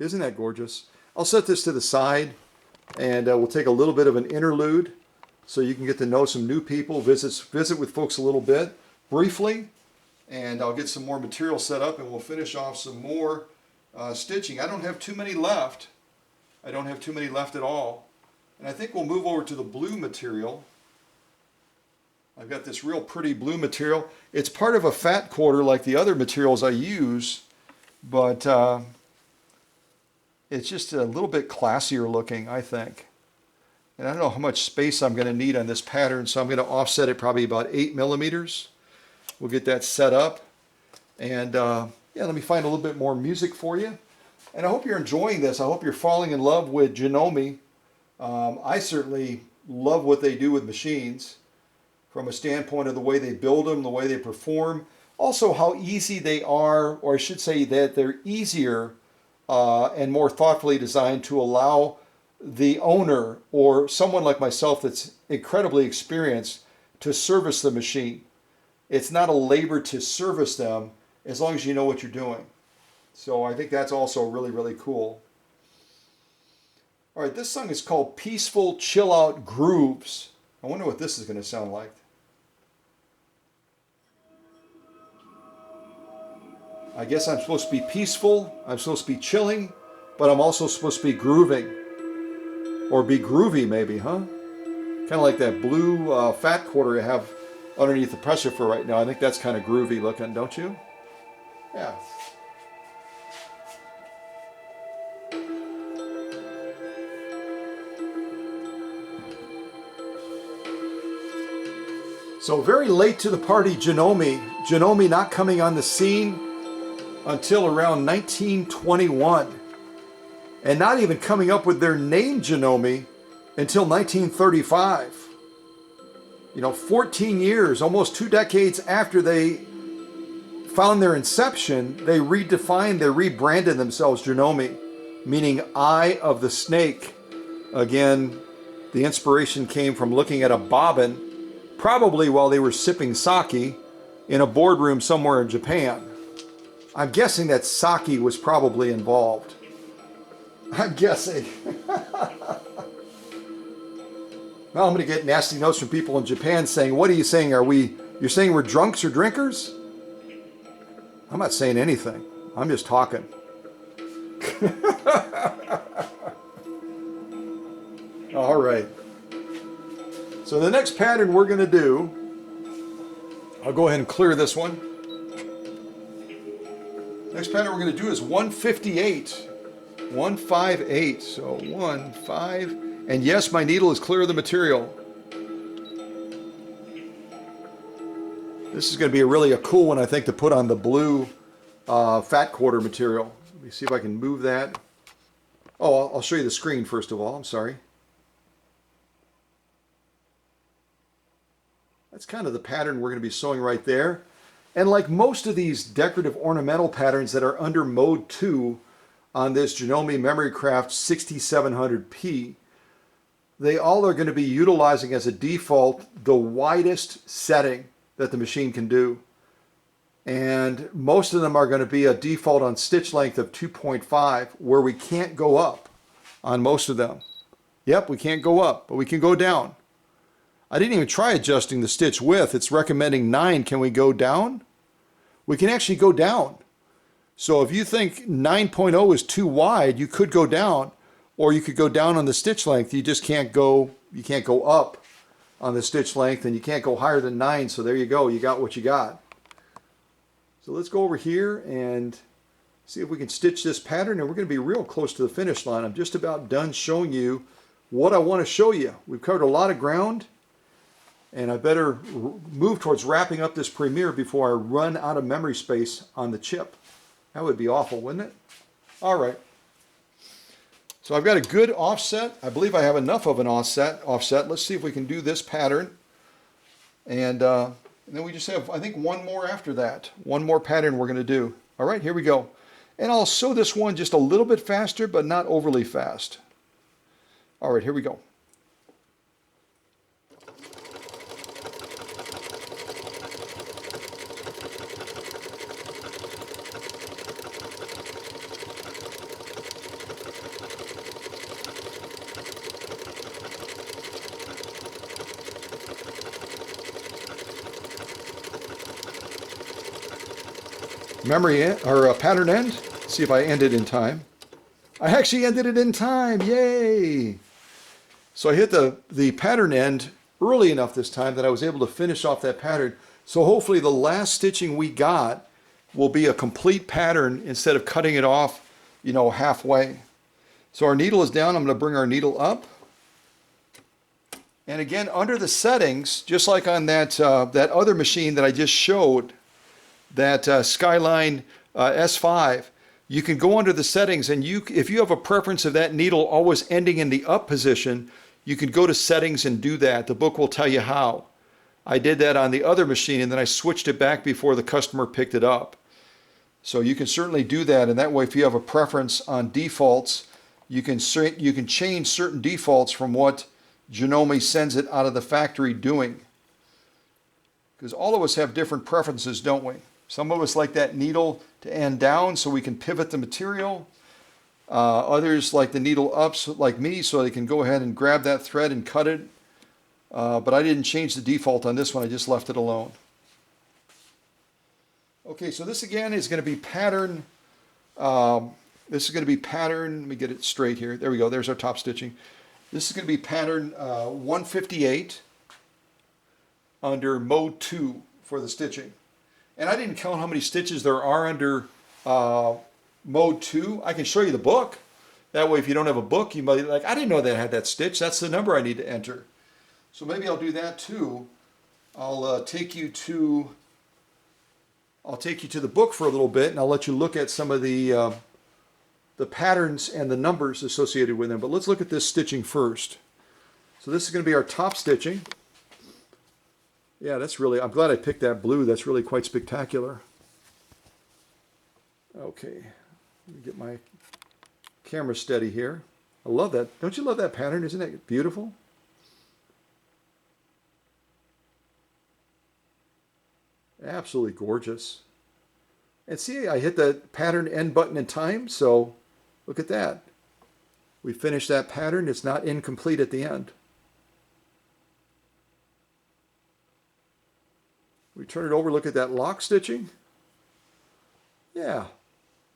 Isn't that gorgeous? I'll set this to the side, and we'll take a little bit of an interlude so you can get to know some new people, visit with folks a little bit, briefly, and I'll get some more material set up, and we'll finish off some more stitching. I don't have too many left. I don't have too many left at all. And I think we'll move over to the blue material. I've got this real pretty blue material. It's part of a fat quarter like the other materials I use, but it's just a little bit classier looking, I think. And I don't know how much space I'm going to need on this pattern, so I'm going to offset it probably about 8 millimeters. We'll get that set up. And yeah, let me find a little bit more music for you. And I hope you're enjoying this. I hope you're falling in love with Janome. I certainly love what they do with machines from a standpoint of the way they build them, the way they perform. Also how easy they are, or I should say that they're easier and more thoughtfully designed to allow the owner or someone like myself that's incredibly experienced to service the machine. It's not a labor to service them as long as you know what you're doing. So I think that's also really, really cool. All right, this song is called Peaceful Chill Out Grooves. I wonder what this is going to sound like. I guess I'm supposed to be peaceful, I'm supposed to be chilling, but I'm also supposed to be grooving. Or be groovy maybe, huh? Kind of like that blue fat quarter I have underneath the pressure for right now. I think that's kind of groovy looking, don't you? Yeah. So very late to the party, Janome. Janome not coming on the scene until around 1921. And not even coming up with their name Janome until 1935. You know, 14 years, almost 2 decades after they found their inception, they redefined, they rebranded themselves Janome, meaning Eye of the Snake. Again, the inspiration came from looking at a bobbin, probably while they were sipping sake in a boardroom somewhere in Japan. I'm guessing that sake was probably involved. I'm guessing. Now I'm going to get nasty notes from people in Japan saying, what are you saying? You're saying we're drunks or drinkers? I'm not saying anything. I'm just talking. All right. So the next pattern we're going to do, I'll go ahead and clear this one. Next pattern we're going to do is 158. 158. So 1, 5. And yes, my needle is clear of the material. This is going to be really a cool one, I think, to put on the blue fat quarter material. Let me see if I can move that. Oh, I'll show you the screen first of all. I'm sorry. That's kind of the pattern we're going to be sewing right there. And like most of these decorative ornamental patterns that are under mode 2 on this Janome Memory Craft 6700P, they all are going to be utilizing as a default the widest setting that the machine can do. And most of them are going to be a default on stitch length of 2.5, where we can't go up on most of them. Yep, we can't go up, but we can go down. I didn't even try adjusting the stitch width. It's recommending 9. Can we go down? We can actually go down. So if you think 9.0 is too wide, you could go down, or you could go down on the stitch length. You just can't go, you can't go up on the stitch length, and you can't go higher than 9. So there you go. You got what you got. So let's go over here and see if we can stitch this pattern, and we're going to be real close to the finish line. I'm just about done showing you what I want to show you. We've covered a lot of ground, and I better move towards wrapping up this premiere before I run out of memory space on the chip. That would be awful, wouldn't it? All right. So I've got a good offset. I believe I have enough of an offset. Let's see if we can do this pattern. And then we just have, I think, one more after that. One more pattern we're going to do. All right, here we go. And I'll sew this one just a little bit faster, but not overly fast. All right, here we go. Memory end, or pattern end. See if I end it in time. I actually ended it in time. Yay! So I hit the pattern end early enough this time that I was able to finish off that pattern. So hopefully the last stitching we got will be a complete pattern instead of cutting it off, you know, halfway. So our needle is down. I'm going to bring our needle up. And again, under the settings, just like on that, that other machine that I just showed, that Skyline S5, you can go under the settings, and if you have a preference of that needle always ending in the up position, you can go to settings and do that. The book will tell you how. I did that on the other machine, and then I switched it back before the customer picked it up. So you can certainly do that, and that way if you have a preference on defaults, you can change certain defaults from what Janome sends it out of the factory doing. Because all of us have different preferences, don't we? Some of us like that needle to end down so we can pivot the material. Others like the needle up, like me, so they can go ahead and grab that thread and cut it. But I didn't change the default on this one, I just left it alone. Okay, so this again is going to be pattern. This is going to be pattern, let me get it straight here. There we go, there's our top stitching. This is going to be pattern 158 under mode 2 for the stitching. And I didn't count how many stitches there are under mode 2. I can show you the book. That way if you don't have a book, you might be like, I didn't know that had that stitch. That's the number I need to enter. So maybe I'll do that too. I'll take you to the book for a little bit, and I'll let you look at some of the patterns and the numbers associated with them. But let's look at this stitching first. So this is going to be our top stitching. Yeah, that's really, I'm glad I picked that blue. That's really quite spectacular. Okay, let me get my camera steady here. I love that. Don't you love that pattern? Isn't it beautiful? Absolutely gorgeous. And see, I hit the pattern end button in time, so look at that. We finished that pattern. It's not incomplete at the end. We turn it over, look at that lock stitching. Yeah,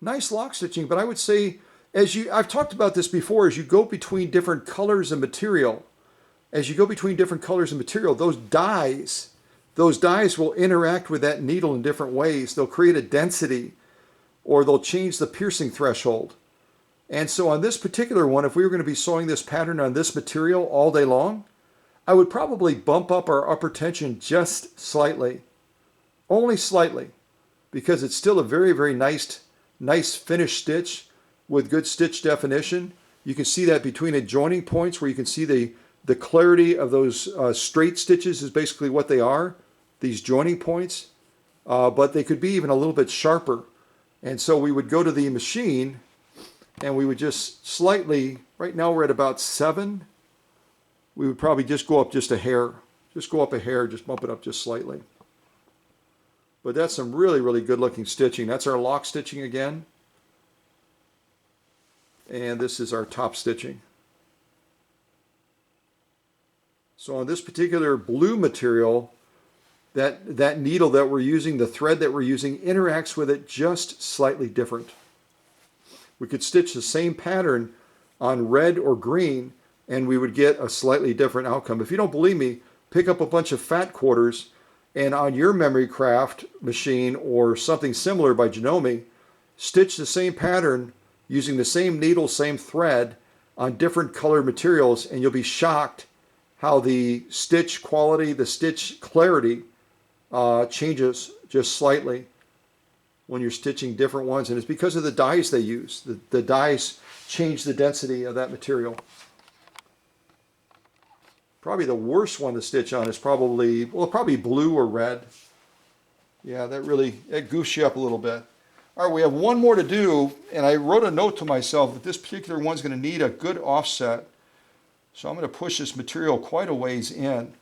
nice lock stitching, but I would say, I've talked about this before, as you go between different colors and material, those dyes will interact with that needle in different ways. They'll create a density, or they'll change the piercing threshold. And so on this particular one, if we were going to be sewing this pattern on this material all day long, I would probably bump up our upper tension just slightly. Only slightly, because it's still a very, very nice finished stitch with good stitch definition. You can see that between adjoining points where you can see the clarity of those straight stitches is basically what they are, these joining points, but they could be even a little bit sharper. And so we would go to the machine and we would just slightly, right now we're at about 7, we would probably just go up just a hair, just bump it up just slightly. But that's some really, really good looking stitching. That's our lock stitching again. And this is our top stitching. So on this particular blue material, that needle that we're using, the thread that we're using, interacts with it just slightly different. We could stitch the same pattern on red or green, and we would get a slightly different outcome. If you don't believe me, pick up a bunch of fat quarters, and on your Memory Craft machine or something similar by Janome, stitch the same pattern using the same needle, same thread on different colored materials, and you'll be shocked how the stitch quality, the stitch clarity changes just slightly when you're stitching different ones. And it's because of the dyes they use. The dyes change the density of that material. Probably the worst one to stitch on is probably blue or red. Yeah, that goofs you up a little bit. All right, we have one more to do, and I wrote a note to myself that this particular one's going to need a good offset. So I'm going to push this material quite a ways in.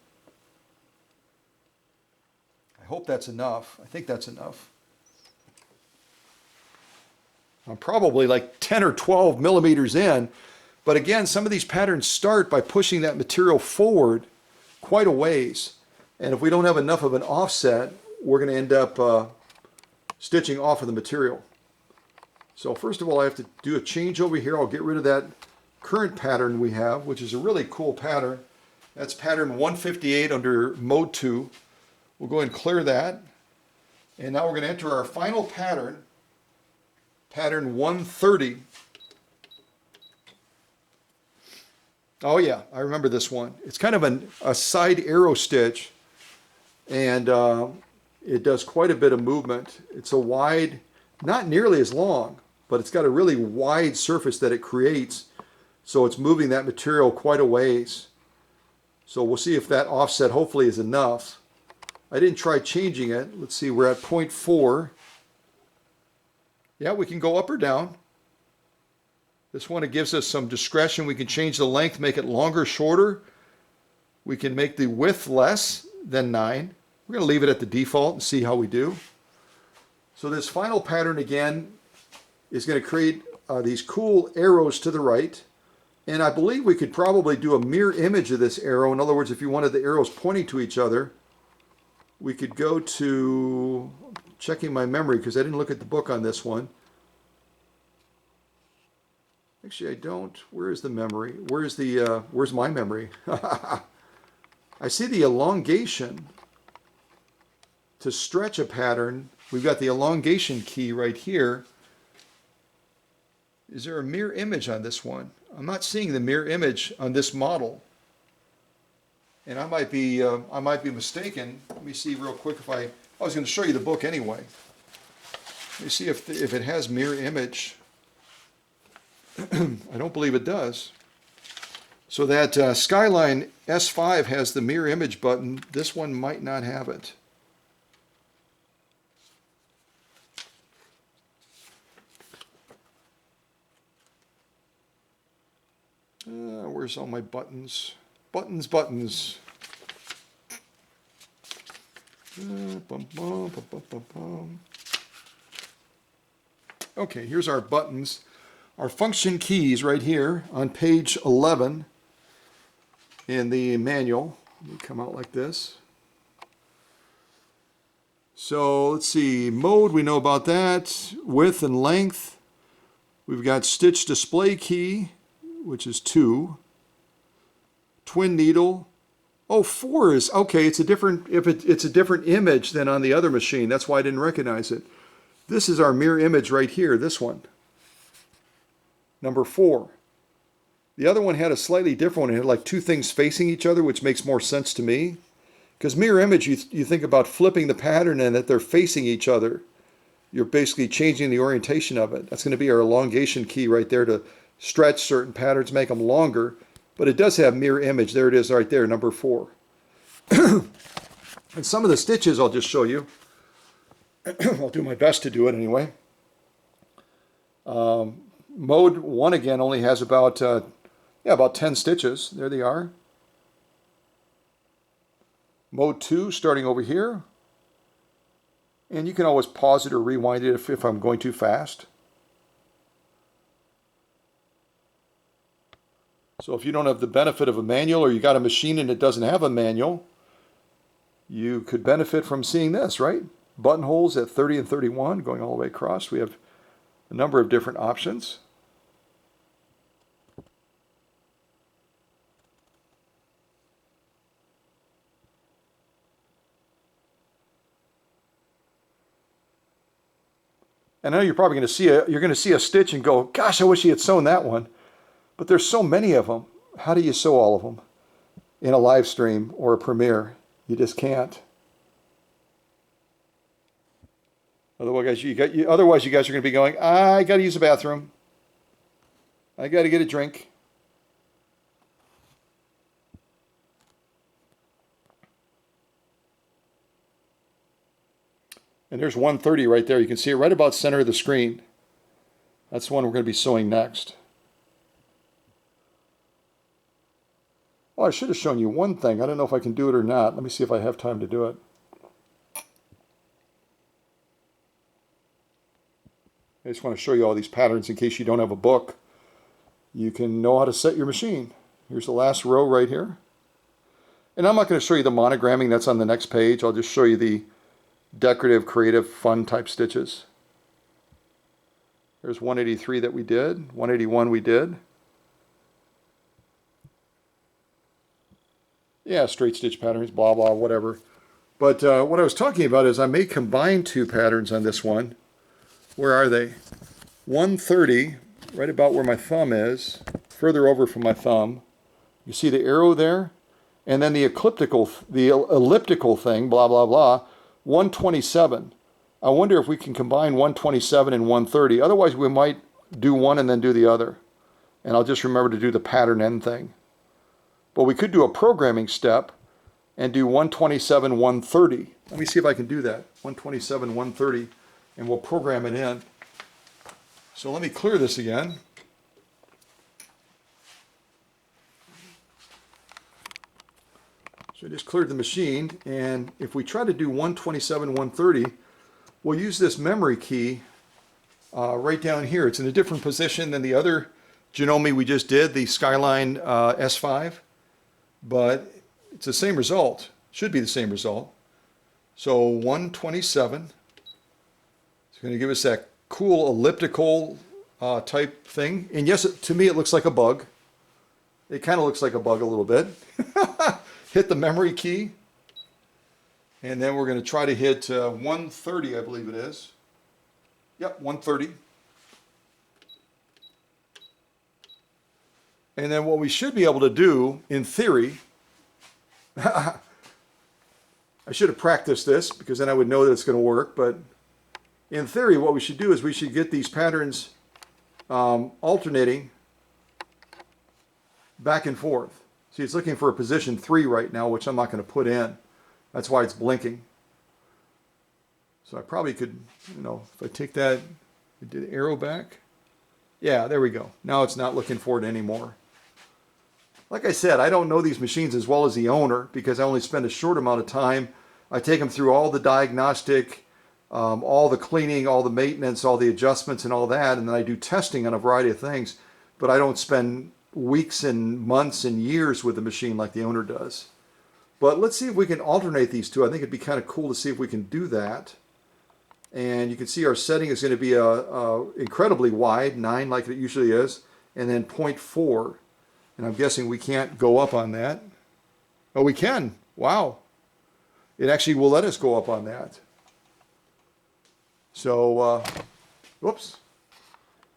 I hope that's enough. I think that's enough. I'm probably like 10 or 12 millimeters in. But again, some of these patterns start by pushing that material forward quite a ways. And if we don't have enough of an offset, we're going to end up stitching off of the material. So first of all, I have to do a change over here. I'll get rid of that current pattern we have, which is a really cool pattern. That's pattern 158 under mode 2. We'll go ahead and clear that. And now we're going to enter our final pattern, pattern 130. Oh yeah, I remember this one. It's kind of a side arrow stitch, and it does quite a bit of movement. It's a wide, not nearly as long, but it's got a really wide surface that it creates, so it's moving that material quite a ways. So we'll see if that offset hopefully is enough. I didn't try changing it. Let's see, we're at 0.4. Yeah, we can go up or down. This one, it gives us some discretion. We can change the length, make it longer, shorter. We can make the width less than 9. We're going to leave it at the default and see how we do. So this final pattern again is going to create these cool arrows to the right. And I believe we could probably do a mirror image of this arrow. In other words, if you wanted the arrows pointing to each other, we could go to, checking my memory because I didn't look at the book on this one. Actually, I don't. Where is the memory? Where's my memory? I see the elongation. To stretch a pattern, we've got the elongation key right here. Is there a mirror image on this one? I'm not seeing the mirror image on this model. And I might be mistaken. Let me see real quick if I was going to show you the book anyway. Let me see if it has mirror image. I don't believe it does. So that Skyline S5 has the mirror image button. This one might not have it. Where's all my buttons? Buttons. Okay, here's our buttons. Our function keys right here on page 11 in the manual. Let me come out like this. So let's see, mode, we know about that. Width and length. We've got stitch display key, which is 2. Twin needle. Oh, 4 is, okay, it's a different, it's a different image than on the other machine. That's why I didn't recognize it. This is our mirror image right here, this one. Number 4. The other one had a slightly different one. It had like 2 things facing each other, which makes more sense to me. Because mirror image, you think about flipping the pattern and that they're facing each other. You're basically changing the orientation of it. That's going to be our elongation key right there to stretch certain patterns, make them longer. But it does have mirror image. There it is right there, number 4. And some of the stitches I'll just show you. I'll do my best to do it anyway. Mode 1 again only has about 10 stitches. There they are. Mode 2 starting over here. And you can always pause it or rewind it if I'm going too fast. So if you don't have the benefit of a manual or you got a machine and it doesn't have a manual, you could benefit from seeing this, right? Buttonholes at 30 and 31 going all the way across. We have a number of different options. And I know you're probably going to see a stitch and go, gosh, I wish he had sewn that one. But there's so many of them. How do you sew all of them in a live stream or a premiere? You just can't. Otherwise, you guys are going to be going, I got to use the bathroom. I got to get a drink. And there's 130 right there. You can see it right about center of the screen. That's the one we're going to be sewing next. Oh, I should have shown you one thing. I don't know if I can do it or not. Let me see if I have time to do it. I just want to show you all these patterns in case you don't have a book. You can know how to set your machine. Here's the last row right here. And I'm not going to show you the monogramming. That's on the next page. I'll just show you the decorative, creative, fun type stitches. There's 183 that we did. 181 we did. Yeah, straight stitch patterns, blah, blah, whatever. But what I was talking about is I may combine two patterns on this one. Where are they? 130, right about where my thumb is, further over from my thumb. You see the arrow there? And then the elliptical thing, blah, blah, blah, 127. I wonder if we can combine 127 and 130. Otherwise, we might do one and then do the other. And I'll just remember to do the pattern end thing. But we could do a programming step and do 127, 130. Let me see if I can do that. 127, 130, and we'll program it in. So let me clear this again. So I just cleared the machine, and if we try to do 127, 130, we'll use this memory key right down here. It's in a different position than the other Janome we just did, the Skyline S5, but it's the same result. Should be the same result. So 127. It's going to give us that cool elliptical type thing. And yes, to me it looks like a bug. It kind of looks like a bug a little bit. Hit the memory key. And then we're going to try to hit 130, I believe it is. Yep, 130. And then what we should be able to do, in theory, I should have practiced this because then I would know that it's going to work, but in theory what we should do is we should get these patterns alternating back and forth. See, it's looking for a position 3 right now, which I'm not going to put in. That's why it's blinking. So I probably could, if I take that, did arrow back? Yeah, there we go. Now it's not looking for it anymore. Like I said, I don't know these machines as well as the owner because I only spend a short amount of time. I take them through all the diagnostic, all the cleaning, all the maintenance, all the adjustments and all that, and then I do testing on a variety of things, but I don't spend weeks and months and years with the machine like the owner does. But let's see if we can alternate these two. I think it'd be kind of cool to see if we can do that. And you can see our setting is going to be incredibly wide, 9 like it usually is, and then 0.4. And I'm guessing we can't go up on that. Oh, we can. Wow. It actually will let us go up on that. So, whoops.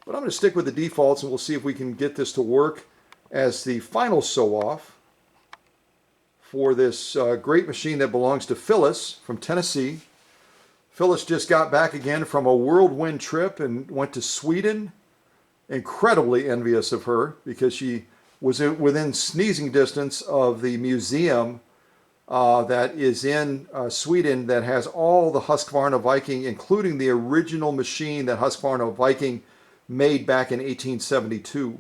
But I'm going to stick with the defaults and we'll see if we can get this to work as the final sew-off for this great machine that belongs to Phyllis from Tennessee. Phyllis just got back again from a whirlwind trip and went to Sweden. Incredibly envious of her because she was within sneezing distance of the museum that is in Sweden that has all the Husqvarna Viking, including the original machine that Husqvarna Viking made back in 1872.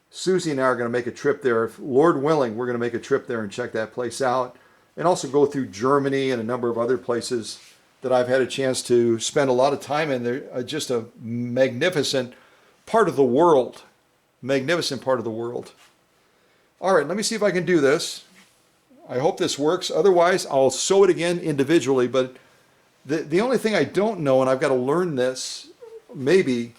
Susie and I are going to make a trip there. If Lord willing, we're going to make a trip there and check that place out. And also go through Germany and a number of other places that I've had a chance to spend a lot of time in. They're just a magnificent part of the world. Magnificent part of the world. All right, let me see if I can do this. I hope this works. Otherwise, I'll sew it again individually. But the only thing I don't know, and I've got to learn this, maybe,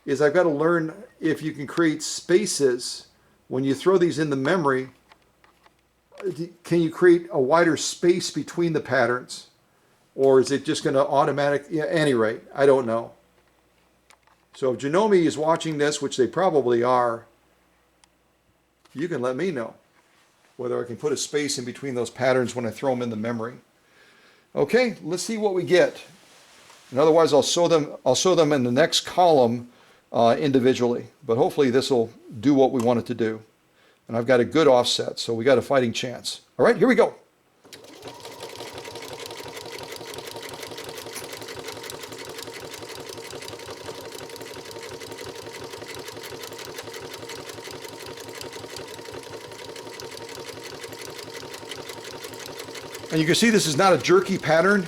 is I've got to learn if you can create spaces when you throw these in the memory. Can you create a wider space between the patterns? Or is it just going to automatically, at any rate, I don't know. So if Janome is watching this, which they probably are, you can let me know whether I can put a space in between those patterns when I throw them in the memory. Okay, let's see what we get. And otherwise I'll sew them in the next column individually. But hopefully this will do what we want it to do. And I've got a good offset, so we got a fighting chance. All right, here we go. And you can see this is not a jerky pattern,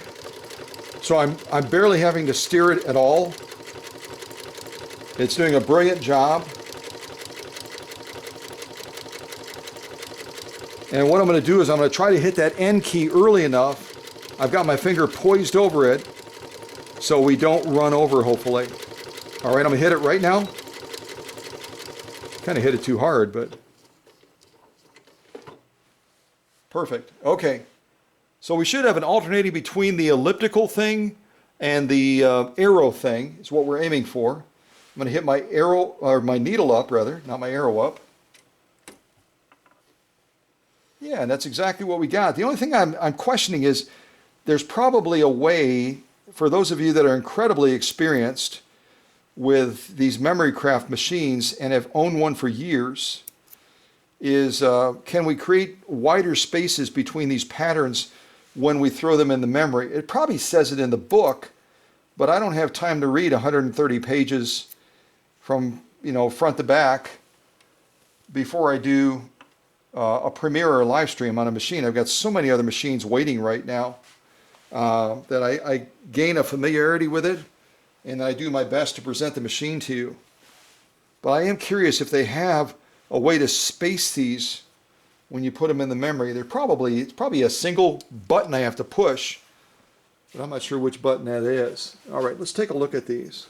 so I'm barely having to steer it at all. It's doing a brilliant job. And what I'm going to do is I'm going to try to hit that end key early enough. I've got my finger poised over it so we don't run over, hopefully. All right, I'm going to hit it right now. Kind of hit it too hard, but Perfect. Okay. So we should have an alternating between the elliptical thing and the arrow thing is what we're aiming for. I'm going to hit my arrow, or my needle up rather, not my arrow up. Yeah, and that's exactly what we got. The only thing I'm questioning is there's probably a way, for those of you that are incredibly experienced with these memory craft machines and have owned one for years, is can we create wider spaces between these patterns when we throw them in the memory? It probably says it in the book, but I don't have time to read 130 pages from, you know, front to back before I do a premiere or a live stream on a machine. I've got so many other machines waiting right now that I gain a familiarity with it, and I do my best to present the machine to you. But I am curious if they have a way to space these when you put them in the memory. It's probably a single button I have to push, but I'm not sure which button that is. All right, let's take a look at these.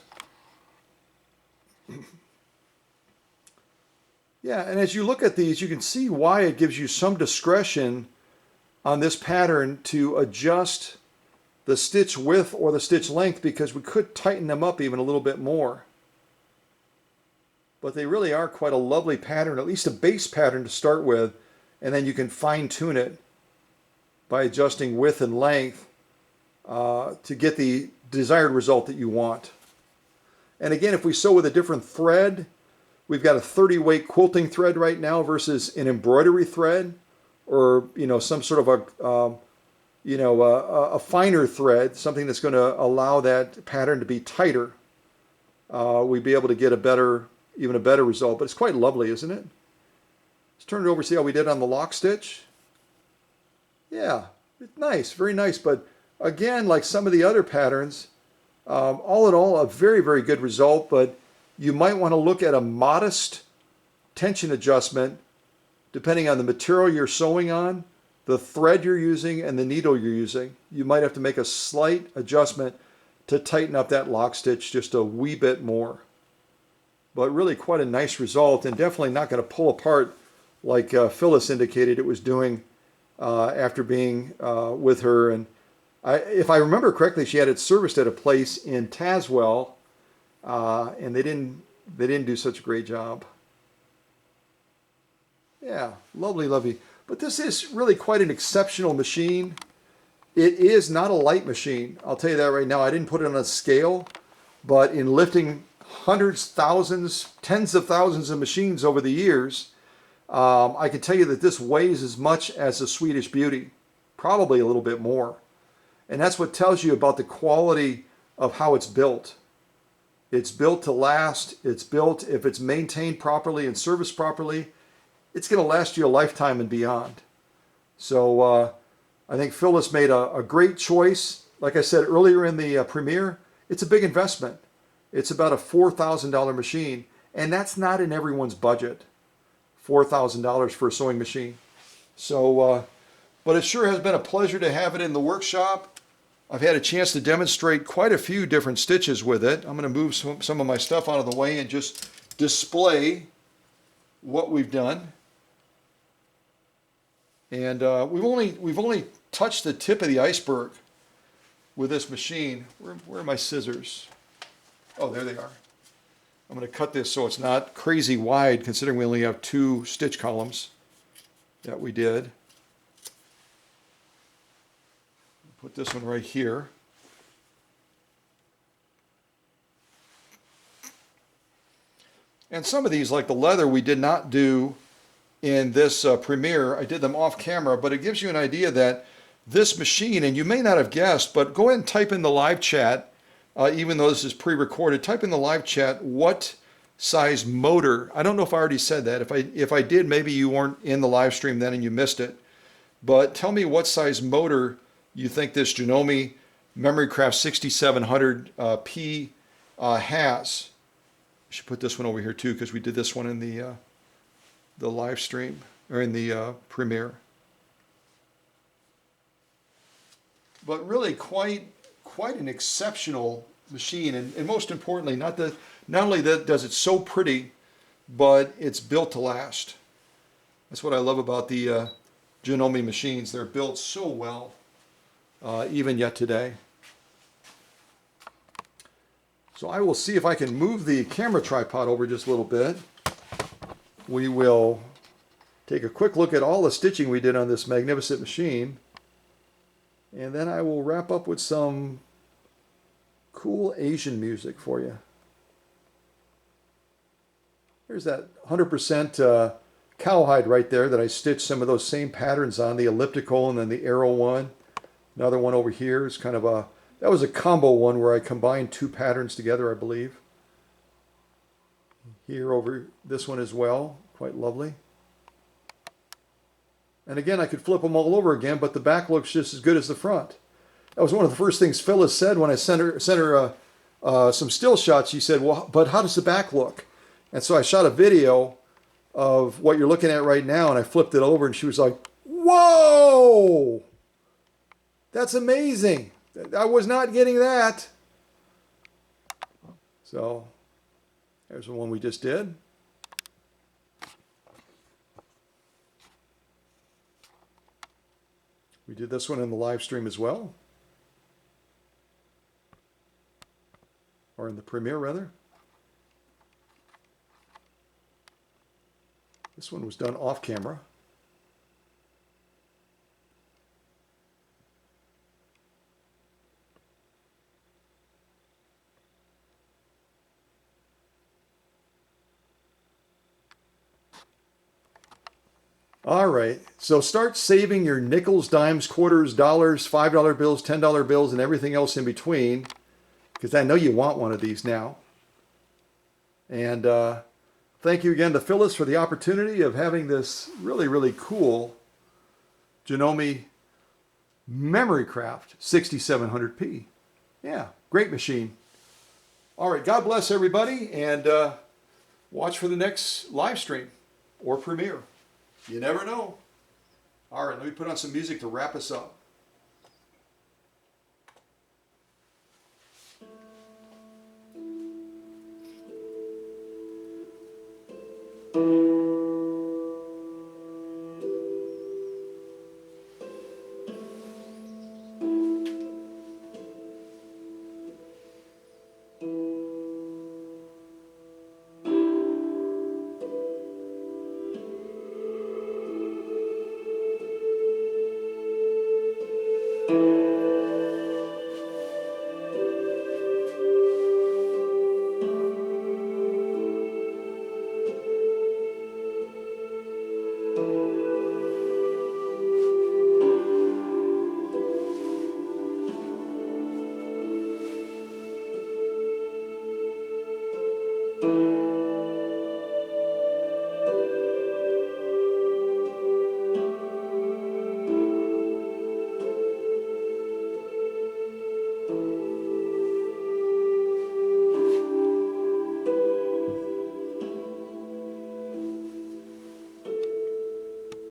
Yeah, and as you look at these, you can see why it gives you some discretion on this pattern to adjust the stitch width or the stitch length, because we could tighten them up even a little bit more. But they really are quite a lovely pattern, at least a base pattern to start with, and then you can fine tune it by adjusting width and length to get the desired result that you want. And again, if we sew with a different thread, we've got a 30-weight quilting thread right now versus an embroidery thread, or some sort of a finer thread, something that's going to allow that pattern to be tighter. We'd be able to get even a better result. But it's quite lovely, isn't it? Let's turn it over, see how we did on the lock stitch. Yeah, it's nice, very nice. But again, like some of the other patterns, all in all, a very, very good result. But you might want to look at a modest tension adjustment depending on the material you're sewing on, the thread you're using, and the needle you're using. You might have to make a slight adjustment to tighten up that lock stitch just a wee bit more. But really quite a nice result, and definitely not going to pull apart like Phyllis indicated it was doing after being with her. And if I remember correctly, she had it serviced at a place in Tazewell, and they didn't do such a great job. Yeah, lovely, lovely. But this is really quite an exceptional machine. It is not a light machine. I'll tell you that right now. I didn't put it on a scale, but in lifting hundreds, thousands, tens of thousands of machines over the years, I can tell you that this weighs as much as a Swedish Beauty, probably a little bit more. And that's what tells you about the quality of how it's built. It's built to last. It's built, if it's maintained properly and serviced properly, it's going to last you a lifetime and beyond. So I think Phyllis made a great choice. Like I said earlier in the premiere, it's a big investment. It's about a $4,000 machine, and that's not in everyone's budget, $4,000 for a sewing machine. So, but it sure has been a pleasure to have it in the workshop. I've had a chance to demonstrate quite a few different stitches with it. I'm going to move some of my stuff out of the way and just display what we've done. And we've only touched the tip of the iceberg with this machine. Where are my scissors? Oh, there they are. I'm going to cut this so it's not crazy wide, considering we only have 2 stitch columns that we did. Put this one right here. And some of these, like the leather, we did not do in this premiere. I did them off camera, but it gives you an idea that this machine, and you may not have guessed, but go ahead and type in the live chat, even though this is pre-recorded, type in the live chat what size motor. I don't know if I already said that. If I did, maybe you weren't in the live stream then and you missed it. But tell me what size motor you think this Janome MemoryCraft 6700P has. I should put this one over here too, because we did this one in the live stream, or in the premiere. But really quite an exceptional machine, and most importantly, not only that does it so pretty, but it's built to last. That's what I love about the Janome machines. They're built so well, even yet today. So I will see if I can move the camera tripod over just a little bit. We will take a quick look at all the stitching we did on this magnificent machine. And then I will wrap up with some cool Asian music for you. There's that 100% cowhide right there that I stitched some of those same patterns on, the elliptical and then the arrow one. Another one over here is kind of a, that was a combo one where I combined two patterns together, I believe. Here over this one as well, quite lovely. And again, I could flip them all over again, but the back looks just as good as the front. That was one of the first things Phyllis said when I sent her some still shots. She said, well, but how does the back look? And so I shot a video of what you're looking at right now, and I flipped it over, and she was like, whoa! That's amazing. I was not getting that. So there's the one we just did. We did this one in the live stream as well. Or in the premiere, rather. This one was done off camera. All right, so start saving your nickels, dimes, quarters, dollars, $5 bills, $10 bills, and everything else in between, because I know you want one of these now. And thank you again to Phyllis for the opportunity of having this really, really cool Janome Memorycraft 6700P. Yeah, great machine. All right, God bless everybody, and watch for the next live stream or premiere. You never know. All right, let me put on some music to wrap us up.